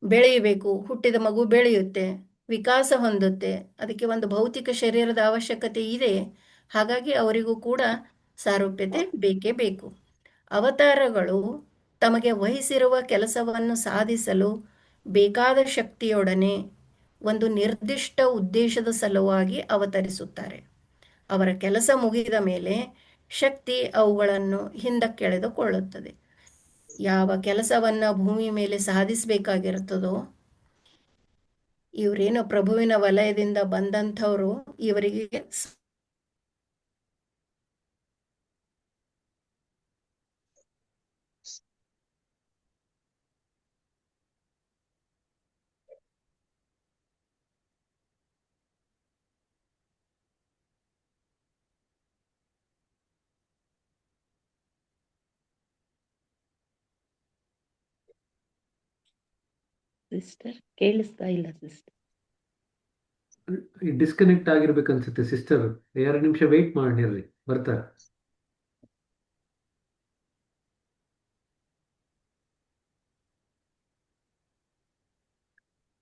ಬೆಳೆಯಬೇಕು. ಹುಟ್ಟಿದ ಮಗು ಬೆಳೆಯುತ್ತೆ, ವಿಕಾಸ ಹೊಂದುತ್ತೆ, ಅದಕ್ಕೆ ಒಂದು ಭೌತಿಕ ಶರೀರದ ಅವಶ್ಯಕತೆ ಇದೆ. ಹಾಗಾಗಿ ಅವರಿಗೂ ಕೂಡ ಸಾರೂಪ್ಯತೆ ಬೇಕೇ ಬೇಕು. ಅವತಾರಗಳು ತಮಗೆ ವಹಿಸಿರುವ ಕೆಲಸವನ್ನು ಸಾಧಿಸಲು ಬೇಕಾದ ಶಕ್ತಿಯೊಡನೆ ಒಂದು ನಿರ್ದಿಷ್ಟ ಉದ್ದೇಶದ ಸಲುವಾಗಿ ಅವತರಿಸುತ್ತಾರೆ. ಅವರ ಕೆಲಸ ಮುಗಿದ ಮೇಲೆ ಶಕ್ತಿ ಅವುಗಳನ್ನು ಹಿಂದಕ್ಕೆಳೆದುಕೊಳ್ಳುತ್ತದೆ. ಯಾವ ಕೆಲಸವನ್ನ ಭೂಮಿ ಮೇಲೆ ಸಾಧಿಸಬೇಕಾಗಿರುತ್ತದೋ, ಇವರೇನು ಪ್ರಭುವಿನ ವಲಯದಿಂದ ಬಂದಂಥವ್ರು, ಇವರಿಗೆ ಸಿಸ್ಟರ್ ಕೇಳಿಸ್ತಾ ಇಲ್ಲ ಸಿಸ್ಟರ್. Disconnect ಆಗಿರ್ಬೇಕನ್ಸುತ್ತೆ sister. 2 ನಿಮಿಷ ವೆಯ್ಟ್ ಮಾಡಿರ್ರಿ, ಬರ್ತಾರೆ.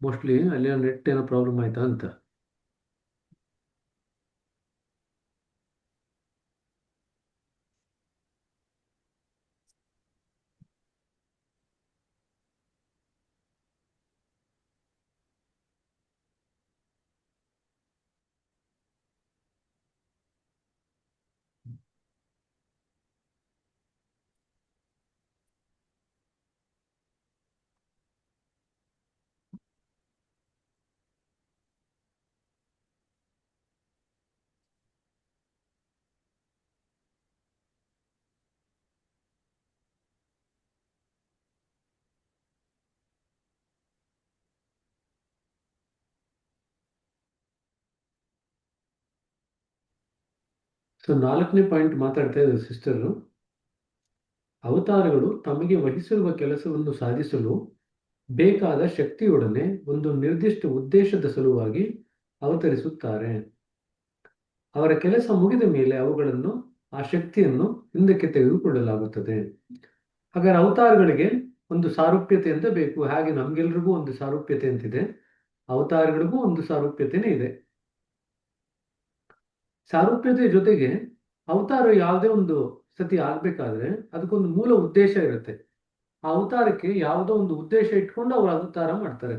ಮೋಸ್ಟ್ಲಿ ಅಲ್ಲಿ ನೆಟ್ ಏನೋ ಪ್ರಾಬ್ಲಮ್ ಆಯ್ತಾ ಅಂತ. ಸೊ 4ನೇ ಪಾಯಿಂಟ್ ಮಾತಾಡ್ತಾ ಇದ್ದಾರೆ ಸಿಸ್ಟರ್. ಅವತಾರಗಳು ತಮಗೆ ವಹಿಸಿರುವ ಕೆಲಸವನ್ನು ಸಾಧಿಸಲು ಬೇಕಾದ ಶಕ್ತಿಯೊಡನೆ ಒಂದು ನಿರ್ದಿಷ್ಟ ಉದ್ದೇಶದ ಸಲುವಾಗಿ ಅವತರಿಸುತ್ತಾರೆ. ಅವರ ಕೆಲಸ ಮುಗಿದ ಮೇಲೆ ಅವುಗಳನ್ನು ಆ ಶಕ್ತಿಯನ್ನು ಹಿಂದಕ್ಕೆ ತೆಗೆದುಕೊಳ್ಳಲಾಗುತ್ತದೆ. ಹಾಗಾದ್ರೆ ಅವತಾರಗಳಿಗೆ ಒಂದು ಸಾರೂಪ್ಯತೆ ಅಂತ ಬೇಕು. ಹಾಗೆ ನಮ್ಗೆಲ್ರಿಗೂ ಒಂದು ಸಾರೂಪ್ಯತೆ ಅಂತಿದೆ, ಅವತಾರಗಳಿಗೂ ಒಂದು ಸಾರೂಪ್ಯತೆನೇ ಇದೆ. ಸಾರೂಪ್ಯತೆ ಜೊತೆಗೆ ಅವತಾರ ಯಾವುದೇ ಒಂದು ಸತಿ ಆಗ್ಬೇಕಾದ್ರೆ ಅದಕ್ಕೊಂದು ಮೂಲ ಉದ್ದೇಶ ಇರುತ್ತೆ. ಆ ಅವತಾರಕ್ಕೆ ಯಾವುದೋ ಒಂದು ಉದ್ದೇಶ ಇಟ್ಕೊಂಡು ಅವರು ಅವತಾರ ಮಾಡ್ತಾರೆ.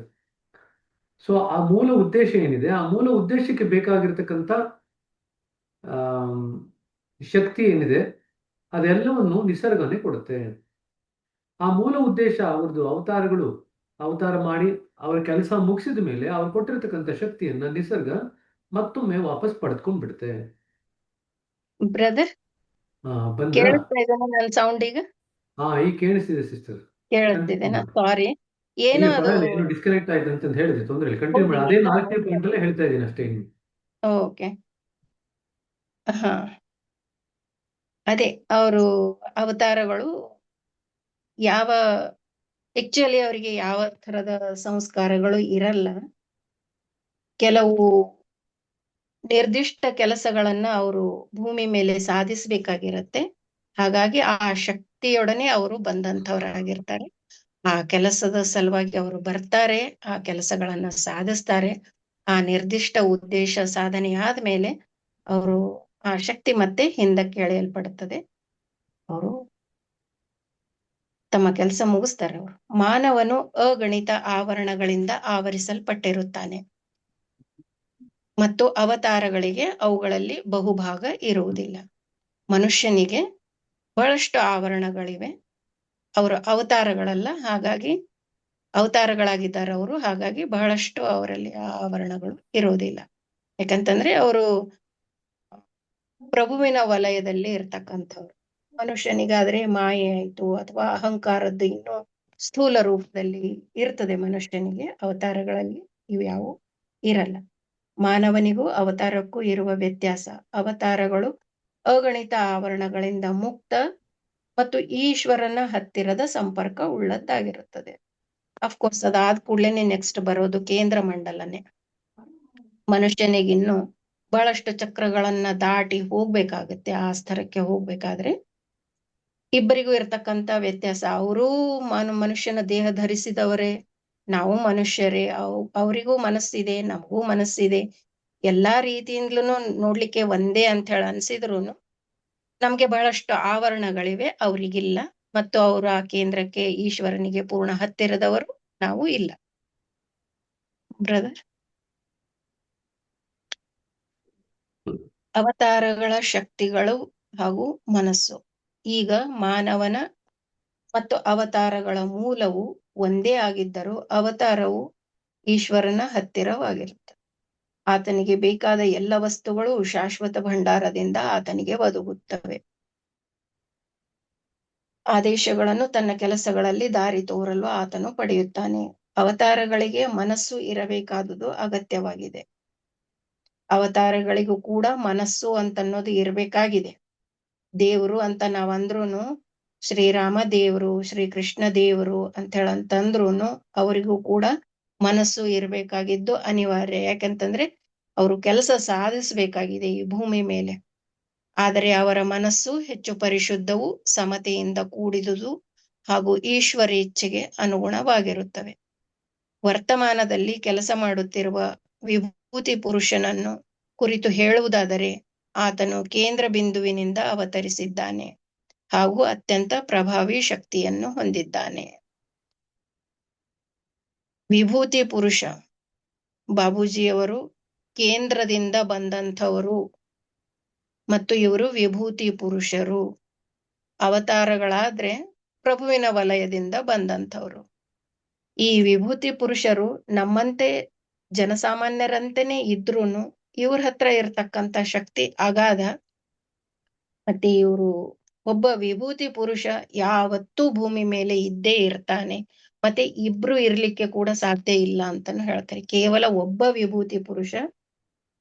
ಸೊ ಆ ಮೂಲ ಉದ್ದೇಶ ಏನಿದೆ, ಆ ಮೂಲ ಉದ್ದೇಶಕ್ಕೆ ಬೇಕಾಗಿರ್ತಕ್ಕಂಥ ಶಕ್ತಿ ಏನಿದೆ ಅದೆಲ್ಲವನ್ನು ನಿಸರ್ಗನೇ ಕೊಡುತ್ತೆ. ಆ ಮೂಲ ಉದ್ದೇಶ ಅವ್ರದ್ದು ಅವತಾರಗಳು ಅವತಾರ ಮಾಡಿ ಅವರ ಕೆಲಸ ಮುಗಿಸಿದ ಮೇಲೆ ಅವ್ರು ಕೊಟ್ಟಿರ್ತಕ್ಕಂಥ ಶಕ್ತಿಯನ್ನ ನಿಸರ್ಗ ಮತ್ತೊಮ್ಮೆ ವಾಪಸ್ ಪಡೆದ್ಕೊಂಡ್ಬಿಡುತ್ತೆ. ಬ್ರದರ್ ಬಂದ್ರ ಕೇಳಿಸ್ತಾ ಇದ್ದಾನೆ ನನ್ನ ಸೌಂಡ್ ಈಗ? ಈಗ ಕೇಳಿಸ್ತಿದೆ ಸಿಸ್ಟರ್. ಕೇಳಿಸ್ತಿದೆನಾ? ಸಾರಿ, ಏನೋ ಅದು ಏನು ಡಿಸ್ಕನೆಕ್ಟ್ ಆಯ್ತು ಅಂತ ಹೇಳಿದೆ, ತೊಂದ್ರೆ ಇಲ್ಲ, ಕಂಟಿನ್ಯೂ ಮಾಡಿ. ಅದೇ 4ನೇ ಪಾಯಿಂಟ್ ಅಲ್ಲೇ ಹೇಳ್ತಾ ಇದ್ದೀನಿ ಅಷ್ಟೇ. ಓಕೆ. ಹಾ, ಅದೇ ಅವರು ಅವತಾರಗಳು ಯಾವ ಆಕ್ಚುಲಿ ಅವರಿಗೆ ಯಾವ ತರದ ಸಂಸ್ಕಾರಗಳು ಇರಲ್ಲ. ಕೆಲವು ನಿರ್ದಿಷ್ಟ ಕೆಲಸಗಳನ್ನ ಅವರು ಭೂಮಿ ಮೇಲೆ ಸಾಧಿಸಬೇಕಾಗಿರತ್ತೆ. ಹಾಗಾಗಿ ಆ ಶಕ್ತಿಯೊಡನೆ ಅವರು ಬಂದಂತವರಾಗಿರ್ತಾರೆ. ಆ ಕೆಲಸದ ಸಲುವಾಗಿ ಅವರು ಬರ್ತಾರೆ, ಆ ಕೆಲಸಗಳನ್ನ ಸಾಧಿಸ್ತಾರೆ. ಆ ನಿರ್ದಿಷ್ಟ ಉದ್ದೇಶ ಸಾಧನೆ ಆದ್ಮೇಲೆ ಅವರು ಆ ಶಕ್ತಿ ಮತ್ತೆ ಹಿಂದಕ್ಕೆ ಎಳೆಯಲ್ಪಡುತ್ತದೆ. ಅವರು ತಮ್ಮ ಕೆಲಸ ಮುಗಿಸ್ತಾರೆ. ಅವರು ಮಾನವನು ಅಗಣಿತ ಆವರಣಗಳಿಂದ ಆವರಿಸಲ್ಪಟ್ಟಿರುತ್ತಾನೆ ಮತ್ತು ಅವತಾರಗಳಿಗೆ ಅವುಗಳಲ್ಲಿ ಬಹುಭಾಗ ಇರುವುದಿಲ್ಲ. ಮನುಷ್ಯನಿಗೆ ಬಹಳಷ್ಟು ಆವರಣಗಳಿವೆ, ಅವರು ಅವತಾರಗಳಲ್ಲ, ಹಾಗಾಗಿ ಅವತಾರಗಳಾಗಿದ್ದಾರೆ ಅವರು. ಹಾಗಾಗಿ ಬಹಳಷ್ಟು ಅವರಲ್ಲಿ ಆವರಣಗಳು ಇರುವುದಿಲ್ಲ. ಯಾಕಂತಂದ್ರೆ ಅವರು ಪ್ರಭುವಿನ ವಲಯದಲ್ಲಿ ಇರ್ತಕ್ಕಂಥವ್ರು. ಮನುಷ್ಯನಿಗಾದ್ರೆ ಮಾಯೆ ಆಯ್ತು ಅಥವಾ ಅಹಂಕಾರದ್ದು ಇನ್ನೂ ಸ್ಥೂಲ ರೂಪದಲ್ಲಿ ಇರ್ತದೆ ಮನುಷ್ಯನಿಗೆ. ಅವತಾರಗಳಲ್ಲಿ ಇವ್ಯಾವು ಇರಲ್ಲ. ಮಾನವನಿಗೂ ಅವತಾರಕ್ಕೂ ಇರುವ ವ್ಯತ್ಯಾಸ, ಅವತಾರಗಳು ಅಗಣಿತ ಆವರಣಗಳಿಂದ ಮುಕ್ತ ಮತ್ತು ಈಶ್ವರನ ಹತ್ತಿರದ ಸಂಪರ್ಕ ಉಳ್ಳದ್ದಾಗಿರುತ್ತದೆ. ಅಫ್ಕೋರ್ಸ್ ಅದಾದ ಕೂಡಲೇ ನೆಕ್ಸ್ಟ್ ಬರೋದು ಕೇಂದ್ರ ಮಂಡಲನೆ. ಮನುಷ್ಯನಿಗಿನ್ನು ಬಹಳಷ್ಟು ಚಕ್ರಗಳನ್ನ ದಾಟಿ ಹೋಗ್ಬೇಕಾಗತ್ತೆ. ಆ ಸ್ತರಕ್ಕೆ ಹೋಗ್ಬೇಕಾದ್ರೆ ಇಬ್ಬರಿಗೂ ಇರ್ತಕ್ಕಂಥ ವ್ಯತ್ಯಾಸ, ಅವರೂ ಮನುಷ್ಯನ ದೇಹ ಧರಿಸಿದವರೇ, ನಾವು ಮನುಷ್ಯರೇ. ಅವರಿಗೂ ಮನಸ್ಸಿದೆ, ನಮಗೂ ಮನಸ್ಸಿದೆ. ಎಲ್ಲಾ ರೀತಿಯಿಂದಲೂ ನೋಡ್ಲಿಕ್ಕೆ ಒಂದೇ ಅಂತ ಹೇಳಿ ಅನ್ಸಿದ್ರು ನಮ್ಗೆ ಬಹಳಷ್ಟು ಆವರಣಗಳಿವೆ, ಅವ್ರಿಗಿಲ್ಲ. ಮತ್ತು ಅವರು ಆ ಕೇಂದ್ರಕ್ಕೆ, ಈಶ್ವರನಿಗೆ ಪೂರ್ಣ ಹತ್ತಿರದವರು, ನಾವು ಇಲ್ಲ. ಬ್ರದರ್, ಅವತಾರಗಳ ಶಕ್ತಿಗಳು ಹಾಗೂ ಮನಸ್ಸು. ಈಗ ಮಾನವನ ಮತ್ತು ಅವತಾರಗಳ ಮೂಲವು ಒಂದೇ ಆಗಿದ್ದರೂ ಅವತಾರವು ಈಶ್ವರನ ಹತ್ತಿರವಾಗಿರುತ್ತೆ. ಆತನಿಗೆ ಬೇಕಾದ ಎಲ್ಲ ವಸ್ತುಗಳು ಶಾಶ್ವತ ಭಂಡಾರದಿಂದ ಆತನಿಗೆ ಒದಗುತ್ತವೆ. ಆದೇಶಗಳನ್ನು ತನ್ನ ಕೆಲಸಗಳಲ್ಲಿ ದಾರಿ ತೋರಲು ಆತನು ಪಡೆಯುತ್ತಾನೆ. ಅವತಾರಗಳಿಗೆ ಮನಸ್ಸು ಇರಬೇಕಾದುದು ಅಗತ್ಯವಾಗಿದೆ. ಅವತಾರಗಳಿಗೂ ಕೂಡ ಮನಸ್ಸು ಅಂತನ್ನೋದು ಇರ್ಬೇಕಾಗಿದೆ. ದೇವರು ಅಂತ ನಾವಂದ್ರೂನು, ಶ್ರೀರಾಮ ದೇವರು, ಶ್ರೀಕೃಷ್ಣ ದೇವರು ಅಂತ ಹೇಳಂತಂದ್ರೂನು ಅವರಿಗೂ ಕೂಡ ಮನಸ್ಸು ಇರ್ಬೇಕಾಗಿದ್ದು ಅನಿವಾರ್ಯ. ಯಾಕಂತಂದ್ರೆ ಅವರು ಕೆಲಸ ಸಾಧಿಸಬೇಕಾಗಿದೆ ಈ ಭೂಮಿ ಮೇಲೆ. ಆದರೆ ಅವರ ಮನಸ್ಸು ಹೆಚ್ಚು ಪರಿಶುದ್ಧವು, ಸಮತೆಯಿಂದ ಕೂಡಿದುದು ಹಾಗೂ ಈಶ್ವರ ಇಚ್ಛೆಗೆ ಅನುಗುಣವಾಗಿರುತ್ತವೆ. ವರ್ತಮಾನದಲ್ಲಿ ಕೆಲಸ ಮಾಡುತ್ತಿರುವ ವಿಭೂತಿ ಪುರುಷನನ್ನು ಕುರಿತು ಹೇಳುವುದಾದರೆ, ಆತನು ಕೇಂದ್ರ ಬಿಂದುವಿನಿಂದ ಅವತರಿಸಿದ್ದಾನೆ ಹಾಗೂ ಅತ್ಯಂತ ಪ್ರಭಾವಿ ಶಕ್ತಿಯನ್ನು ಹೊಂದಿದ್ದಾನೆ. ವಿಭೂತಿ ಪುರುಷ ಬಾಬೂಜಿಯವರು ಕೇಂದ್ರದಿಂದ ಬಂದಂಥವರು ಮತ್ತು ಇವರು ವಿಭೂತಿ ಪುರುಷರು. ಅವತಾರಗಳಾದ್ರೆ ಪ್ರಭುವಿನ ವಲಯದಿಂದ ಬಂದಂಥವ್ರು. ಈ ವಿಭೂತಿ ಪುರುಷರು ನಮ್ಮಂತೆ ಜನಸಾಮಾನ್ಯರಂತೆನೆ ಇದ್ರೂನು ಇವ್ರ ಹತ್ರ ಇರ್ತಕ್ಕಂಥ ಶಕ್ತಿ ಅಗಾಧ. ಮತ್ತೆ ಇವರು ಒಬ್ಬ ವಿಭೂತಿ ಪುರುಷ ಯಾವತ್ತೂ ಭೂಮಿ ಮೇಲೆ ಇದ್ದೇ ಇರ್ತಾನೆ. ಮತ್ತೆ ಇಬ್ರು ಇರ್ಲಿಕ್ಕೆ ಕೂಡ ಸಾಧ್ಯ ಇಲ್ಲ ಅಂತಾನು ಹೇಳ್ತಾರೆ. ಕೇವಲ ಒಬ್ಬ ವಿಭೂತಿ ಪುರುಷ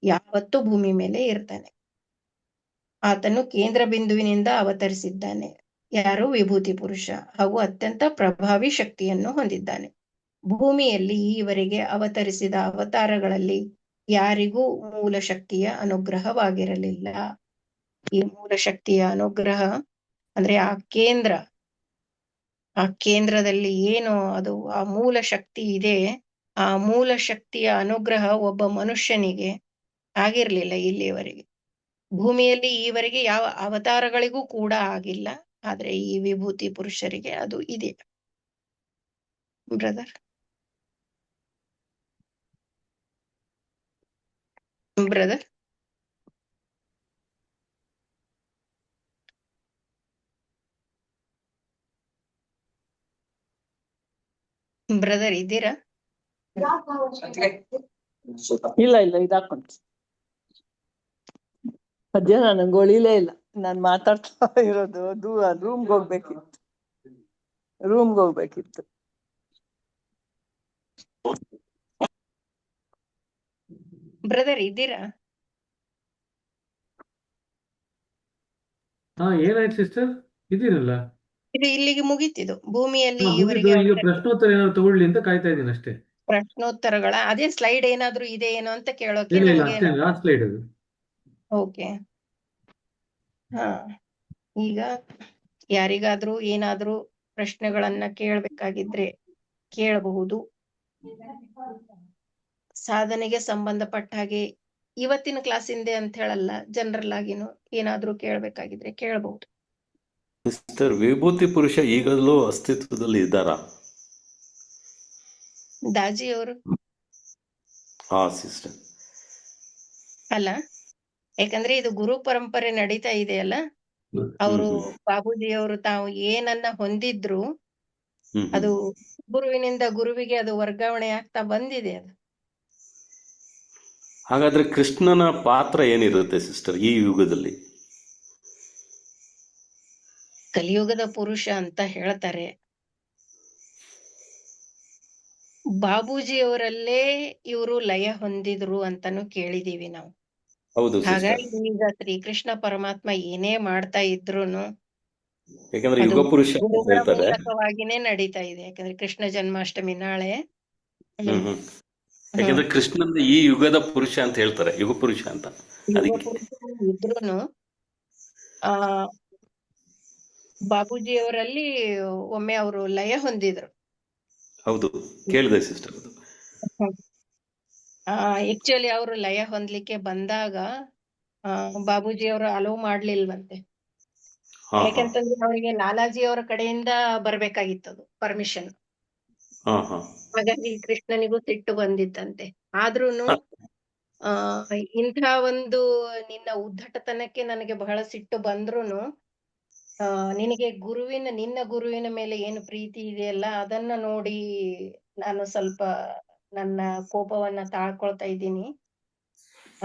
ಯಾವತ್ತೂ ಭೂಮಿ ಮೇಲೆ ಇರ್ತಾನೆ. ಆತನು ಕೇಂದ್ರ ಬಿಂದುವಿನಿಂದ ಅವತರಿಸಿದ್ದಾನೆ. ಯಾರು? ವಿಭೂತಿ ಪುರುಷ. ಹಾಗೂ ಅತ್ಯಂತ ಪ್ರಭಾವಿ ಶಕ್ತಿಯನ್ನು ಹೊಂದಿದ್ದಾನೆ. ಭೂಮಿಯಲ್ಲಿ ಈವರೆಗೆ ಅವತರಿಸಿದ ಅವತಾರಗಳಲ್ಲಿ ಯಾರಿಗೂ ಮೂಲ ಶಕ್ತಿಯ ಅನುಗ್ರಹವಾಗಿರಲಿಲ್ಲ. ಈ ಮೂಲ ಶಕ್ತಿಯ ಅನುಗ್ರಹ ಅಂದ್ರೆ ಆ ಕೇಂದ್ರದಲ್ಲಿ ಏನು ಅದು ಆ ಮೂಲ ಶಕ್ತಿ ಇದೆ, ಆ ಮೂಲ ಶಕ್ತಿಯ ಅನುಗ್ರಹ ಒಬ್ಬ ಮನುಷ್ಯನಿಗೆ ಆಗಿರ್ಲಿಲ್ಲ ಇಲ್ಲಿಯವರೆಗೆ. ಭೂಮಿಯಲ್ಲಿ ಈವರೆಗೆ ಯಾವ ಅವತಾರಗಳಿಗೂ ಕೂಡ ಆಗಿಲ್ಲ. ಆದ್ರೆ ಈ ವಿಭೂತಿ ಪುರುಷರಿಗೆ ಅದು ಇದೆ. ಬ್ರದರ್ ಬ್ರದರ್ ಬ್ರದರ್ ಇದ್ದೀರಾ? ಇಲ್ಲ ಇದಾಕೊಂಡ್ ಮಧ್ಯಾಹ್ನ ನಂಗೆ ಒಳಿಲೇ ಇಲ್ಲ. ನಾನ್ ಮಾತಾಡ್ತಾ ಇರೋದು ರೂಮ್ಗೆ ಹೋಗ್ಬೇಕಿತ್ತು. ಬ್ರದರ್ ಇದ್ದೀರಾ? ಏನಾಯ್ತು ಸಿಸ್ಟರ್? ಇದೀರಲ್ಲ. ಇದು ಇಲ್ಲಿಗೆ ಮುಗೀತಿದು. ಭೂಮಿಯಲ್ಲಿ ಮುಗಿದು ಈವರೆಗೆ ಈಗ ಪ್ರಶ್ನೋತ್ತರ ಏನಾದ್ರು ತಗೊಳ್ಳಿ ಅಂತ ಕಾಯ್ತಾ ಇದ್ದೀನಿ ಅಷ್ಟೇ. ಪ್ರಶ್ನೋತ್ತರಗಳ ಅದೇ ಸ್ಲೈಡ್ ಏನಾದ್ರೂ ಇದೆ ಏನೋ ಅಂತ ಕೇಳೋಕೆ ಇಲ್ಲ ನಮ್ಗೆ. ಅಷ್ಟೇ, ಲಾಸ್ಟ್ ಸ್ಲೈಡ್ ಅದು. ಓಕೆ. ಹಾ, ಈಗ ಯಾರಿಗಾದ್ರೂ ಏನಾದ್ರೂ ಪ್ರಶ್ನೆಗಳನ್ನ ಕೇಳಬೇಕಾಗಿದ್ರೆ ಕೇಳಬಹುದು. ಸಾಧನೆಗೆ ಸಂಬಂಧಪಟ್ಟ ಹಾಗೆ ಇವತ್ತಿನ ಕ್ಲಾಸಿಂದೆ ಅಂತ ಹೇಳಲ್ಲ, ಜನರಲ್ ಆಗಿನೂ ಏನಾದ್ರೂ ಕೇಳಬೇಕಾಗಿದ್ರೆ ಕೇಳಬಹುದು. ಮಿಸ್ಟರ್ ವಿಭೂತಿ ಪುರುಷ ಈಗಲೂ ಅಸ್ತಿತ್ವದಲ್ಲಿ ಇದ್ದಾರಾ? ದಾಜಿ ಅವರು ಹಾ ಸಿಸ್ಟರ್. ಅಲ್ಲ, ಯಾಕಂದ್ರೆ ಇದು ಗುರು ಪರಂಪರೆ ನಡೀತಾ ಇದೆಯಲ್ಲ. ಅವರು ಬಾಬೂಜಿಯವರು ತಾವು ಏನನ್ನ ಹೊಂದಿದ್ರು ಅದು ಗುರುವಿನಿಂದ ಗುರುವಿಗೆ ಅದು ವರ್ಗಾವಣೆ ಆಗ್ತಾ ಬಂದಿದೆ. ಅದು ಹಾಗಾದ್ರೆ ಕೃಷ್ಣನ ಪಾತ್ರ ಏನಿರುತ್ತೆ ಸಿಸ್ಟರ್ ಈ ಯುಗದಲ್ಲಿ? ಕಲಿಯುಗದ ಪುರುಷ ಅಂತ ಹೇಳ್ತಾರೆ. ಬಾಬೂಜಿಯವರಲ್ಲೇ ಇವರು ಲಯ ಹೊಂದಿದ್ರು ಅಂತಾನು ಕೇಳಿದೀವಿ ನಾವು. ಹೌದು ಸಿಸ್ಟರ್. ಹಾಗಾಗಿ ಈಗ ಶ್ರೀಕೃಷ್ಣ ಪರಮಾತ್ಮ ಏನೇ ಮಾಡ್ತಾ ಇದ್ರುನು ಯಾಕಂದ್ರೆ ಅದು ಯುಗ ಪುರುಷ ಅಂತ ಗುರುಗಳ ಹೇಳ್ತಾರೆ. ಮೂಲಕವಾಗಿನೇ ನಡೀತಾ ಇದೆ. ಯಾಕಂದ್ರೆ ಕೃಷ್ಣ ಜನ್ಮಾಷ್ಟಮಿ ನಾಳೆ. ಯಾಕಂದ್ರೆ ಕೃಷ್ಣನ ಈ ಯುಗದ ಪುರುಷ ಅಂತ ಹೇಳ್ತಾರೆ, ಯುಗ ಪುರುಷ ಅಂತ. ಅದಕ್ಕೆ ಇದ್ರುನು ಆ ಬಾಬೂಜಿಯವರಲ್ಲಿ ಒಮ್ಮೆ ಅವರು ಲಯ ಹೊಂದಿದ್ರು. ಹೌದು, ಕೇಳಿದೆ ಸಿಸ್ಟರ್. ಆಕ್ಚುಲಿ ಅವರು ಲಯ ಹೊಂದ್ಲಿಕ್ಕೆ ಬಂದಾಗ ಬಾಬೂಜಿ ಅವರು ಅಲೋ ಮಾಡ್ಲಿಲ್ವಂತೆ. ಯಾಕಂತಂದ್ರೆ ಅವರಿಗೆ ಲಾಲಾಜಿ ಅವರ ಕಡೆಯಿಂದ ಬರ್ಬೇಕಾಗಿತ್ತದು ಪರ್ಮಿಷನ್. ಹಾಗಾಗಿ ಕೃಷ್ಣನಿಗೂ ಸಿಟ್ಟು ಬಂದಿತ್ತಂತೆ. ಆದ್ರೂನು ಇಂಥ ಒಂದು ನಿನ್ನ ಉದ್ದಟತನಕ್ಕೆ ನನಗೆ ಬಹಳ ಸಿಟ್ಟು ಬಂದ್ರುನು ನಿನಗೆ ನಿನ್ನ ಗುರುವಿನ ಮೇಲೆ ಏನು ಪ್ರೀತಿ ಇದೆಯಲ್ಲ ಅದನ್ನ ನೋಡಿ ನಾನು ಸ್ವಲ್ಪ ನನ್ನ ಕೋಪವನ್ನ ತಾಳ್ಕೊಳ್ತಾ ಇದ್ದೀನಿ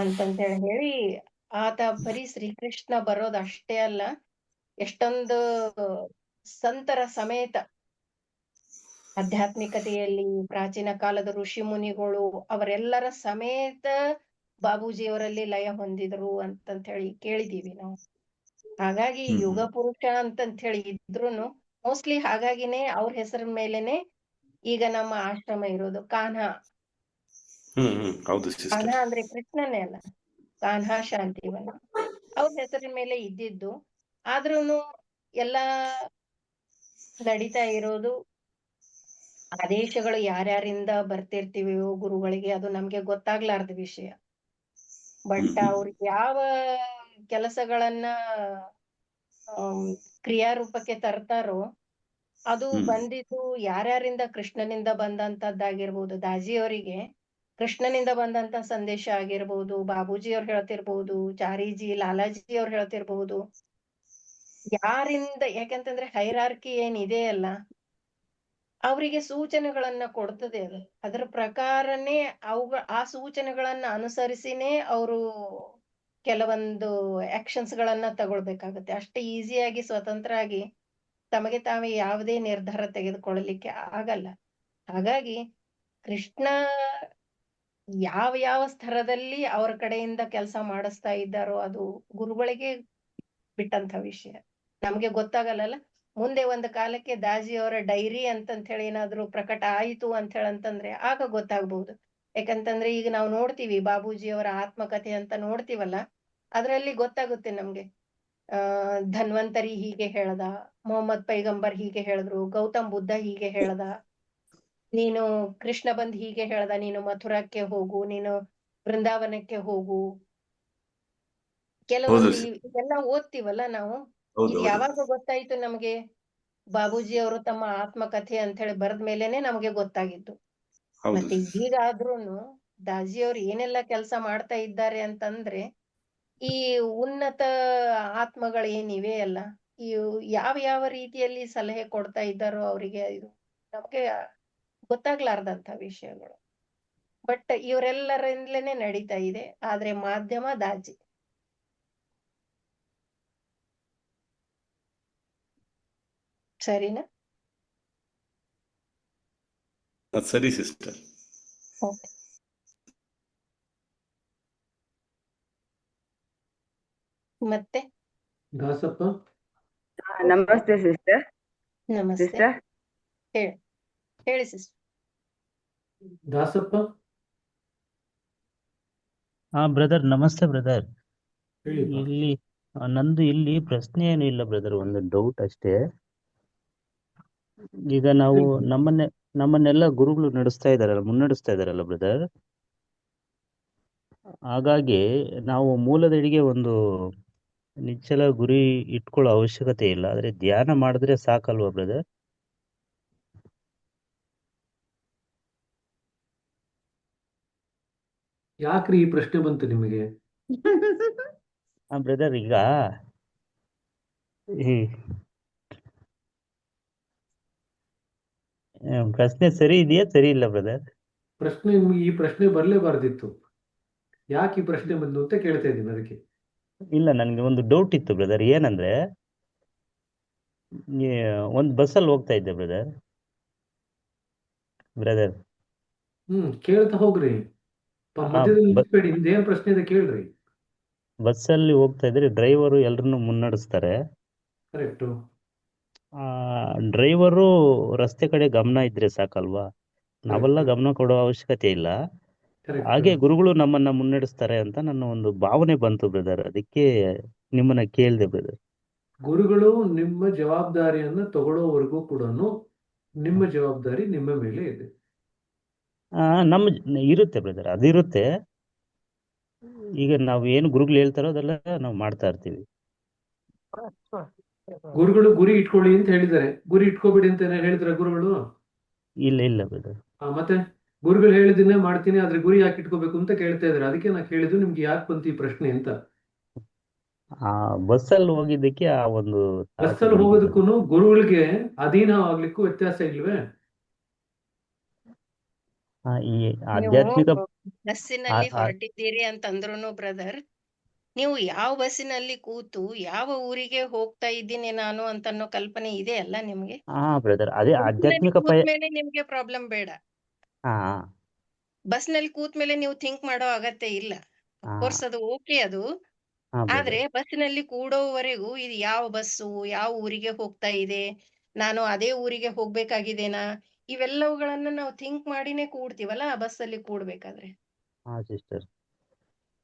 ಅಂತಂತೇಳಿ ಹೇಳಿ ಆತ ಬರೀ ಶ್ರೀಕೃಷ್ಣ ಬರೋದು ಅಷ್ಟೇ ಅಲ್ಲ, ಎಷ್ಟೊಂದು ಸಂತರ ಸಮೇತ ಆಧ್ಯಾತ್ಮಿಕತೆಯಲ್ಲಿ ಪ್ರಾಚೀನ ಕಾಲದ ಋಷಿ ಮುನಿಗಳು ಅವರೆಲ್ಲರ ಸಮೇತ ಬಾಬೂಜಿಯವರಲ್ಲಿ ಲಯ ಹೊಂದಿದ್ರು ಅಂತಂತ ಹೇಳಿ ಕೇಳಿದೀವಿ ನಾವು. ಹಾಗಾಗಿ ಯುಗ ಪುರುಷ ಅಂತಂತ ಹೇಳಿ ಇದ್ರುನು ಮೋಸ್ಟ್ಲಿ ಹಾಗಾಗಿನೇ ಅವ್ರ ಹೆಸರ ಮೇಲೆನೆ ಈಗ ನಮ್ಮ ಆಶ್ರಮ ಇರೋದು. ಕಾನ್ಹಾ ಅಂದ್ರೆ ಕೃಷ್ಣನೇ ಅಲ್ಲ, ಕಾನ್ಹಾ ಶಾಂತಿವನ ಅವ್ರ ಹೆಸರಿನ ಮೇಲೆ ಇದ್ದಿದ್ದು. ಆದ್ರೂನು ಎಲ್ಲಾ ನಡೀತಾ ಇರೋದು ಆದೇಶಗಳು ಯಾರ್ಯಾರಿಂದ ಬರ್ತಿರ್ತೀವಿಯೋ ಗುರುಗಳಿಗೆ, ಅದು ನಮ್ಗೆ ಗೊತ್ತಾಗ್ಲಾರ್ದ ವಿಷಯ. ಬಟ್ ಅವ್ರು ಯಾವ ಕೆಲಸಗಳನ್ನ ಕ್ರಿಯಾರೂಪಕ್ಕೆ ತರ್ತಾರೋ ಅದು ಬಂದಿದ್ದು ಯಾರ್ಯಾರಿಂದ ಕೃಷ್ಣನಿಂದ ಬಂದಂತದ್ದಾಗಿರ್ಬೋದು. ದಾಜಿಯವರಿಗೆ ಕೃಷ್ಣನಿಂದ ಬಂದಂತ ಸಂದೇಶ ಆಗಿರ್ಬೋದು, ಬಾಬೂಜಿ ಅವ್ರು ಹೇಳ್ತಿರ್ಬೋದು, ಚಾರಿಜಿ ಲಾಲಾಜಿ ಅವ್ರು ಹೇಳ್ತಿರ್ಬೋದು. ಯಾರಿಂದ, ಯಾಕಂತಂದ್ರೆ ಹೈರಾರ್ಕಿ ಏನಿದೆ ಅಲ್ಲ, ಅವರಿಗೆ ಸೂಚನೆಗಳನ್ನ ಕೊಡ್ತದೆ. ಅದು ಅದರ ಪ್ರಕಾರನೇ ಆ ಸೂಚನೆಗಳನ್ನ ಅನುಸರಿಸಿನೇ ಅವರು ಕೆಲವೊಂದು ಆಕ್ಷನ್ಸ್ ಗಳನ್ನ ತಗೊಳ್ಬೇಕಾಗತ್ತೆ. ಅಷ್ಟೇ ಈಸಿಯಾಗಿ ಸ್ವತಂತ್ರ ಆಗಿ ತಮಗೆ ತಾವೇ ಯಾವುದೇ ನಿರ್ಧಾರ ತೆಗೆದುಕೊಳ್ಳಲಿಕ್ಕೆ ಆಗಲ್ಲ. ಹಾಗಾಗಿ ಕೃಷ್ಣ ಯಾವ ಸ್ತರದಲ್ಲಿ ಅವರ ಕಡೆಯಿಂದ ಕೆಲಸ ಮಾಡಿಸ್ತಾ ಇದ್ದಾರೋ ಅದು ಗುರುಗಳಿಗೆ ಬಿಟ್ಟಂತ ವಿಷಯ ನಮ್ಗೆ ಗೊತ್ತಾಗಲ್ಲಲ್ಲ. ಮುಂದೆ ಒಂದು ಕಾಲಕ್ಕೆ ದಾಜಿಯವರ ಡೈರಿ ಅಂತಂತ ಹೇಳಿ ಏನಾದ್ರು ಪ್ರಕಟ ಆಯಿತು ಅಂತ ಹೇಳಂತಂದ್ರೆ ಆಗ ಗೊತ್ತಾಗ್ಬಹುದು. ಯಾಕಂತಂದ್ರೆ ಈಗ ನಾವು ನೋಡ್ತೀವಿ ಬಾಬೂಜಿಯವರ ಆತ್ಮಕಥೆ ಅಂತ ನೋಡ್ತೀವಲ್ಲ, ಅದರಲ್ಲಿ ಗೊತ್ತಾಗುತ್ತೆ ನಮ್ಗೆ. ಧನ್ವಂತರಿ ಹೀಗೆ ಹೇಳ್ದ, ಮೊಹಮ್ಮದ್ ಪೈಗಂಬರ್ ಹೀಗೆ ಹೇಳಿದ್ರು, ಗೌತಮ್ ಬುದ್ಧ ಹೀಗೆ ಹೇಳ್ದ, ನೀನು ಕೃಷ್ಣ ಬಂದ್ ಹೀಗೆ ಹೇಳ್ದ, ನೀನು ಮಥುರಕ್ಕೆ ಹೋಗು, ನೀನು ಬೃಂದಾವನಕ್ಕೆ ಹೋಗು. ಹೌದು ಕೆಲವೊಂದು ಸರ್. ಇವೆಲ್ಲ ಓದ್ತೀವಲ್ಲ ನಾವು. ಹೌದು ಇದು ಹೌದು ಯಾವಾಗ ಗೊತ್ತಾಯ್ತು ನಮ್ಗೆ? ಬಾಬೂಜಿ ಅವರು ತಮ್ಮ ಆತ್ಮಕಥೆ ಅಂತ ಹೇಳಿ ಬರೆದ ಮೇಲೆನೆ ನಮ್ಗೆ ಗೊತ್ತಾಗಿದ್ದು. ಹೌದು ಮತ್ತೆ ಸರ್. ಈಗಾದ್ರೂನು ದಾಜಿಯವ್ರು ಏನೆಲ್ಲ ಕೆಲಸ ಮಾಡ್ತಾ ಇದ್ದಾರೆ ಅಂತಂದ್ರೆ, ಈ ಉನ್ನತ ಆತ್ಮಗಳು ಏನಿವೆ ಅಲ್ಲ, ಈ ಯಾವ ಯಾವ ರೀತಿಯಲ್ಲಿ ಸಲಹೆ ಕೊಡ್ತಾ ಇದ್ದಾರೋ ಅವರಿಗೆ, ಇದು ನಮ್ಗೆ ಗೊತ್ತಾಗ್ಲಾರ್ದಂತ ವಿಷಯಗಳು. ಬಟ್ ಇವರೆಲ್ಲರಿಂದಲೇನೆ ನಡೀತಾ ಇದೆ. ಆದ್ರೆ ಮಾಧ್ಯಮ ದಾಜಿ. ಸರಿನಾ? ಅದು ಸರಿ ಸಿಸ್ಟರ್. ಓಕೆ. ಮತ್ತೆ ದಾಸಪ್ಪ, ನಮಸ್ತೆ ಸಿಸ್ಟರ್. ನಮಸ್ತೆ. ಸಿಸ್ಟರ್ ಹೇಳಿ ಸಿಸ್ಟರ್. ದಾಸಪ್ಪ ಹಾ ಬ್ರದರ್, ನಮಸ್ತೆ ಬ್ರದರ್. ಹೇಳಿಪ್ಪ. ಇಲ್ಲಿ ನಂದು ಇಲ್ಲಿ ಪ್ರಶ್ನೆ ಏನು ಇಲ್ಲ ಬ್ರದರ್, ಒಂದು ಡೌಟ್ ಅಷ್ಟೇ. ಈಗ ನಾವು ನಮ್ಮನ್ನೆಲ್ಲ ಗುರುಗಳು ನಡೆಸ್ತಾ ಇದಾರಲ್ಲ, ಮುನ್ನಡೆಸ್ತಾ ಇದಾರಲ್ಲ ಬ್ರದರ್. ಹಾಗಾಗಿ ನಾವು ಮೂಲದಡಿಗೆ ಒಂದು ನಿಚ್ಚಲ ಗುರಿ ಇಟ್ಕೊಳ್ಳೋ ಅವಶ್ಯಕತೆ ಇಲ್ಲ, ಆದ್ರೆ ಧ್ಯಾನ ಮಾಡಿದ್ರೆ ಸಾಕಲ್ವಾ ಬ್ರದರ್? ಯಾಕ್ರಿ ಈ ಪ್ರಶ್ನೆ ಬಂತು ನಿಮಗೆ? ಬ್ರದರ್, ಈಗ ಈ ಪ್ರಶ್ನೆ ಸರಿ ಇದೆಯಾ ಸರಿ ಇಲ್ಲ ಬ್ರದರ್? ಈ ಪ್ರಶ್ನೆ ಬರ್ಲೇಬಾರ್ದಿತ್ತು. ಯಾಕೆ ಈ ಪ್ರಶ್ನೆ ಬಂತು ಅಂತ ಕೇಳ್ತಾ ಇದ್ದೀನಿ ಅದಕ್ಕೆ. ಇಲ್ಲ, ನನಗೆ ಒಂದು ಡೌಟ್ ಇತ್ತು ಬ್ರದರ್. ಏನಂದ್ರೆ, ಒಂದು ಬಸ್ಸಲ್ಲಿ ಹೋಗ್ತಾ ಇದ್ದೆ ಬ್ರದರ್. ಕೇಳ್ತಾ ಹೋಗ್ರಿ. ಮಧ್ಯದಲ್ಲಿ ನಿಲ್ಸ್ಬೇಡಿ. ನಿಮ್ದೇನ್ ಪ್ರಶ್ನೆ ಇದೆ ಕೇಳ್ರಿ. ಬಸ್ಸಲ್ಲಿ ಹೋಗ್ತಾ ಇದ್ರೆ ಡ್ರೈವರು ಎಲ್ರನ್ನೂ ಮುನ್ನಡೆಸ್ತಾರೆ. ಕರೆಕ್ಟು. ಡ್ರೈವರು ರಸ್ತೆ ಕಡೆ ಗಮನ ಇದ್ರೆ ಸಾಕಲ್ವಾ? ನಾವೆಲ್ಲ ಗಮನ ಕೊಡೋ ಅವಶ್ಯಕತೆ ಇಲ್ಲ. ಹಾಗೆ ಗುರುಗಳು ನಮ್ಮನ್ನ ಮುನ್ನಡೆಸ್ತಾರೆ ಅಂತ ನನ್ನ ಒಂದು ಭಾವನೆ ಬಂತು ಬ್ರದರ್, ಅದಕ್ಕೆ ನಿಮ್ಮನ್ನ ಕೇಳಿದೆ ಬ್ರದರ್. ಗುರುಗಳು ನಿಮ್ಮ ಜವಾಬ್ದಾರಿಯನ್ನ ತಗೊಳ್ಳೋವರೆಗೂ ಕೂಡ ನಿಮ್ಮ ಜವಾಬ್ದಾರಿ ನಿಮ್ಮ ಮೇಲೆ ಇದೆ. ನಮ್ಮ ಇರುತ್ತೆ ಬ್ರದರ್, ಅದಿರುತ್ತೆ. ಈಗ ನಾವು ಏನು ಗುರುಗಳು ಹೇಳ್ತಾರೋ ಅದೆಲ್ಲ ನಾವು ಮಾಡ್ತಾ ಇರ್ತೀವಿ. ಗುರುಗಳು ಗುರಿ ಇಟ್ಕೊಳ್ಳಿ ಅಂತ ಹೇಳಿದ್ದಾರೆ. ಗುರಿ ಇಟ್ಕೋಬಿಡಿ ಅಂತ ಹೇಳಿದ್ರ ಗುರುಗಳು? ಇಲ್ಲ ಬ್ರದರ್. ಮತ್ತೆ ಗುರುಗಳು ಹೇಳಿದ್ದನ್ನೇ ಮಾಡ್ತೀನಿ, ಆದ್ರೆ ಗುರಿ ಯಾಕೆ ಇಟ್ಕೋಬೇಕು ಅಂತ ಕೇಳ್ತಾ ಇದ್ದಾರೆ. ಅದಕ್ಕೆ ನಾ ಕೇಳಿದ್ದು ನಿಮ್ಗೆ ಯಾಕೆ ಬಂತು ಈ ಪ್ರಶ್ನೆ ಅಂತ. ಬಸ್ಸಲ್ಲಿ ಹೋಗಿದ್ದಕ್ಕೆ ಆ ಒಂದು ಬಸ್ಸಲ್ಲಿ ಹೋಗೋದಕ್ಕೂ ಗುರುಗಳಿಗೆ ಅಧೀನವಾಗ್ಲಿಕ್ಕೂ ವ್ಯತ್ಯಾಸ ಇಲ್ವೇ? ಈ ಆಧ್ಯಾತ್ಮಿಕ ಬಸ್ಸಿನಲ್ಲಿ ಹೊರಟಿದ್ದೀರಿ ಅಂತಂದ್ರೂ ಬ್ರದರ್, ನೀವು ಯಾವ ಬಸ್ಸಿನಲ್ಲಿ ಕೂತು ಯಾವ ಊರಿಗೆ ಹೋಗ್ತಾ ಇದ್ದೀನಿ ನಾನು ಅಂತನ್ನೋ ಕಲ್ಪನೆ ಇದೆ ಅಲ್ಲ ನಿಮ್ಗೆ? ಬ್ರದರ್, ಅದೇ ಆಧ್ಯಾತ್ಮಿಕ ಮೇಲೆ ನಿಮ್ಗೆ ಪ್ರಾಬ್ಲಮ್ ಬೇಡ. ಬಸ್ ನಲ್ಲಿ ಕೂತ್ ಮೇಲೆ ನೀವು ಥಿಂಕ್ ಮಾಡೋ ಅಗತ್ಯ ಇಲ್ಲ. ಕೋರ್ಸ್ ಅದು ಓಕೆ ಅದು. ಆದ್ರೆ ಬಸ್ಸಿನಲ್ಲಿ ಕೂಡೋವರೆಗೂ ಇದು ಯಾವ ಬಸ್ಸು, ಯಾವ ಊರಿಗೆ ಹೋಗ್ತಾ ಇದೆ, ನಾನು ಅದೇ ಊರಿಗೆ ಹೋಗ್ಬೇಕಾಗಿದೇನಾ, ಇವೆಲ್ಲವುಗಳನ್ನ ನಾವು ಥಿಂಕ್ ಮಾಡಿನೇ ಕೂಡ್ತೀವಲ್ಲ ಆ ಬಸ್ಸಲ್ಲಿ ಕೂಡ್ಬೇಕಾದ್ರೆ.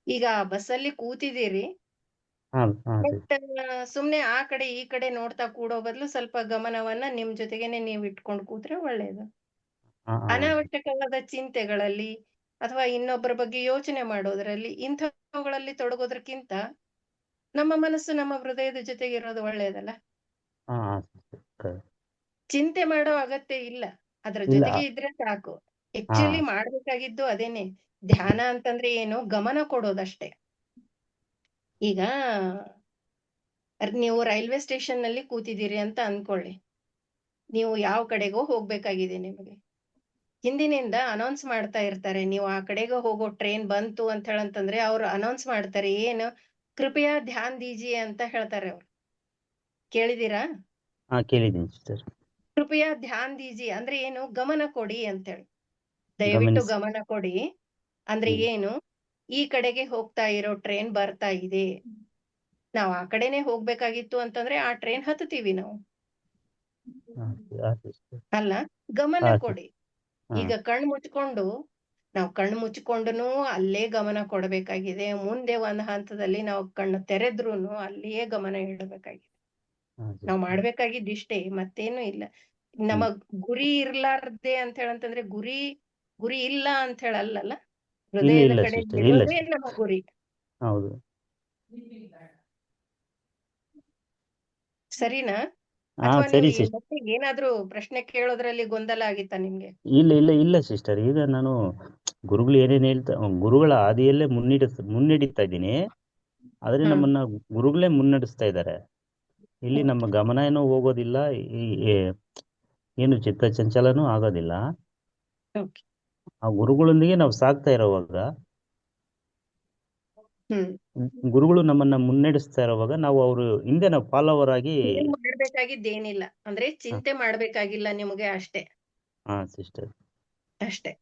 ಈಗ ಬಸ್ಸಲ್ಲಿ ಕೂತಿದ್ದೀರಿ, ಬಟ್ ಸುಮ್ನೆ ಆ ಕಡೆ ಈ ಕಡೆ ನೋಡ್ತಾ ಕೂಡೋ ಬದಲು ಸ್ವಲ್ಪ ಗಮನವನ್ನ ನಿಮ್ ಜೊತೆಗೇನೆ ನೀವು ಇಟ್ಕೊಂಡು ಕೂತ್ರೆ ಒಳ್ಳೇದು. ಅನಾವಶ್ಯಕವಾದ ಚಿಂತೆಗಳಲ್ಲಿ ಅಥವಾ ಇನ್ನೊಬ್ಬರ ಬಗ್ಗೆ ಯೋಚನೆ ಮಾಡೋದ್ರಲ್ಲಿ, ಇಂಥವುಗಳಲ್ಲಿ ತೊಡಗೋದ್ರಕ್ಕಿಂತ ನಮ್ಮ ಮನಸ್ಸು ನಮ್ಮ ಹೃದಯದ ಜೊತೆಗೆ ಇರೋದು ಒಳ್ಳೇದಲ್ಲ. ಚಿಂತೆ ಮಾಡೋ ಅಗತ್ಯ ಇಲ್ಲ, ಅದ್ರ ಜೊತೆಗೆ ಇದ್ರೆ ಸಾಕು. ಆಕ್ಚುಲಿ ಮಾಡ್ಬೇಕಾಗಿದ್ದು ಅದೇನೆ. ಧ್ಯಾನ ಅಂತಂದ್ರೆ ಏನು? ಗಮನ ಕೊಡೋದಷ್ಟೇ. ಈಗ ನೀವು ರೈಲ್ವೆ ಸ್ಟೇಷನ್ ನಲ್ಲಿ ಕೂತಿದ್ದೀರಿ ಅಂತ ಅನ್ಕೊಳ್ಳಿ. ನೀವು ಯಾವ ಕಡೆಗೋ ಹೋಗ್ಬೇಕಾಗಿದೆ, ನಿಮಗೆ ಹಿಂದಿನಿಂದ ಅನೌನ್ಸ್ ಮಾಡ್ತಾ ಇರ್ತಾರೆ, ನೀವು ಆ ಕಡೆಗೆ ಹೋಗೋ ಟ್ರೈನ್ ಬಂತು ಅಂತ ಹೇಳಂತಂದ್ರೆ ಅವ್ರು ಅನೌನ್ಸ್ ಮಾಡ್ತಾರೆ, ಏನು ಕೃಪಯಾ ಧ್ಯಾನ್ ದೀಜಿಯೇ ಅಂತ ಹೇಳ್ತಾರೆ ಅವ್ರು. ಕೇಳಿದೀರಾ? ಕೇಳಿದ್ದೀನಿ ಸಿಸ್ಟರ್. ಕೃಪಯಾ ಧ್ಯಾನ್ ದೀಜಿ ಅಂದ್ರೆ ಏನು? ಗಮನ ಕೊಡಿ ಅಂತೇಳಿ. ದಯವಿಟ್ಟು ಗಮನ ಕೊಡಿ ಅಂದ್ರೆ ಏನು? ಈ ಕಡೆಗೆ ಹೋಗ್ತಾ ಇರೋ ಟ್ರೈನ್ ಬರ್ತಾ ಇದೆ, ನಾವ್ ಆ ಕಡೆನೆ ಹೋಗ್ಬೇಕಾಗಿತ್ತು ಅಂತಂದ್ರೆ ಆ ಟ್ರೈನ್ ಹತ್ತುತ್ತೀವಿ ನಾವು. ಅಲ್ಲ, ಗಮನ ಕೊಡಿ. ಈಗ ಕಣ್ಣು ಮುಚ್ಕೊಂಡು ನಾವು ಕಣ್ಣು ಮುಚ್ಕೊಂಡುನು ಅಲ್ಲೇ ಗಮನ ಕೊಡಬೇಕಾಗಿದೆ. ಮುಂದೆ ಒಂದ್ ಹಂತದಲ್ಲಿ ನಾವು ಕಣ್ಣು ತೆರೆದ್ರುನು ಅಲ್ಲಿಯೇ ಗಮನ ಇಡಬೇಕಾಗಿದೆ. ನಾವ್ ಮಾಡ್ಬೇಕಾಗಿದ್ದಿಷ್ಟೇ, ಮತ್ತೇನು ಇಲ್ಲ. ನಮ್ಮ ಗುರಿ ಇರ್ಲಾರ್ದೆ ಅಂತ ಹೇಳಂತಂದ್ರೆ ಗುರಿ ಇಲ್ಲ ಅಂತ ಹೇಳಲ್ಲಲ್ಲ, ಹೃದಯದ ಇಲ್ಲ ಕಡೆ ಸಿಸ್ಟರ್, ಇಲ್ಲ ಇರೋದೇ ನಮ್ಮ ಗುರಿ. ಹೌದು. ಸರಿನಾ? ಹಾ ಅಥವಾ ಸರಿ ನೀವು ಸಿಸ್ಟರ್. ಮತ್ತೆ ಏನಾದ್ರೂ ಪ್ರಶ್ನೆ ಕೇಳೋದ್ರಲ್ಲಿ ಗೊಂದಲ ಆಗಿತ್ತಾ ನಿಮ್ಗೆ? ಇಲ್ಲ ಸಿಸ್ಟರ್, ಈಗ ನಾನು ಗುರುಗಳು ಏನೇನು ಗುರುಗಳ ಹಾದಿಯಲ್ಲೇ ಮುನ್ನಡೀತಾ ಇದ್ದೀನಿ. ಆದ್ರೆ ನಮ್ಮನ್ನ ಗುರುಗಳೇ ಮುನ್ನಡೆಸ್ತಾ ಇದ್ದಾರೆ. ಇಲ್ಲಿ ನಮ್ಮ ಗಮನ ಏನೋ ಹೋಗೋದಿಲ್ಲ, ಏನು ಚಿತ್ತ ಚಂಚಲನೂ ಆಗೋದಿಲ್ಲ. ಆ ಗುರುಗಳೊಂದಿಗೆ ನಾವು ಸಾಗ್ತಾ ಇರೋವಾಗ, ಗುರುಗಳು ನಮ್ಮನ್ನ ಮುನ್ನಡೆಸ್ತಾ ಇರೋವಾಗ ನಾವು ಅವರು ಹಿಂದೆ ನಾವು ಫಾಲೋವರ್ ಆಗಿ ಏನ್ ಮಾಡ್ಬೇಕಾಗಿದ್ದೇನಿಲ್ಲ, ಅಂದ್ರೆ ಚಿಂತೆ ಮಾಡ್ಬೇಕಾಗಿಲ್ಲ ನಿಮಗೆ ಅಷ್ಟೇ. ಹಾ ಸಿಸ್ಟರ್, ಅಷ್ಟೇ.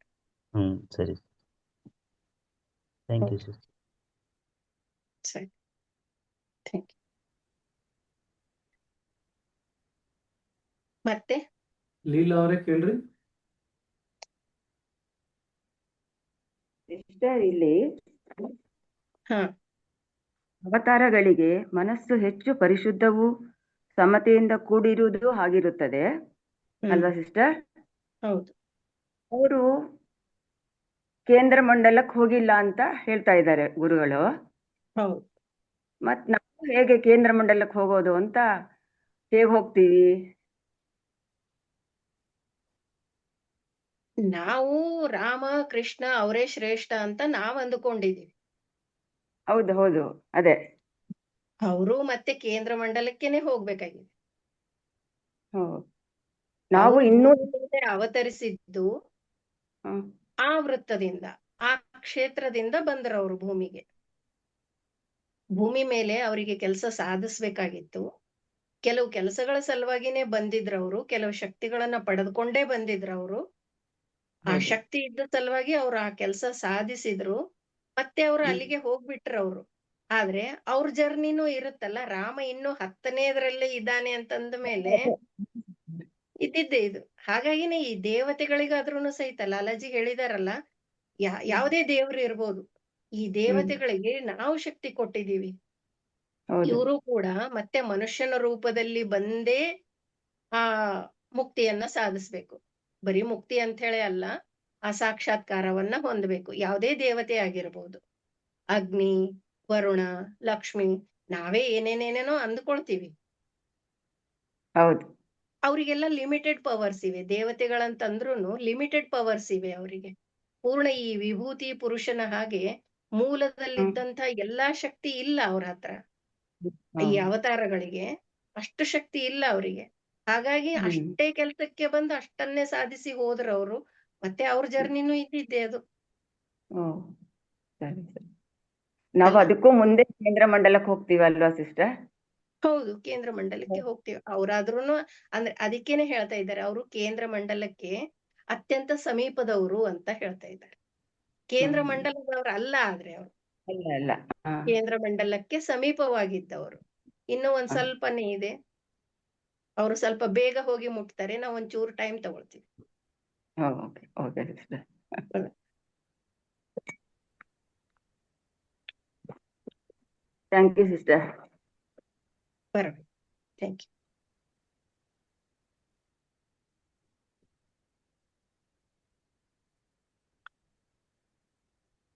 ಸರಿ. Thank you sister. ಸರಿ, ಥ್ಯಾಂಕ್ ಯು. ಮತ್ತೆ ಲೀಲಾ ಅವರೇ ಕೇಳ್ರಿ. ಸಿಸ್ಟರ್, ಇಲ್ಲಿ ಅವತಾರಗಳಿಗೆ ಮನಸ್ಸು ಹೆಚ್ಚು ಪರಿಶುದ್ಧವೂ ಸಮತೆಯಿಂದ ಕೂಡಿರುವುದು ಆಗಿರುತ್ತದೆ ಅಲ್ವಾ ಸಿಸ್ಟರ್? ಹೌದು. ಅವರು ಕೇಂದ್ರ ಮಂಡಲಕ್ಕೆ ಹೋಗಿಲ್ಲ ಅಂತ ಹೇಳ್ತಾ ಇದ್ದಾರೆ ಗುರುಗಳು. ಹೌದು. ಮತ್ ನಾವು ಹೇಗೆ ಕೇಂದ್ರ ಮಂಡಲಕ್ಕೆ ಹೋಗೋದು ಅಂತ ಹೇಗೆ ಹೋಗ್ತೀವಿ? ನಾವು ರಾಮ ಕೃಷ್ಣ ಅವರೇ ಶ್ರೇಷ್ಠ ಅಂತ ನಾವ್ ಅಂದುಕೊಂಡಿದೀವಿ. ಹೌದು ಹೌದು, ಅದೇ. ಅವರು ಮತ್ತೆ ಕೇಂದ್ರ ಮಂಡಲಕ್ಕೇನೆ ಹೋಗ್ಬೇಕಾಗಿದೆ. ನಾವು ಇನ್ನೂ ಅವತರಿಸಿದ್ದು ಆ ವೃತ್ತದಿಂದ, ಆ ಕ್ಷೇತ್ರದಿಂದ ಬಂದ್ರವ್ರು ಭೂಮಿಗೆ. ಭೂಮಿ ಮೇಲೆ ಅವರಿಗೆ ಕೆಲಸ ಸಾಧಿಸ್ಬೇಕಾಗಿತ್ತು. ಕೆಲವು ಕೆಲಸಗಳ ಸಲುವಾಗಿನೇ ಬಂದಿದ್ರವ್ರು, ಕೆಲವು ಶಕ್ತಿಗಳನ್ನ ಪಡೆದುಕೊಂಡೇ ಬಂದಿದ್ರವ್ರು. ಆ ಶಕ್ತಿ ಇದ್ದ ಸಲುವಾಗಿ ಅವ್ರು ಆ ಕೆಲಸ ಸಾಧಿಸಿದ್ರು. ಮತ್ತೆ ಅವ್ರು ಅಲ್ಲಿಗೆ ಹೋಗ್ಬಿಟ್ರವ್ರು. ಆದ್ರೆ ಅವ್ರ ಜರ್ನಿನೂ ಇರುತ್ತಲ್ಲ. ರಾಮ ಇನ್ನು 10ನೇದ್ರಲ್ಲೇ ಇದ್ದಾನೆ ಅಂತಂದ ಮೇಲೆ ಇದ್ದಿದ್ದೆ ಇದು. ಹಾಗಾಗಿನೇ ಈ ದೇವತೆಗಳಿಗಾದ್ರೂನು ಸಹಿತ ಲಾಲಾಜಿ ಹೇಳಿದಾರಲ್ಲ, ಯಾವುದೇ ದೇವ್ರು ಇರ್ಬೋದು, ಈ ದೇವತೆಗಳಿಗೆ ನಾವು ಶಕ್ತಿ ಕೊಟ್ಟಿದೀವಿ. ಇವರು ಕೂಡ ಮತ್ತೆ ಮನುಷ್ಯನ ರೂಪದಲ್ಲಿ ಬಂದೇ ಆ ಮುಕ್ತಿಯನ್ನ ಸಾಧಿಸ್ಬೇಕು. ಬರೀ ಮುಕ್ತಿ ಅಂತ ಹೇಳಿ ಅಲ್ಲ, ಆ ಸಾಕ್ಷಾತ್ಕಾರವನ್ನ ಹೊಂದಬೇಕು. ಯಾವುದೇ ದೇವತೆ ಆಗಿರ್ಬೋದು, ಅಗ್ನಿ, ವರುಣ, ಲಕ್ಷ್ಮಿ, ನಾವೇ ಏನೇನೇನೇನೋ ಅಂದ್ಕೊಳ್ತೀವಿ. ಹೌದು. ಅವರಿಗೆಲ್ಲ ಲಿಮಿಟೆಡ್ ಪವರ್ಸ್ ಇವೆ. ದೇವತೆಗಳಂತಂದ್ರೂ ಲಿಮಿಟೆಡ್ ಪವರ್ಸ್ ಇವೆ ಅವರಿಗೆ. ಪೂರ್ಣ ಈ ವಿಭೂತಿ ಪುರುಷನ ಹಾಗೆ ಮೂಲದಲ್ಲಿದ್ದಂತ ಎಲ್ಲಾ ಶಕ್ತಿ ಇಲ್ಲ ಅವ್ರ ಹತ್ರ. ಈ ಅವತಾರಗಳಿಗೆ ಅಷ್ಟು ಶಕ್ತಿ ಇಲ್ಲ ಅವರಿಗೆ. ಹಾಗಾಗಿ ಅಷ್ಟೇ ಕೆಲ್ಸಕ್ಕೆ ಬಂದು ಅಷ್ಟನ್ನೇ ಸಾಧಿಸಿ ಹೋದ್ರವ್ರು. ಮತ್ತೆ ಅವ್ರ ಜರ್ನಿನೂ ಇದ್ದಿದ್ದೆ ಅದು. ಸರಿ ಸರಿ. ನಾವು ಅದಕ್ಕೂ ಮುಂದೆ ಕೇಂದ್ರ ಮಂಡಲಕ್ಕೆ ಹೋಗ್ತೀವಲ್ವಾ ಸಿಸ್ಟರ್? ಹೌದು, ಕೇಂದ್ರ ಮಂಡಲಕ್ಕೆ ಹೋಗ್ತೀವಿ. ಅವ್ರಾದ್ರೂನು ಅಂದ್ರೆ ಅದಕ್ಕೇನೆ ಹೇಳ್ತಾ ಇದ್ದಾರೆ, ಅವರು ಕೇಂದ್ರ ಮಂಡಲಕ್ಕೆ ಅತ್ಯಂತ ಸಮೀಪದವರು ಅಂತ ಹೇಳ್ತಾ ಇದ್ದಾರೆ. ಕೇಂದ್ರ ಮಂಡಲದವ್ರು ಅಲ್ಲ, ಆದ್ರೆ ಅವರು ಕೇಂದ್ರ ಮಂಡಲಕ್ಕೆ ಸಮೀಪವಾಗಿದ್ದವರು. ಇನ್ನು ಒಂದ್ ಸ್ವಲ್ಪನೇ ಇದೆ. ಅವರು ಸ್ವಲ್ಪ ಬೇಗ ಹೋಗಿ ಮುಟ್ತಾರೆ, ನಾವು ಒಂಚೂರು ಟೈಮ್ ತಗೊಳ್ತೀವಿ. Thank you sister. ಪರವಾಗಿಲ್ಲ, ಥ್ಯಾಂಕ್ ಯು.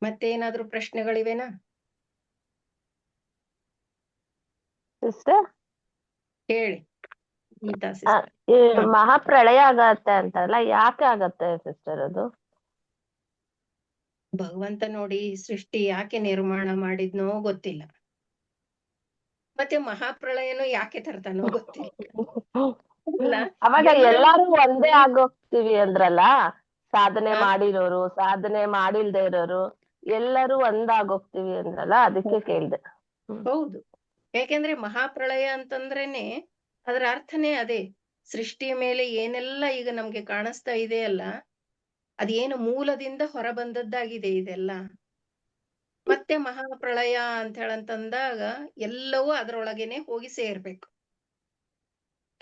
ಮತ್ತೆ ಏನಾದ್ರೂ ಪ್ರಶ್ನೆಗಳಿವೆನಾ ಸಿಸ್ಟರ್? ಹೇಳಿ. ಈ ಮಹಾಪ್ರಳಯ ಆಗತ್ತೆ ಅಂತಲ್ಲ, ಯಾಕೆ ಆಗತ್ತೆ ಸಿಸ್ಟರ್ ಅದು? ಭಗವಂತ ನೋಡಿ ಸೃಷ್ಟಿ ಯಾಕೆ ನಿರ್ಮಾಣ ಮಾಡಿದ್ನೋ ಗೊತ್ತಿಲ್ಲ, ಮತ್ತೆ ಮಹಾಪ್ರಳಯನು ಯಾಕೆ ತರ್ತಾನೋ ಗೊತ್ತಿಲ್ಲ. ಅವಾಗ ಎಲ್ಲಾರು ಒಂದೇ ಆಗೋಗ್ತೀವಿ ಅಂದ್ರಲ್ಲ, ಸಾಧನೆ ಮಾಡಿರೋರು, ಸಾಧನೆ ಮಾಡಿಲ್ದೇ ಇರೋರು ಎಲ್ಲರೂ ಒಂದಾಗೋಗ್ತೀವಿ ಅಂದ್ರಲ್ಲ, ಅದಕ್ಕೆ ಕೇಳ್ದೆ. ಹೌದು, ಯಾಕೆಂದ್ರೆ ಮಹಾಪ್ರಳಯ ಅಂತಂದ್ರೇನೆ ಅದರ ಅರ್ಥನೇ ಅದೇ. ಸೃಷ್ಟಿಯ ಮೇಲೆ ಏನೆಲ್ಲ ಈಗ ನಮ್ಗೆ ಕಾಣಿಸ್ತಾ ಇದೆ ಅಲ್ಲ, ಅದೇನು ಮೂಲದಿಂದ ಹೊರ ಬಂದದ್ದಾಗಿದೆ ಇದೆಲ್ಲ. ಮತ್ತೆ ಮಹಾಪ್ರಳಯ ಅಂತ ಹೇಳಂತಂದಾಗ ಎಲ್ಲವೂ ಅದರೊಳಗೇನೆ ಹೋಗಿ ಸೇರ್ಬೇಕು.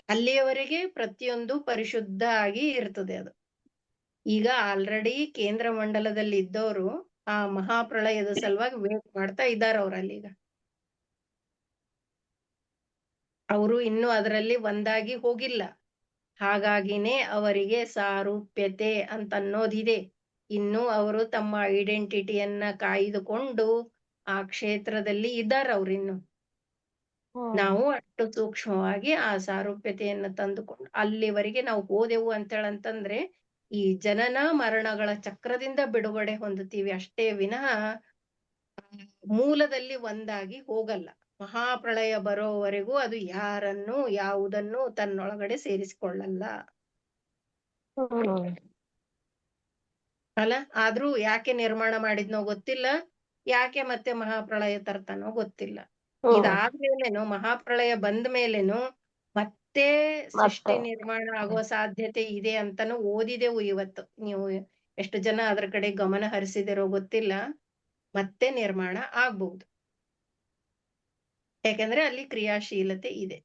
ಅಲ್ಲಿಯವರೆಗೆ ಪ್ರತಿಯೊಂದು ಪರಿಶುದ್ಧ ಆಗಿ ಇರ್ತದೆ ಅದು. ಈಗ ಆಲ್ರೆಡಿ ಕೇಂದ್ರ ಮಂಡಲದಲ್ಲಿ ಇದ್ದವರು ಆ ಮಹಾಪ್ರಳಯದ ಸಲುವಾಗಿ ವೇಟ್ ಮಾಡ್ತಾ ಇದ್ದಾರೆ ಅವ್ರಲ್ಲೀಗ. ಅವರು ಇನ್ನೂ ಅದರಲ್ಲಿ ಒಂದಾಗಿ ಹೋಗಿಲ್ಲ. ಹಾಗಾಗಿನೇ ಅವರಿಗೆ ಸಾರೂಪ್ಯತೆ ಅಂತ ಅನ್ನೋದಿದೆ. ಇನ್ನು ಅವರು ತಮ್ಮ ಐಡೆಂಟಿಟಿಯನ್ನ ಕಾಯ್ದುಕೊಂಡು ಆ ಕ್ಷೇತ್ರದಲ್ಲಿ ಇದ್ದಾರೆ ಅವ್ರಿನ್ನು. ನಾವು ಅಷ್ಟು ಸೂಕ್ಷ್ಮವಾಗಿ ಆ ಸಾರೂಪ್ಯತೆಯನ್ನ ತಂದುಕೊಂಡು ಅಲ್ಲಿವರೆಗೆ ನಾವು ಹೋದೆವು ಅಂತೇಳಂತಂದ್ರೆ ಈ ಜನನ ಮರಣಗಳ ಚಕ್ರದಿಂದ ಬಿಡುಗಡೆ ಹೊಂದುತ್ತೀವಿ ಅಷ್ಟೇ ವಿನಃ ಮೂಲದಲ್ಲಿ ಒಂದಾಗಿ ಹೋಗಲ್ಲ. ಮಹಾಪ್ರಳಯ ಬರೋವರೆಗೂ ಅದು ಯಾರನ್ನು ಯಾವುದನ್ನು ತನ್ನೊಳಗಡೆ ಸೇರಿಸಿಕೊಳ್ಳಲ್ಲ ಅಲ್ಲ. ಆದ್ರೂ ಯಾಕೆ ನಿರ್ಮಾಣ ಮಾಡಿದ್ನೋ ಗೊತ್ತಿಲ್ಲ, ಯಾಕೆ ಮತ್ತೆ ಮಹಾಪ್ರಳಯ ತರ್ತಾನೋ ಗೊತ್ತಿಲ್ಲ. ಇದಾದ್ಮೇಲೇನು ಮಹಾಪ್ರಳಯ ಬಂದ ಮೇಲೇನು ಮತ್ತೆ ಸೃಷ್ಟಿ ನಿರ್ಮಾಣ ಆಗುವ ಸಾಧ್ಯತೆ ಇದೆ ಅಂತಾನು ಓದಿದೆವು ಇವತ್ತು. ನೀವು ಎಷ್ಟು ಜನ ಅದ್ರ ಕಡೆ ಗಮನ ಹರಿಸಿದಿರೋ ಗೊತ್ತಿಲ್ಲ. ಮತ್ತೆ ನಿರ್ಮಾಣ ಆಗ್ಬಹುದು, ಯಾಕಂದ್ರೆ ಅಲ್ಲಿ ಕ್ರಿಯಾಶೀಲತೆ ಇದೆ.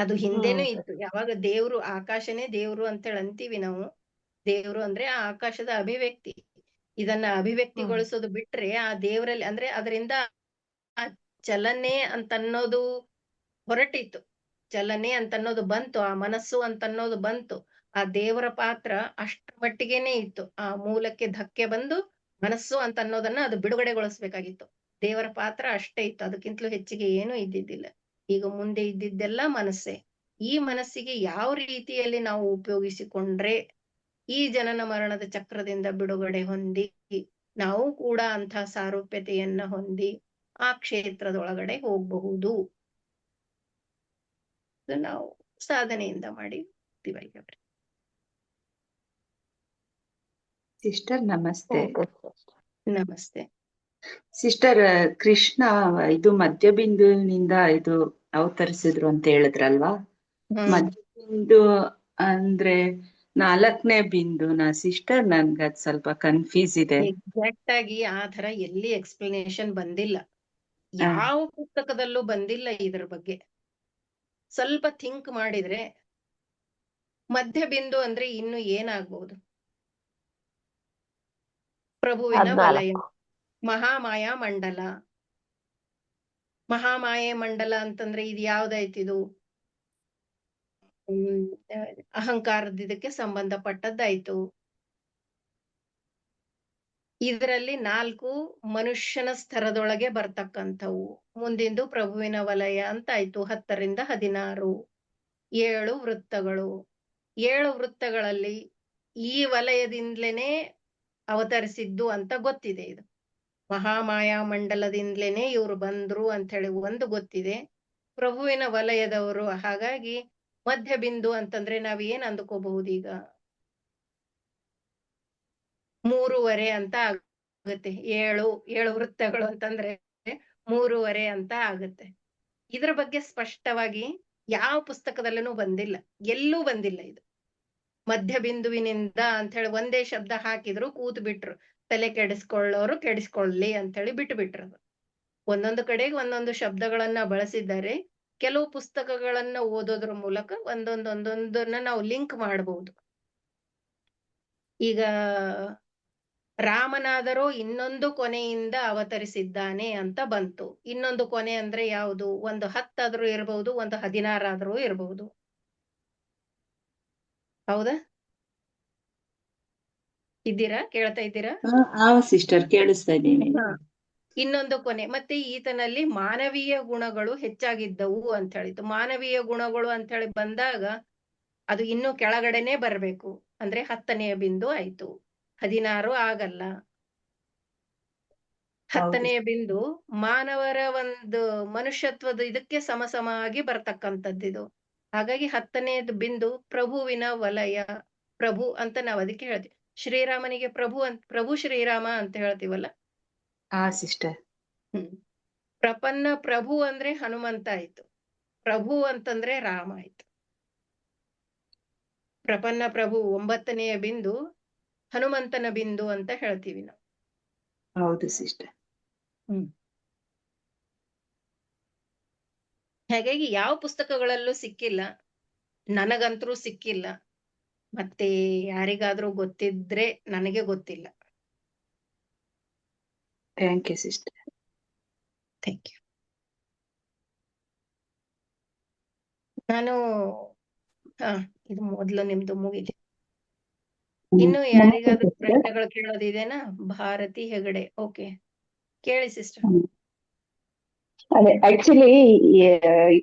ಅದು ಹಿಂದೆನೂ ಇತ್ತು. ಯಾವಾಗ ದೇವ್ರು ಆಕಾಶನೇ ದೇವ್ರು ಅಂತೇಳಿ ಅಂತೀವಿ ನಾವು. ದೇವ್ರು ಅಂದ್ರೆ ಆ ಆಕಾಶದ ಅಭಿವ್ಯಕ್ತಿ. ಇದನ್ನ ಅಭಿವ್ಯಕ್ತಿಗೊಳಿಸೋದು ಬಿಟ್ರೆ ಆ ದೇವರಲ್ಲಿ ಅಂದ್ರೆ ಅದರಿಂದ ಚಲನೆ ಅಂತನ್ನೋದು ಹೊರಟಿತ್ತು. ಚಲನೆ ಅಂತನ್ನೋದು ಬಂತು, ಆ ಮನಸ್ಸು ಅಂತನ್ನೋದು ಬಂತು. ಆ ದೇವರ ಪಾತ್ರ ಅಷ್ಟ್ರ ಮಟ್ಟಿಗೆನೆ ಇತ್ತು. ಆ ಮೂಲಕ್ಕೆ ಧಕ್ಕೆ ಬಂದು ಮನಸ್ಸು ಅಂತ ಅನ್ನೋದನ್ನ ಅದು ಬಿಡುಗಡೆಗೊಳಿಸ್ಬೇಕಾಗಿತ್ತು. ದೇವರ ಪಾತ್ರ ಅಷ್ಟೇ ಇತ್ತು, ಅದಕ್ಕಿಂತಲೂ ಹೆಚ್ಚಿಗೆ ಏನೂ ಇದ್ದಿದ್ದಿಲ್ಲ. ಈಗ ಮುಂದೆ ಇದ್ದಿದ್ದೆಲ್ಲ ಮನಸ್ಸೇ. ಈ ಮನಸ್ಸಿಗೆ ಯಾವ ರೀತಿಯಲ್ಲಿ ನಾವು ಉಪಯೋಗಿಸಿಕೊಂಡ್ರೆ ಈ ಜನನ ಮರಣದ ಚಕ್ರದಿಂದ ಬಿಡುಗಡೆ ಹೊಂದಿ ನಾವು ಕೂಡ ಅಂಥ ಸಾರೂಪ್ಯತೆಯನ್ನ ಹೊಂದಿ ಆ ಕ್ಷೇತ್ರದೊಳಗಡೆ ಹೋಗಬಹುದು, ನಾವು ಸಾಧನೆಯಿಂದ ಮಾಡಿ ಹೋಗ್ತೀವಲ್ಲ. ಸಿಸ್ಟರ್ ನಮಸ್ತೆ. ನಮಸ್ತೆ ಸಿಸ್ಟರ್, ಕೃಷ್ಣ ಇದು ಮಧ್ಯಬಿಂದುವಿನಿಂದ ಇದು ಅವತರಿಸಿದ್ರು ಅಂತ ಹೇಳಿದ್ರಲ್ವಾ? ಮಧ್ಯಬಿಂದು ಅಂದ್ರೆ 4ನೇ ಬಿಂದುನ ಸಿಸ್ಟರ್? ನನ್ಗದ್ ಸ್ವಲ್ಪ ಕನ್ಫ್ಯೂಸ್ ಇದೆ. ಎಕ್ಸಾಕ್ಟ್ ಆಗಿ ಆ ತರ ಎಲ್ಲಿ ಎಕ್ಸ್ಪ್ಲನೇಷನ್ ಬಂದಿಲ್ಲ, ಯಾವ ಪುಸ್ತಕದಲ್ಲೂ ಬಂದಿಲ್ಲ ಇದ್ರ ಬಗ್ಗೆ. ಸ್ವಲ್ಪ ಥಿಂಕ್ ಮಾಡಿದ್ರೆ ಮಧ್ಯ ಬಿಂದು ಅಂದ್ರೆ ಇನ್ನು ಏನಾಗ್ಬಹುದು? ಪ್ರಭುವಿನ ವಲಯ, ಮಹಾಮಾಯಾ ಮಂಡಲ. ಮಹಾಮಾಯೆ ಮಂಡಲ ಅಂತಂದ್ರೆ ಇದು ಯಾವ್ದಾಯ್ತಿದು? ಅಹಂಕಾರದ ಇದಕ್ಕೆ ಸಂಬಂಧಪಟ್ಟದ್ದಾಯ್ತು. ಇದರಲ್ಲಿ 4 ಮನುಷ್ಯನ ಸ್ತರದೊಳಗೆ ಬರ್ತಕ್ಕಂಥವು. ಮುಂದಿಂದು ಪ್ರಭುವಿನ ವಲಯ ಅಂತ ಆಯ್ತು. 10ರಿಂದ 16 7 ವೃತ್ತಗಳು. 7 ವೃತ್ತಗಳಲ್ಲಿ ಈ ವಲಯದಿಂದಲೇನೆ ಅವತರಿಸಿದ್ದು ಅಂತ ಗೊತ್ತಿದೆ. ಇದು ಮಹಾಮಾಯಾ ಮಂಡಲದಿಂದಲೇನೆ ಇವ್ರು ಬಂದ್ರು ಅಂತ ಹೇಳಿ ಒಂದು ಗೊತ್ತಿದೆ. ಪ್ರಭುವಿನ ವಲಯದವರು. ಹಾಗಾಗಿ ಮಧ್ಯ ಬಿಂದು ಅಂತಂದ್ರೆ ನಾವ್ ಏನ್ ಅಂದ್ಕೋಬಹುದು? ಈಗ 3.5 ಅಂತ ಆಗುತ್ತೆ. 7 ವೃತ್ತಗಳು ಅಂತಂದ್ರೆ 3.5 ಅಂತ ಆಗುತ್ತೆ. ಇದ್ರ ಬಗ್ಗೆ ಸ್ಪಷ್ಟವಾಗಿ ಯಾವ ಪುಸ್ತಕದಲ್ಲೂ ಬಂದಿಲ್ಲ, ಎಲ್ಲೂ ಬಂದಿಲ್ಲ. ಇದು ಮಧ್ಯ ಬಿಂದುವಿನಿಂದ ಅಂತ ಹೇಳಿ ಒಂದೇ ಶಬ್ದ ಹಾಕಿದ್ರು, ಕೂತ್ ಬಿಟ್ರು. ತಲೆ ಕೆಡಿಸ್ಕೊಳ್ಳೋರು ಕೆಡಿಸ್ಕೊಳ್ಳಿ ಅಂತ ಹೇಳಿ ಬಿಟ್ಟು ಬಿಟ್ರು. ಒಂದೊಂದು ಕಡೆಗೆ ಒಂದೊಂದು ಶಬ್ದಗಳನ್ನ ಬಳಸಿದ್ದಾರೆ. ಕೆಲವು ಪುಸ್ತಕಗಳನ್ನ ಓದೋದ್ರ ಮೂಲಕ ಒಂದೊಂದೊಂದೊಂದನ್ನ ನಾವು ಲಿಂಕ್ ಮಾಡಬಹುದು. ಈಗ ರಾಮನಾದರೂ ಇನ್ನೊಂದು ಕೊನೆಯಿಂದ ಅವತರಿಸಿದ್ದಾನೆ ಅಂತ ಬಂತು. ಇನ್ನೊಂದು ಕೊನೆ ಅಂದ್ರೆ ಯಾವುದು? ಒಂದು 10 ಆದ್ರೂ ಇರಬಹುದು, ಒಂದು 16 ಆದ್ರೂ ಇರಬಹುದು. ಹೌದಾ? ಇದ್ದೀರಾ? ಕೇಳ್ತಾ ಇದ್ದೀರಾ? ಸಿಸ್ಟರ್ ಕೇಳಿಸ್ತಾ ಇದ್ದೀನಿ. ಇನ್ನೊಂದು ಕೊನೆ. ಮತ್ತೆ ಈತನಲ್ಲಿ ಮಾನವೀಯ ಗುಣಗಳು ಹೆಚ್ಚಾಗಿದ್ದವು ಅಂತ ಹೇಳಿತು. ಮಾನವೀಯ ಗುಣಗಳು ಅಂತ ಹೇಳಿ ಬಂದಾಗ ಅದು ಇನ್ನೂ ಕೆಳಗಡೆನೆ ಬರ್ಬೇಕು. ಅಂದ್ರೆ 10ನೇ ಬಿಂದು ಆಯ್ತು, 16 ಆಗಲ್ಲ. 10ನೇ ಬಿಂದು ಮಾನವರ ಒಂದು ಮನುಷ್ಯತ್ವದ ಇದಕ್ಕೆ ಸಮಸಮಾಗಿ ಬರ್ತಕ್ಕಂಥದ್ದಿದು. ಹಾಗಾಗಿ 10ನೇದು ಬಿಂದು ಪ್ರಭುವಿನ ವಲಯ. ಪ್ರಭು ಅಂತ ನಾವ್ ಅದಕ್ಕೆ ಹೇಳ್ತೀವಿ. ಶ್ರೀರಾಮನಿಗೆ ಪ್ರಭು ಶ್ರೀರಾಮ ಅಂತ ಹೇಳ್ತೀವಲ್ಲ. ಸಿಸ್ಟರ್. ಪ್ರಪನ್ನ ಪ್ರಭು ಅಂದ್ರೆ ಹನುಮಂತ ಆಯ್ತು. ಪ್ರಭು ಅಂತಂದ್ರೆ ರಾಮ ಆಯ್ತು. ಪ್ರಪನ್ನ ಪ್ರಭು 9ನೆಯ ಬಿಂದು ಹನುಮಂತನ ಬಿಂದು ಅಂತ ಹೇಳ್ತೀವಿ ನಾವು. ಹೌದು ಸಿಸ್ಟರ್. ಹಾಗಾಗಿ ಯಾವ ಪುಸ್ತಕಗಳಲ್ಲೂ ಸಿಕ್ಕಿಲ್ಲ, ನನಗಂತರೂ ಸಿಕ್ಕಿಲ್ಲ. ಮತ್ತೆ ಯಾರಿಗಾದ್ರೂ ಗೊತ್ತಿದ್ರೆ ನನಗೆ ಗೊತ್ತಿಲ್ಲ. Thank you sister. Thank you. ನಾನು ಇದು ಮೊದಲು ನಿಮ್ದು ಮುಗಿಲಿ. ಇನ್ನು ಯಾರಿಗಾದ್ರೂ ಪ್ರಶ್ನೆಗಳು ಕೇಳೋದಿದೆನಾ? ಭಾರತಿ ಹೆಗಡೆ, ಓಕೆ, ಕೇಳಿ ಸಿಸ್ಟರ್. ಅದೇ ಆಕ್ಚುಲಿ